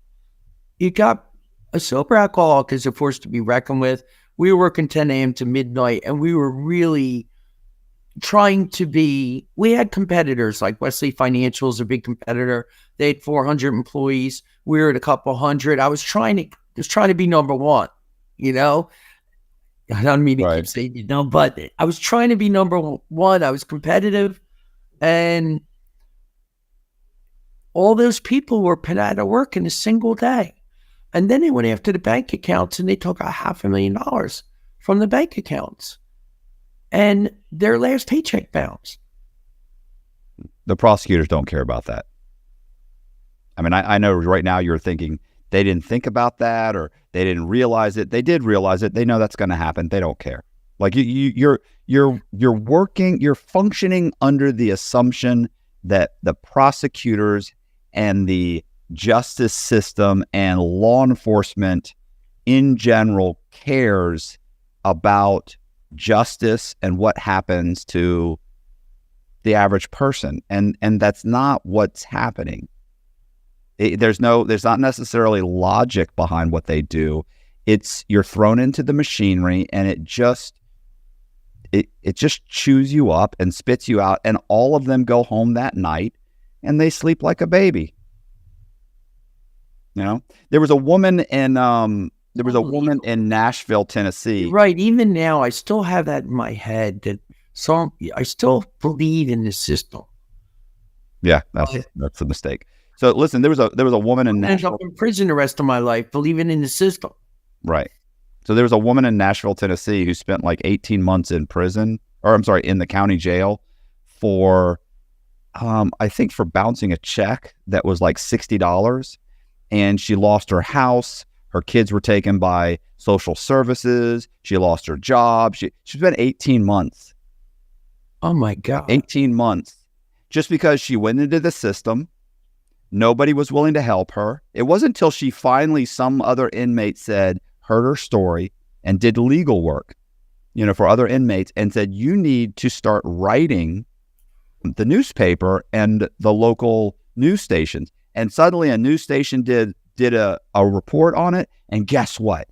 You got a sober alcoholic is a force to be reckoned with. We were working 10 a.m. to midnight, and we were really trying to be, we had competitors like Wesley Financial is a big competitor. They had 400 employees. We were at a couple hundred. I was trying to be number one, I don't mean to keep saying, but I was trying to be number one. I was competitive, and all those people were put out of work in a single day. And then they went after the bank accounts and they took $500,000 from the bank accounts. And their last paycheck bounced.
The prosecutors don't care about that. I mean, I know right now you're thinking they didn't think about that or they didn't realize it. They did realize it. They know that's going to happen. They don't care. Like you're functioning under the assumption that the prosecutors and the justice system and law enforcement in general cares about justice and what happens to the average person. And that's not what's happening. There's not necessarily logic behind what they do. It's you're thrown into the machinery and it just chews you up and spits you out, and all of them go home that night and they sleep like a baby. There was a woman in Nashville, Tennessee.
Right. Even now, I still have that in my head that I still believe in the system.
Yeah, that's a mistake. So listen, there was a woman in Nashville.
I ended up in prison the rest of my life believing in the system.
Right. So there was a woman in Nashville, Tennessee, who spent like 18 months in prison, in the county jail for, I think for bouncing a check that was like $60. And she lost her house. Her kids were taken by social services. She lost her job. She spent 18 months.
Oh my God.
18 months. Just because she went into the system Nobody was willing to help her. It wasn't until she finally, some other inmate heard her story and did legal work, for other inmates and said, you need to start writing the newspaper and the local news stations. And suddenly a news station did a report on it. And guess what?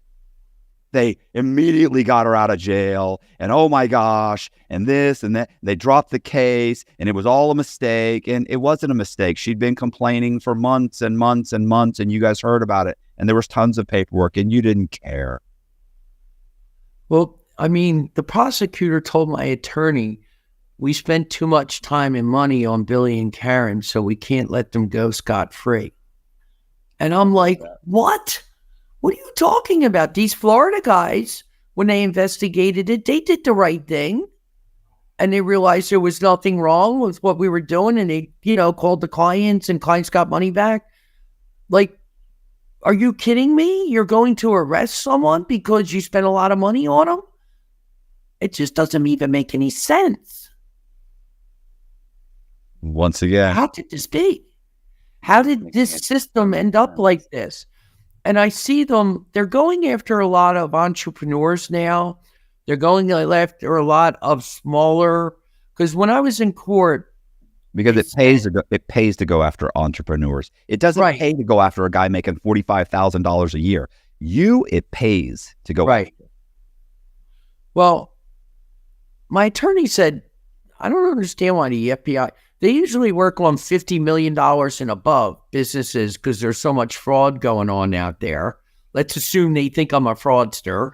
They immediately got her out of jail, and oh my gosh, and this and that. They dropped the case, and it was all a mistake. And it wasn't a mistake. She'd been complaining for months and months and months, and you guys heard about it. And there was tons of paperwork, and you didn't care.
Well, I mean, the prosecutor told my attorney, we spent too much time and money on Billy and Karen, so we can't let them go scot-free. And I'm like, what? What are you talking about? These Florida guys, when they investigated it, they did the right thing. And they realized there was nothing wrong with what we were doing. And they, called the clients, and clients got money back. Like, are you kidding me? You're going to arrest someone because you spent a lot of money on them? It just doesn't even make any sense.
Once again,
how did this be? How did this system end up like this? And I see them, they're going after a lot of entrepreneurs now. They're going after a lot of smaller, because when I was in court.
Because it pays to go after entrepreneurs. It doesn't pay to go after a guy making $45,000 a year. It pays to go after.
Well, my attorney said, I don't understand why the FBI, they usually work on $50 million and above businesses because there's so much fraud going on out there. Let's assume they think I'm a fraudster.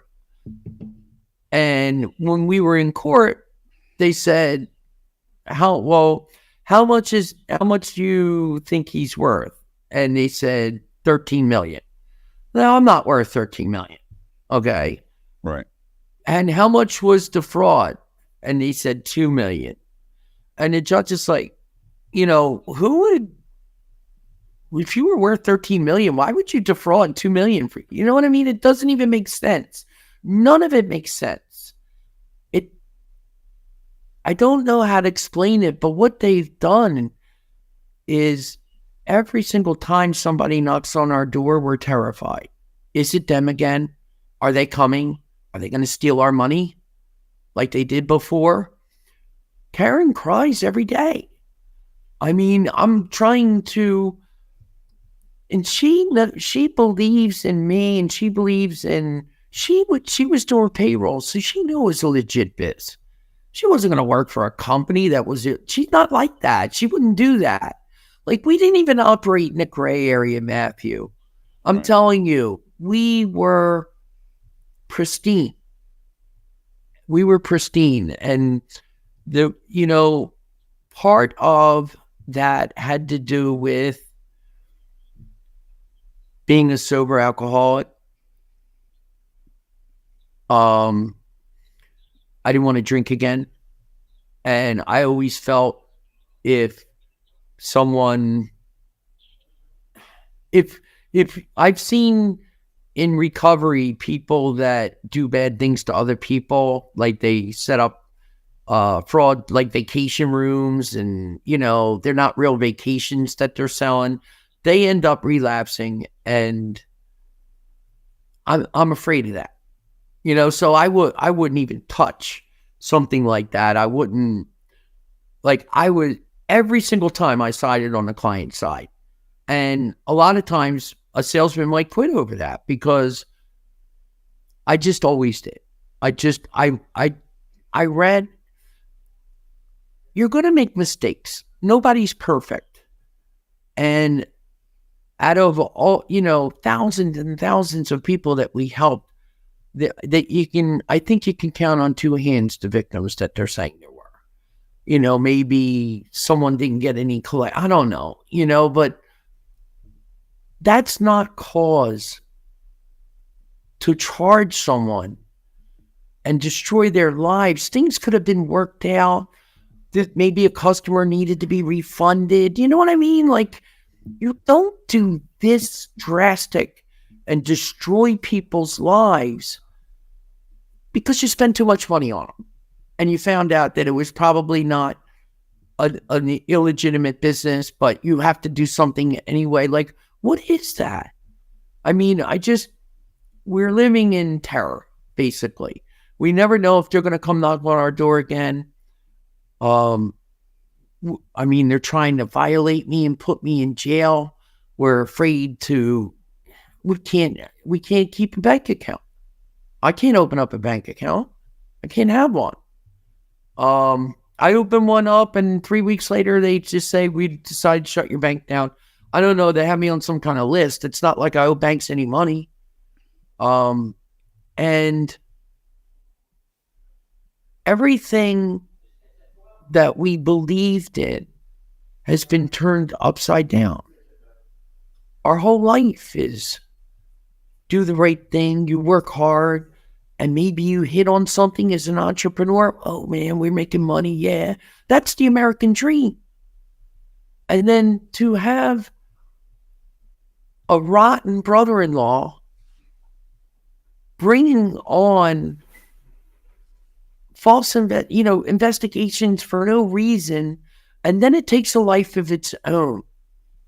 And when we were in court, they said, how much do you think he's worth? And they said, 13 million. No, I'm not worth 13 million. Okay.
Right.
And how much was the fraud? And they said 2 million. And the judge is like, who would, if you were worth 13 million, why would you defraud 2 million for, you know what I mean? It doesn't even make sense. None of it makes sense. I don't know how to explain it, but what they've done is every single time somebody knocks on our door, we're terrified. Is it them again? Are they coming? Are they going to steal our money like they did before? Karen cries every day. I mean, I'm trying to, and she believes in me, and she believes in, she was doing payroll, so she knew it was a legit biz. She wasn't going to work for a company that was, she's not like that. She wouldn't do that. Like, we didn't even operate in a gray area, Matthew. I'm telling you, we were pristine. We were pristine. And part of that had to do with being a sober alcoholic. I didn't want to drink again. And I always felt if I've seen in recovery people that do bad things to other people, like they set up fraud, like vacation rooms, and they're not real vacations that they're selling. They end up relapsing, and I'm afraid of that. So I wouldn't even touch something like that. I would every single time I sided on the client side. And a lot of times a salesman might quit over that because I just always did. I read, you're going to make mistakes. Nobody's perfect. And out of all, thousands and thousands of people that we helped, I think you can count on two hands the victims that they're saying there were. Maybe someone didn't get any collect. I don't know, but that's not cause to charge someone and destroy their lives. Things could have been worked out. That maybe a customer needed to be refunded. You know what I mean? Like, you don't do this drastic and destroy people's lives because you spend too much money on them. And you found out that it was probably not an illegitimate business, but you have to do something anyway. Like, what is that? I mean, we're living in terror, basically. We never know if they're going to come knock on our door again. I mean, they're trying to violate me and put me in jail. We're afraid to, we can't keep a bank account. I can't open up a bank account. I can't have one. I open one up and 3 weeks later, they just say, we decided to shut your bank down. I don't know. They have me on some kind of list. It's not like I owe banks any money. And everything that we believed in has been turned upside down. Our whole life is do the right thing, you work hard, and maybe you hit on something as an entrepreneur. Oh man, we're making money. Yeah, that's the American dream. And then to have a rotten brother-in-law bringing on false investigations for no reason, and then it takes a life of its own,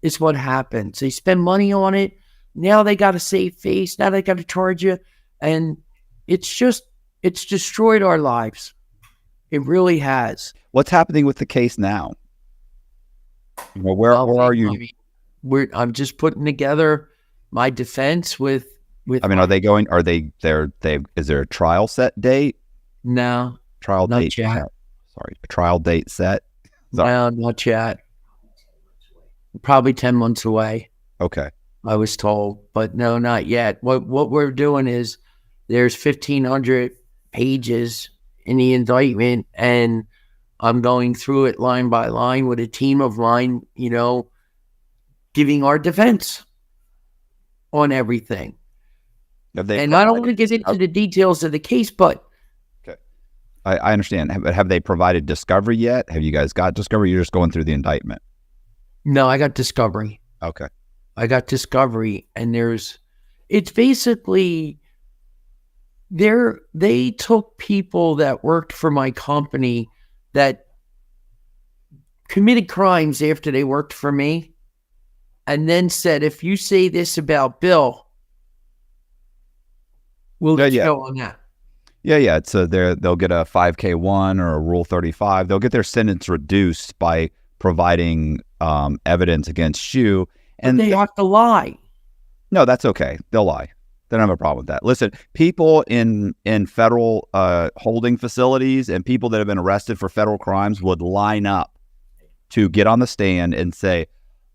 is what happens. They spend money on it. Now they got to save face. Now they got to charge you. And it's destroyed our lives. It really has.
What's happening with the case now? Where are you?
I'm just putting together my defense with.
I mean, is there a trial set date?
No.
Trial
not
date.
Yet.
Sorry, a trial date set?
No, not yet. Probably 10 months away.
Okay.
I was told, but no, not yet. What we're doing is there's 1,500 pages in the indictment, and I'm going through it line by line with a team of mine, giving our defense on everything. And I don't want to get into the details of the case, but
okay, I understand. Have they provided discovery yet? Have you guys got discovery? You're just going through the indictment.
No, I got discovery.
Okay.
I got discovery, and it's basically they took people that worked for my company that committed crimes after they worked for me, and then said, if you say this about Bill, we'll go on that.
Yeah. So they'll get a 5K1 or a Rule 35. They'll get their sentence reduced by providing evidence against you. And
they have to lie.
No, that's okay. They'll lie. They don't have a problem with that. Listen, people in federal holding facilities and people that have been arrested for federal crimes would line up to get on the stand and say,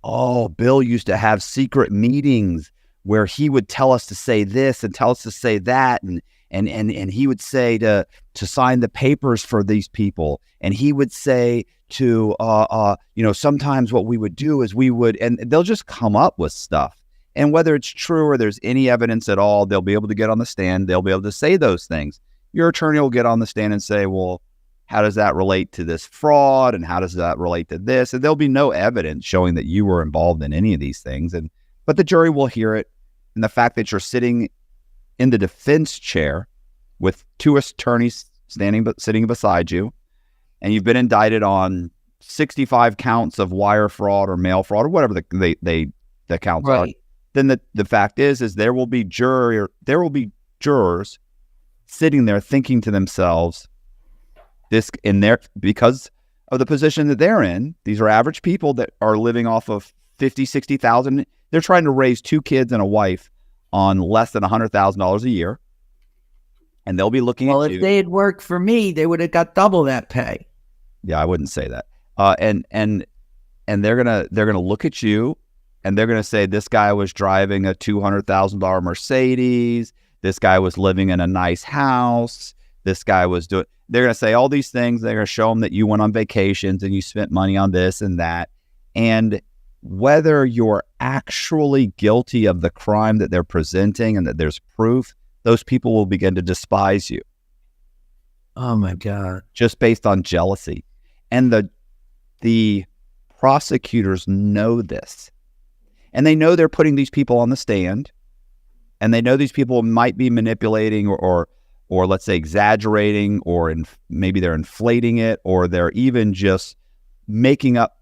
oh, Bill used to have secret meetings where he would tell us to say this and tell us to say that, and he would say to sign the papers for these people, and he would say to sometimes what we would do is and they'll just come up with stuff, and whether it's true or there's any evidence at all, they'll be able to get on the stand, they'll be able to say those things. Your attorney will get on the stand and say, well, how does that relate to this fraud, and how does that relate to this? And there'll be no evidence showing that you were involved in any of these things, but the jury will hear it. And the fact that you're sitting in the defense chair with two attorneys sitting beside you, and you've been indicted on 65 counts of wire fraud or mail fraud or whatever the counts are, then the fact is there will be jurors sitting there thinking to themselves, because of the position that they're in, these are average people that are living off of 50, 60,000. They're trying to raise two kids and a wife on less than $100,000 a year. And they'll be looking at you.
Well, if they had worked for me, they would have got double that pay.
Yeah, I wouldn't say that. And they're gonna look at you, and they're gonna say, this guy was driving a $200,000 Mercedes. This guy was living in a nice house. This guy was doing. They're gonna say all these things. They're gonna show them that you went on vacations and you spent money on this and that. And whether you're actually guilty of the crime that they're presenting and that there's proof, those people will begin to despise you.
Oh my God.
Just based on jealousy. And the prosecutors know this. And they know they're putting these people on the stand. And they know these people might be manipulating or let's say exaggerating, or maybe they're inflating it, or they're even just making up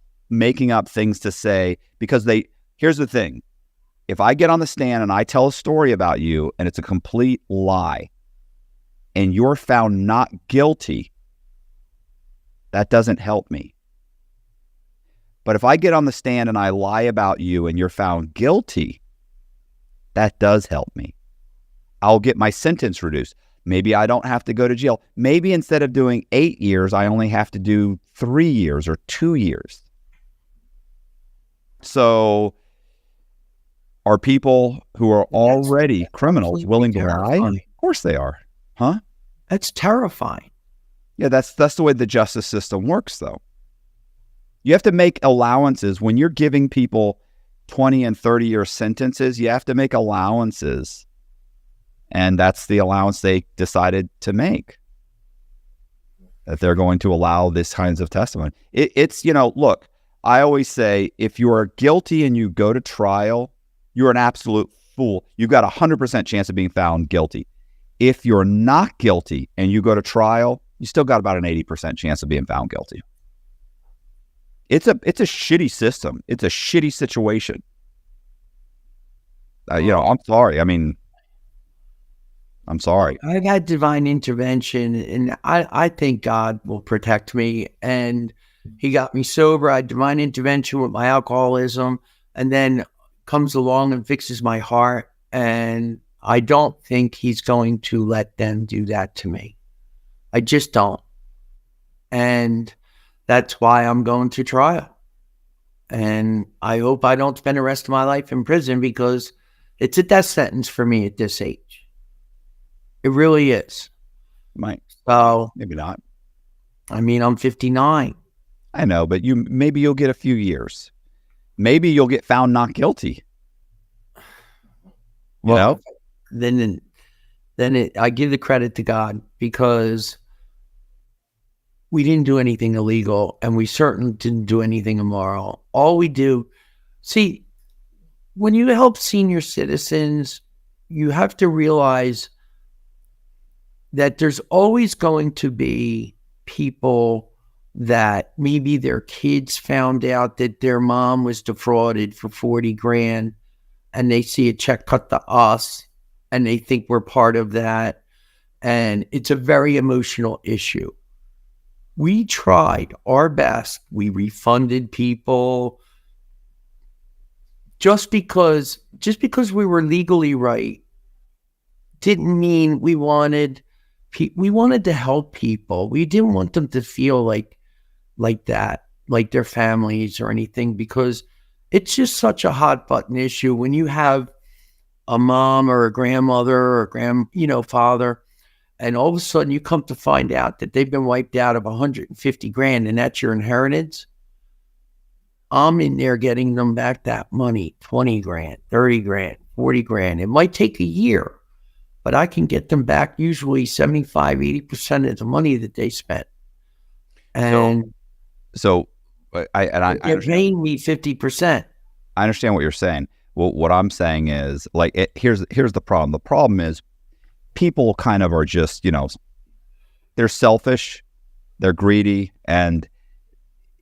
things to say, because here's the thing. If I get on the stand and I tell a story about you and it's a complete lie and you're found not guilty, that doesn't help me. But if I get on the stand and I lie about you and you're found guilty, that does help me. I'll get my sentence reduced. Maybe I don't have to go to jail. Maybe instead of doing 8 years, I only have to do 3 years or 2 years. So are people who are already criminals willing to lie? Of course they are. Huh?
That's terrifying.
Yeah, that's the way the justice system works, though. You have to make allowances. When you're giving people 20 and 30-year sentences, you have to make allowances. And that's the allowance they decided to make, that they're going to allow this kinds of testimony. It's, look, I always say, if you are guilty and you go to trial, you're an absolute fool. You've got a 100% chance of being found guilty. If you're not guilty and you go to trial, you still got about an 80% chance of being found guilty. It's a shitty system. It's a shitty situation. I'm sorry. I'm sorry.
I've had divine intervention, and I think God will protect me. And he got me sober. I had divine intervention with my alcoholism, and then comes along and fixes my heart. And I don't think he's going to let them do that to me. I just don't. And that's why I'm going to trial. And I hope I don't spend the rest of my life in prison, because it's a death sentence for me at this age. It really is.
Might.
So
maybe not.
I'm 59.
I know, but maybe you'll get a few years. Maybe you'll get found not guilty.
Well, then I give the credit to God, because we didn't do anything illegal, and we certainly didn't do anything immoral. All we do, see, when you help senior citizens, you have to realize that there's always going to be people that maybe their kids found out that their mom was defrauded for 40 grand, and they see a check cut to us, and they think we're part of that. And it's a very emotional issue. We tried our best. We refunded people. Just because we were legally right didn't mean we wanted to help people. We didn't want them to feel like that, like their families or anything, because it's just such a hot button issue when you have a mom or a grandmother or a father, and all of a sudden you come to find out that they've been wiped out of 150 grand, and that's your inheritance. I'm in there getting them back that money, 20 grand, 30 grand, 40 grand. It might take a year, but I can get them back usually 75, 80% of the money that they spent. And
so
they're paying me 50%.
I understand what you're saying. Well, what I'm saying is, here's the problem. The problem is people kind of are just, they're selfish, they're greedy, and,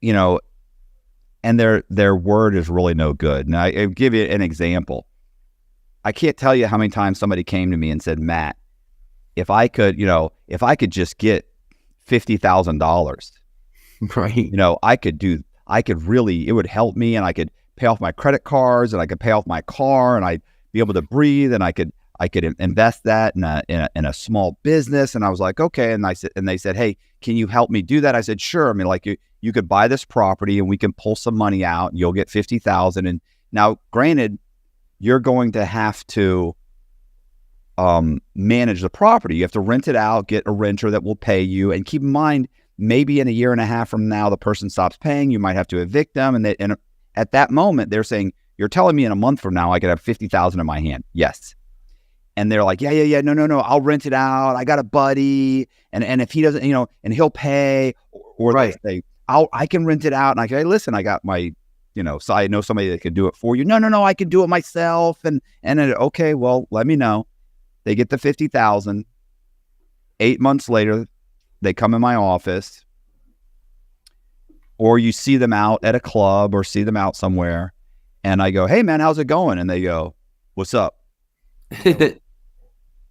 and their word is really no good. Now, I'll give you an example. I can't tell you how many times somebody came to me and said, Matt, if I could just get $50,000,
right?
It would help me, and I could pay off my credit cards, and I could pay off my car, and I'd be able to breathe, and I could invest that in a small business. And I was like, okay. And they said, hey, can you help me do that? I said, sure. You could buy this property, and we can pull some money out, and you'll get 50,000. And now, granted, you're going to have to manage the property. You have to rent it out, get a renter that will pay you. And keep in mind, maybe in a year and a half from now, the person stops paying. You might have to evict them. And at that moment, they're saying, you're telling me in a month from now, I could have 50,000 in my hand. Yes. And they're like, yeah, no, I'll rent it out. I got a buddy. And if he doesn't, and he'll pay, or
right.
They say, I can rent it out. And I say, hey, listen, I got my, so I know somebody that can do it for you. No, I can do it myself. Okay, well, let me know. They get the 50,000. 8 months later, they come in my office. Or you see them out at a club or see them out somewhere, and I go, "Hey man, how's it going?" And they go, "What's up?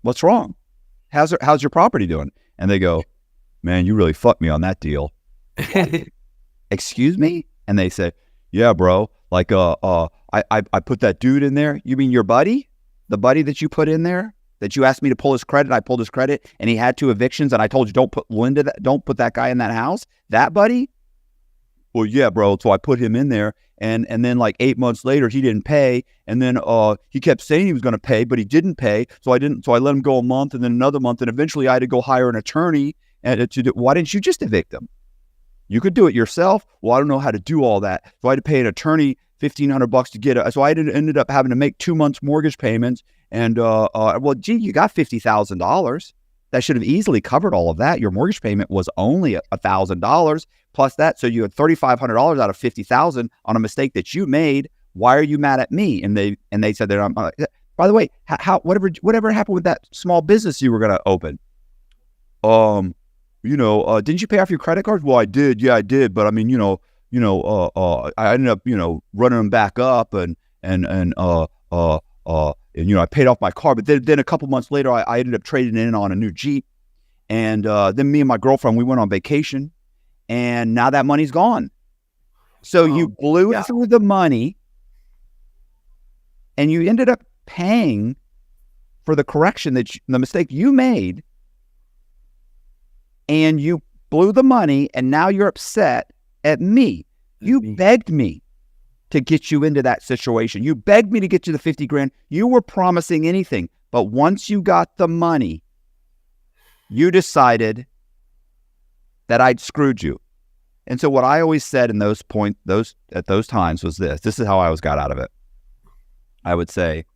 What's wrong? How's your property doing?" And they go, "Man, you really fucked me on that deal." Excuse me? And they say, "Yeah, bro. Like, I put that dude in there." You mean your buddy? The buddy that you put in there? That you asked me to pull his credit? I pulled his credit, and he had 2 evictions, and I told you don't put that guy in that house. That buddy? Well, yeah, bro. So I put him in there, and then like 8 months later, he didn't pay, and then he kept saying he was going to pay, but he didn't pay. So I let him go a month, and then another month, and eventually I had to go hire an attorney. And why didn't you just evict him? You could do it yourself. Well, I don't know how to do all that, so I had to pay an attorney $1,500 to get it. So I ended up having to make 2 months mortgage payments. And well, gee, you got $50,000. That should have easily covered all of that. Your mortgage payment was only $1,000 plus that, so you had $3,500 out of $50,000 on a mistake that you made. Why are you mad at me? And they said that I'm. By the way, whatever happened with that small business you were going to open? Didn't you pay off your credit cards? Well, I did. Yeah, I did. But I mean, I ended up, running them back up and I paid off my car. But then a couple months later, I ended up trading in on a new Jeep. And then me and my girlfriend, we went on vacation, and now that money's gone. So you blew through the money, and you ended up paying for the correction the mistake you made. And you blew the money, and now you're upset at me. You begged me to get you into that situation. You begged me to get you the 50 grand. You were promising anything. But once you got the money, you decided that I'd screwed you. And so what I always said in at those times was this. This is how I always got out of it. I would say,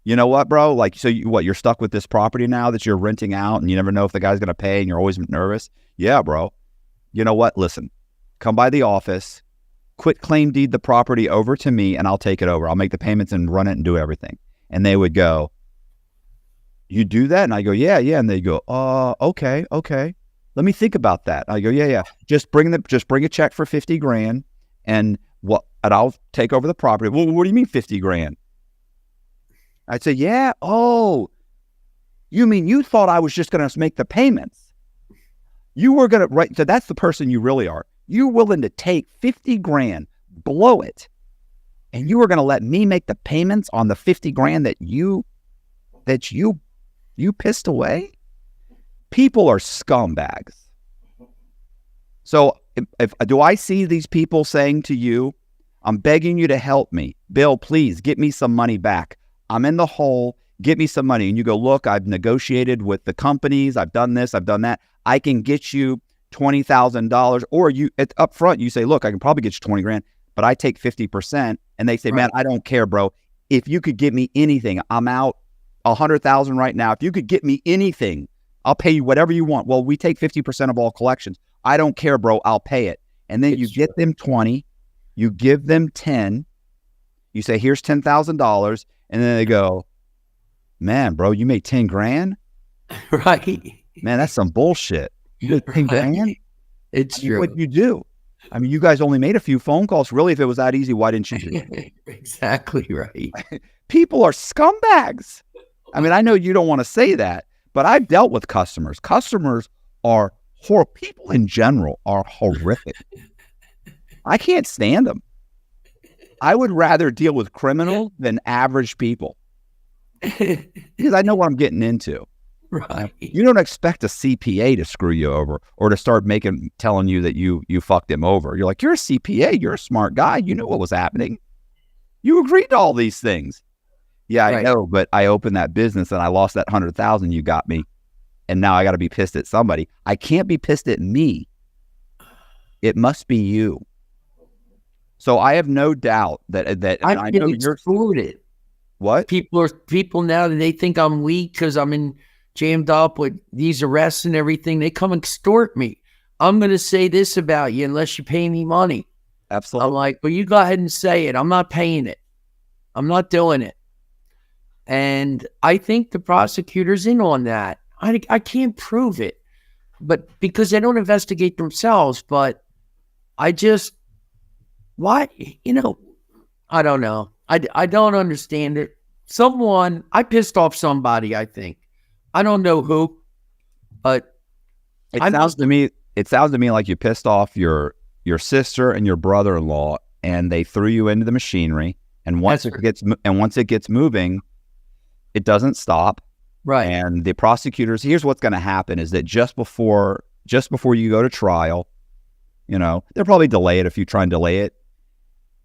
you know what, bro? Like, so you're stuck with this property now that you're renting out, and you never know if the guy's going to pay, and you're always nervous. Yeah, bro. You know what? Listen, come by the office, quit claim deed the property over to me, and I'll take it over. I'll make the payments and run it and do everything. And they would go, "You do that?" And I go, yeah. And they go, okay. Let me think about that. I go, yeah. Just bring a check for 50 grand and I'll take over the property. Well, what do you mean 50 grand? I'd say, yeah. Oh, you mean you thought I was just going to make the payments? You were going to, right? So that's the person you really are. You're willing to take 50 grand, blow it, and you were going to let me make the payments on the 50 grand that you pissed away? People are scumbags. So if do I see these people saying to you, "I'm begging you to help me. Bill, please get me some money back. I'm in the hole. Get me some money." And you go, "Look, I've negotiated with the companies. I've done this. I've done that. I can get you $20,000." Or you up front, you say, "Look, I can probably get you 20 grand, but I take 50%. And they say, "Man, I don't care, bro. If you could get me anything, I'm out 100,000 right now. If you could get me anything, I'll pay you whatever you want." Well, we take 50% of all collections. I don't care, bro. I'll pay it. And then you get them 20, you give them 10, you say, "Here's $10,000. And then they go, "Man, bro, you made 10 grand?
Right.
Man, that's some bullshit. You made 10 grand?
It's true.
What you do? I mean, you guys only made a few phone calls. Really, if it was that easy, why didn't you do it?"
Exactly right.
People are scumbags. I mean, I know you don't want to say that, but I've dealt with customers. Customers are horrible. People in general are horrific. I can't stand them. I would rather deal with criminals than average people because I know what I'm getting into.
Right.
You don't expect a CPA to screw you over or to start telling you that you fucked him over. You're like, "You're a CPA. You're a smart guy. You know what was happening. You agreed to all these things." Yeah, I know, but I opened that business and I lost that 100,000 you got me. And now I got to be pissed at somebody. I can't be pissed at me. It must be you. So I have no doubt that
I know you're excluded.
What?
People now that they think I'm weak because I'm jammed up with these arrests and everything. They come extort me. "I'm going to say this about you unless you pay me money."
Absolutely.
I'm like, "Well, you go ahead and say it. I'm not paying it. I'm not doing it." And I think the prosecutor's in on that. I can't prove it, but because they don't investigate themselves. But I just, why, I don't know. I don't understand it. I pissed off somebody, I think. I don't know who, but
It
I
sounds
must
to me. It sounds to me like you pissed off your sister and your brother-in-law, and they threw you into the machinery. And once it gets moving, it doesn't stop.
right.
And the prosecutors. Here's what's going to happen: is that just before you go to trial, they'll probably delay it if you try and delay it.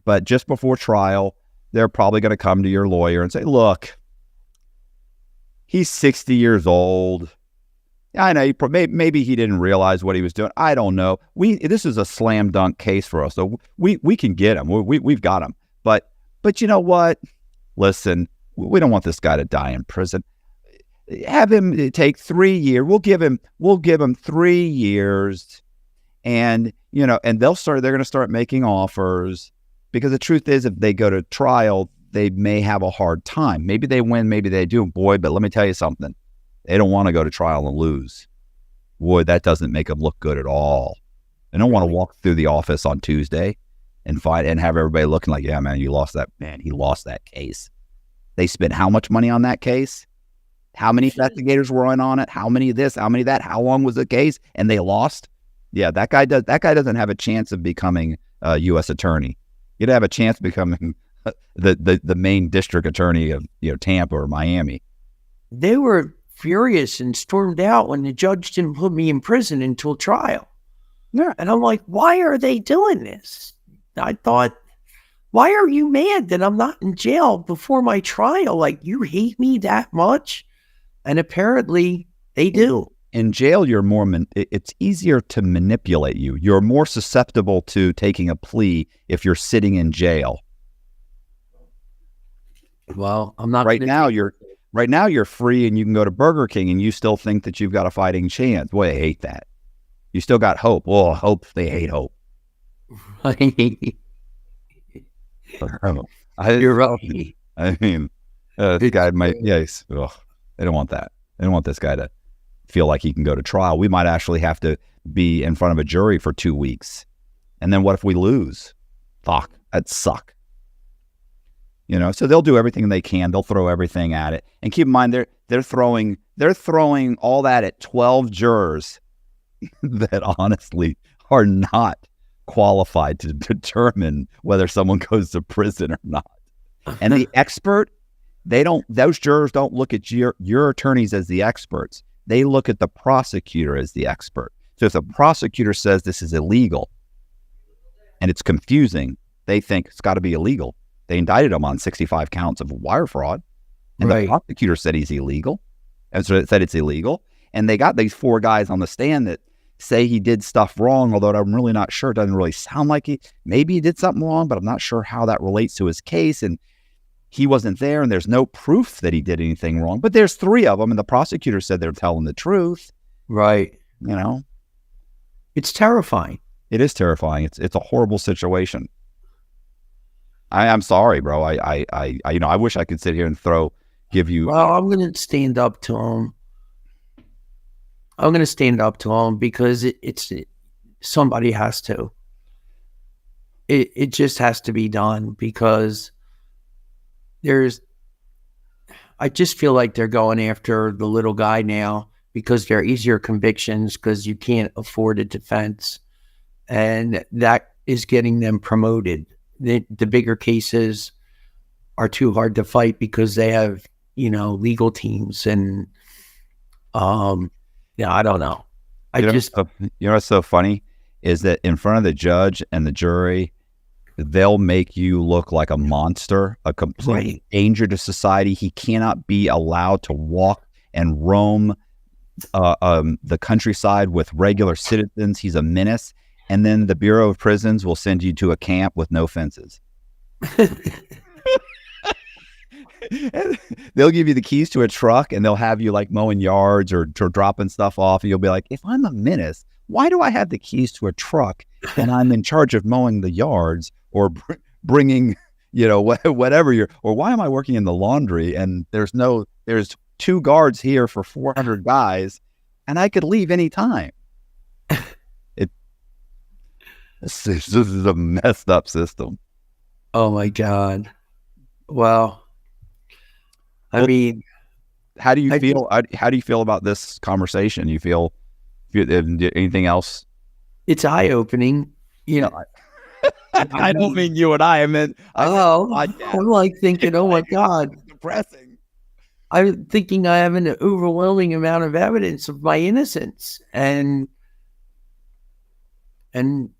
But just before trial, they're probably going to come to your lawyer and say, "Look, he's 60 years old. I know maybe he didn't realize what he was doing. I don't know. This is a slam dunk case for us, so we can get him. We've got him. But you know what? Listen, we don't want this guy to die in prison. Have him take 3 years. We'll give him 3 years, and and they're going to start making offers, because the truth is, if they go to trial, they may have a hard time. Maybe they win, maybe they do. Boy, but let me tell you something. They don't want to go to trial and lose. Boy, that doesn't make them look good at all. They don't want to walk through the office on Tuesday and have everybody looking like, yeah, man, he lost that case. They spent how much money on that case? How many investigators were in on it? How many of this? How many of that? How long was the case? And they lost? Yeah, that guy doesn't have a chance of becoming a U.S. attorney. He'd have a chance of becoming the main district attorney of Tampa or Miami.
They were furious and stormed out when the judge didn't put me in prison until trial.
Yeah.
And I'm like, why are they doing this? I thought, why are you mad that I'm not in jail before my trial? Like, you hate me that much? And apparently they do.
In jail, it's easier to manipulate you. You're more susceptible to taking a plea if you're sitting in jail.
Well, I'm not
right now. You're free and you can go to Burger King and you still think that you've got a fighting chance. Boy, I hate that. You still got hope. Well, hope, they hate hope.
You're right.
I mean, this guy might, yes. Ugh, they don't want that. They don't want this guy to feel like he can go to trial. We might actually have to be in front of a jury for 2 weeks. And then what if we lose? Fuck, that'd suck. So they'll do everything they can. They'll throw everything at it. And keep in mind, they're throwing all that at 12 jurors that honestly are not qualified to determine whether someone goes to prison or not. And the expert, those jurors don't look at your attorneys as the experts. They look at the prosecutor as the expert. So if the prosecutor says this is illegal and it's confusing, they think it's got to be illegal. They indicted him on 65 counts of wire fraud. And
right.
The prosecutor said he's illegal. And so it said it's illegal. And they got these 4 guys on the stand that say he did stuff wrong, although I'm really not sure. It doesn't really sound like maybe he did something wrong, but I'm not sure how that relates to his case. And he wasn't there, and there's no proof that he did anything wrong. But there's 3 of them, and the prosecutor said they're telling the truth.
Right.
It's
terrifying.
It is terrifying. It's a horrible situation. I'm sorry, bro. I wish I could sit here and give you.
Well, I'm going to stand up to him. I'm going to stand up to him because somebody has to. It just has to be done, because I just feel like they're going after the little guy now because they're easier convictions, because you can't afford a defense, and that is getting them promoted. The bigger cases are too hard to fight because they have, legal teams, and I don't know.
What's so funny is that in front of the judge and the jury, they'll make you look like a monster, a complete danger to society. He cannot be allowed to walk and roam the countryside with regular citizens. He's a menace. And then the Bureau of Prisons will send you to a camp with no fences. They'll give you the keys to a truck, and they'll have you like mowing yards or dropping stuff off. And you'll be like, if I'm a menace, why do I have the keys to a truck and I'm in charge of mowing the yards or bringing, whatever or why am I working in the laundry and there's 2 guards here for 400 guys and I could leave anytime. This is a messed up system.
Oh my God. Well, I
Well,
mean,
how do you
I
feel? How do you feel about this conversation? You feel anything else?
it's eye opening. You
No,
know, I
I don't
mean,
mean you and I I meant the
I'm
podcast.
like thinking, oh my God.
It's depressing.
I'm thinking I have an overwhelming amount of evidence of my innocence. And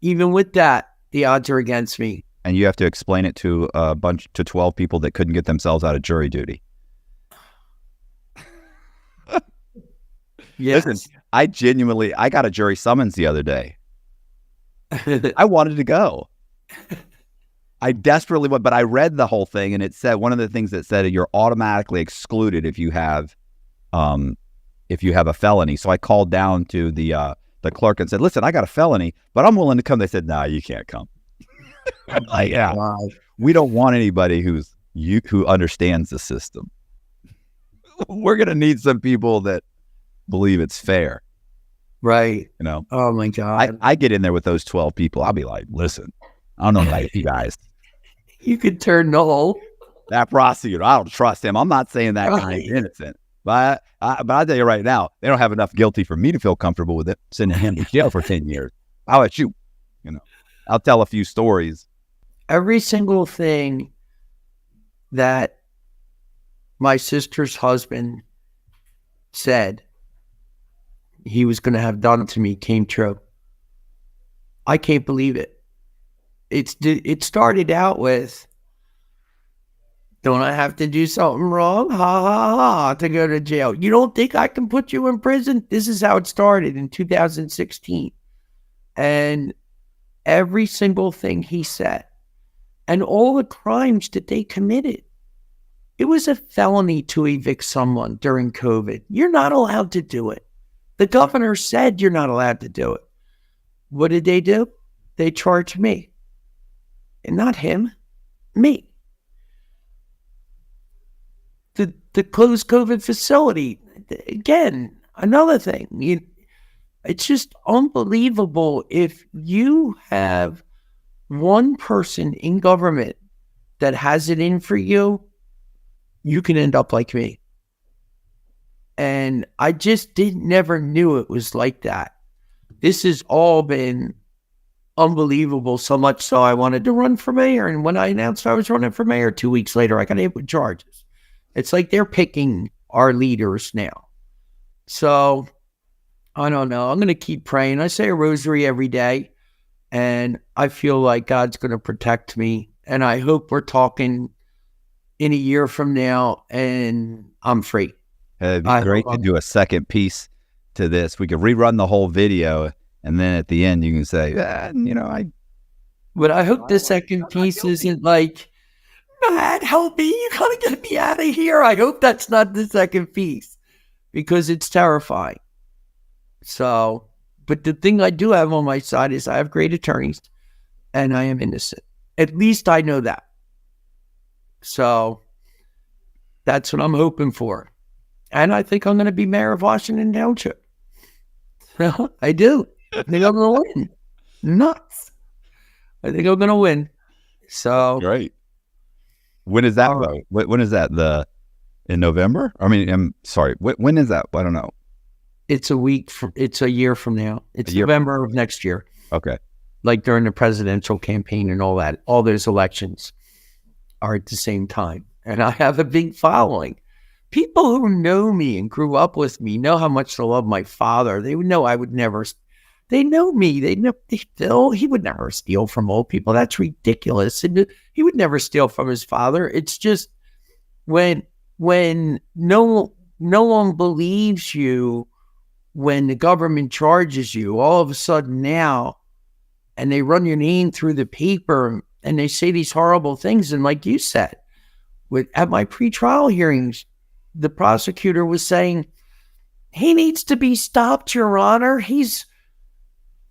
even with that, the odds are against me.
And you have to explain it to 12 people that couldn't get themselves out of jury duty.
Yes.
Listen, I got a jury summons the other day. I wanted to go. I desperately want, but I read the whole thing, and it said, one of the things that said, you're automatically excluded if you have a felony. So I called down to the clerk and said, listen, I got a felony, but I'm willing to come. They said, no, you can't come. I'm like, yeah,
Wow.
we don't want anybody who understands the system. We're going to need some people that believe it's fair.
Right.
You know,
Oh my God.
I get in there with those 12 people. I'll be like, listen, I don't know about you guys.
You could turn null.
That prosecutor, I don't trust him. I'm not saying that guy's innocent, but I'll tell you right now, they don't have enough guilty for me to feel comfortable with it, sending him to jail for 10 years. How about you? You know, I'll tell a few stories.
Every single thing that my sister's husband said he was going to have done to me came true. I can't believe it. It started out with, don't I have to do something wrong? Ha ha ha, to go to jail. You don't think I can put you in prison? This is how it started in 2016. And every single thing he said, and all the crimes that they committed. It was a felony to evict someone during COVID. You're not allowed to do it. The governor said you're not allowed to do it. What did they do? They charged me. And not him, me. The closed COVID facility, again, another thing. It's just unbelievable if you have one person in government that has it in for you, you can end up like me. And I just never knew it was like that. This has all been unbelievable, so much so I wanted to run for mayor. And when I announced I was running for mayor, 2 weeks later, I got hit with charges. It's like they're picking our leaders now. So I don't know. I'm going to keep praying. I say a rosary every day. And I feel like God's going to protect me. And I hope we're talking in a year from now and I'm free.
It'd be great to do a second piece to this. We could rerun the whole video, and then at the end you can say,
But I hope the second piece isn't like, Matt, help me. You got to get me out of here. I hope that's not the second piece because it's terrifying. So, but the thing I do have on my side is I have great attorneys and I am innocent. At least I know that. So that's what I'm hoping for. And I think I'm going to be mayor of Washington Township. I do. I think I'm going to win. Nuts. I think I'm going to win. So
great. When is that? When is that? In November? I mean, I'm sorry. When is that? I don't know.
It's a year from now. It's November of next year.
Okay.
Like during the presidential campaign and all that. All those elections are at the same time. And I have a big following. People who know me and grew up with me know how much I love my father. They would know I would never. They know me. They know he would never steal from old people. That's ridiculous. And he would never steal from his father. It's just when no one believes you when the government charges you, all of a sudden now, and they run your name through the paper and they say these horrible things. And like you said, at my pretrial hearings, the prosecutor was saying, he needs to be stopped, Your Honor. He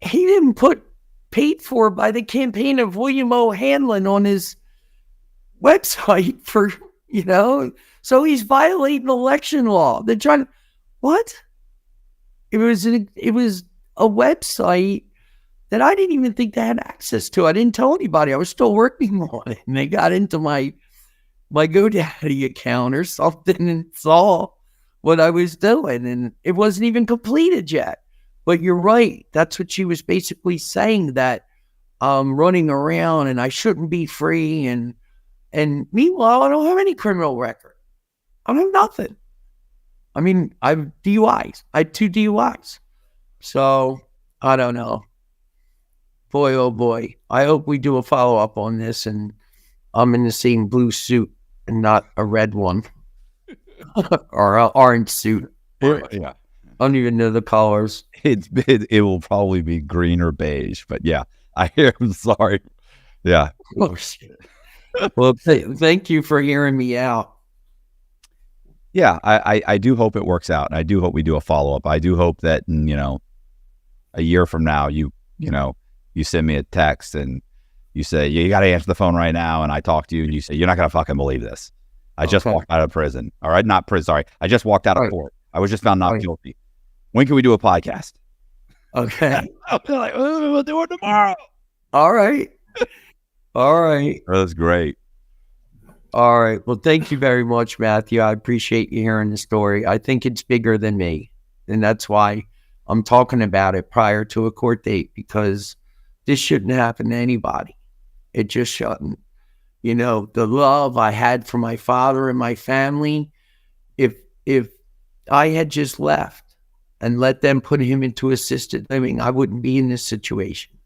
didn't put paid for by the campaign of William OHanlon on his website for, so he's violating election law. They're trying, what? It was a website that I didn't even think they had access to. I didn't tell anybody. I was still working on it. And they got into my GoDaddy account or something and saw what I was doing. And it wasn't even completed yet. But you're right. That's what she was basically saying, that I'm running around and I shouldn't be free. And meanwhile, I don't have any criminal record. I don't have nothing. I mean, I have DUIs. I had 2 DUIs. So I don't know. Boy, oh boy. I hope we do a follow-up on this and I'm in the same blue suit and not a red one or an orange suit.
Yeah.
I don't even know the colors.
It will probably be green or beige, but yeah, I'm sorry. Yeah.
Well, thank you for hearing me out.
Yeah, I do hope it works out. And I do hope we do a follow-up. I do hope that, a year from now, you send me a text and you say, you got to answer the phone right now. And I talk to you and you say, you're not going to fucking believe this. I just walked out of prison. All right. Not prison. Sorry. I just walked out of court. I was just found not guilty. When can we do a podcast?
Okay.
Like, we'll do it tomorrow.
All right. All right.
That's great.
All right. Well, thank you very much, Matthew. I appreciate you hearing the story. I think it's bigger than me. And that's why I'm talking about it prior to a court date, because this shouldn't happen to anybody. It just shouldn't. The love I had for my father and my family, if I had just left and let them put him into assisted living, I wouldn't be in this situation.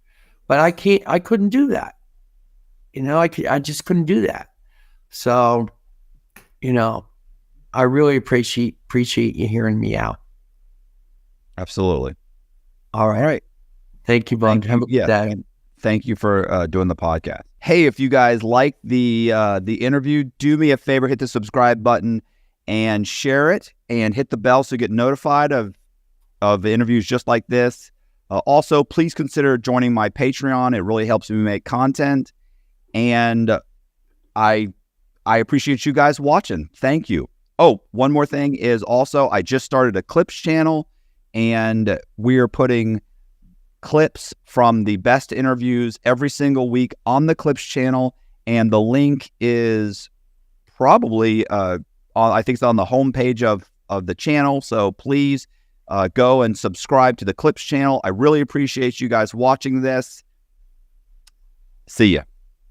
But I couldn't do that. I just couldn't do that. So, I really appreciate you hearing me out.
Absolutely.
All right. Thank you, bud. Have a good day.
Thank you for doing the podcast. Hey, if you guys like the interview, do me a favor, hit the subscribe button and share it, and hit the bell so you get notified of interviews just like this. Also, please consider joining my Patreon. It really helps me make content, and I appreciate you guys watching. Thank you. Oh, one more thing is also, I just started a clips channel, and we are putting clips from the best interviews every single week on the clips channel, and the link is probably I think it's on the homepage of the channel. So please go and subscribe to the clips channel. I really appreciate you guys watching this. See ya.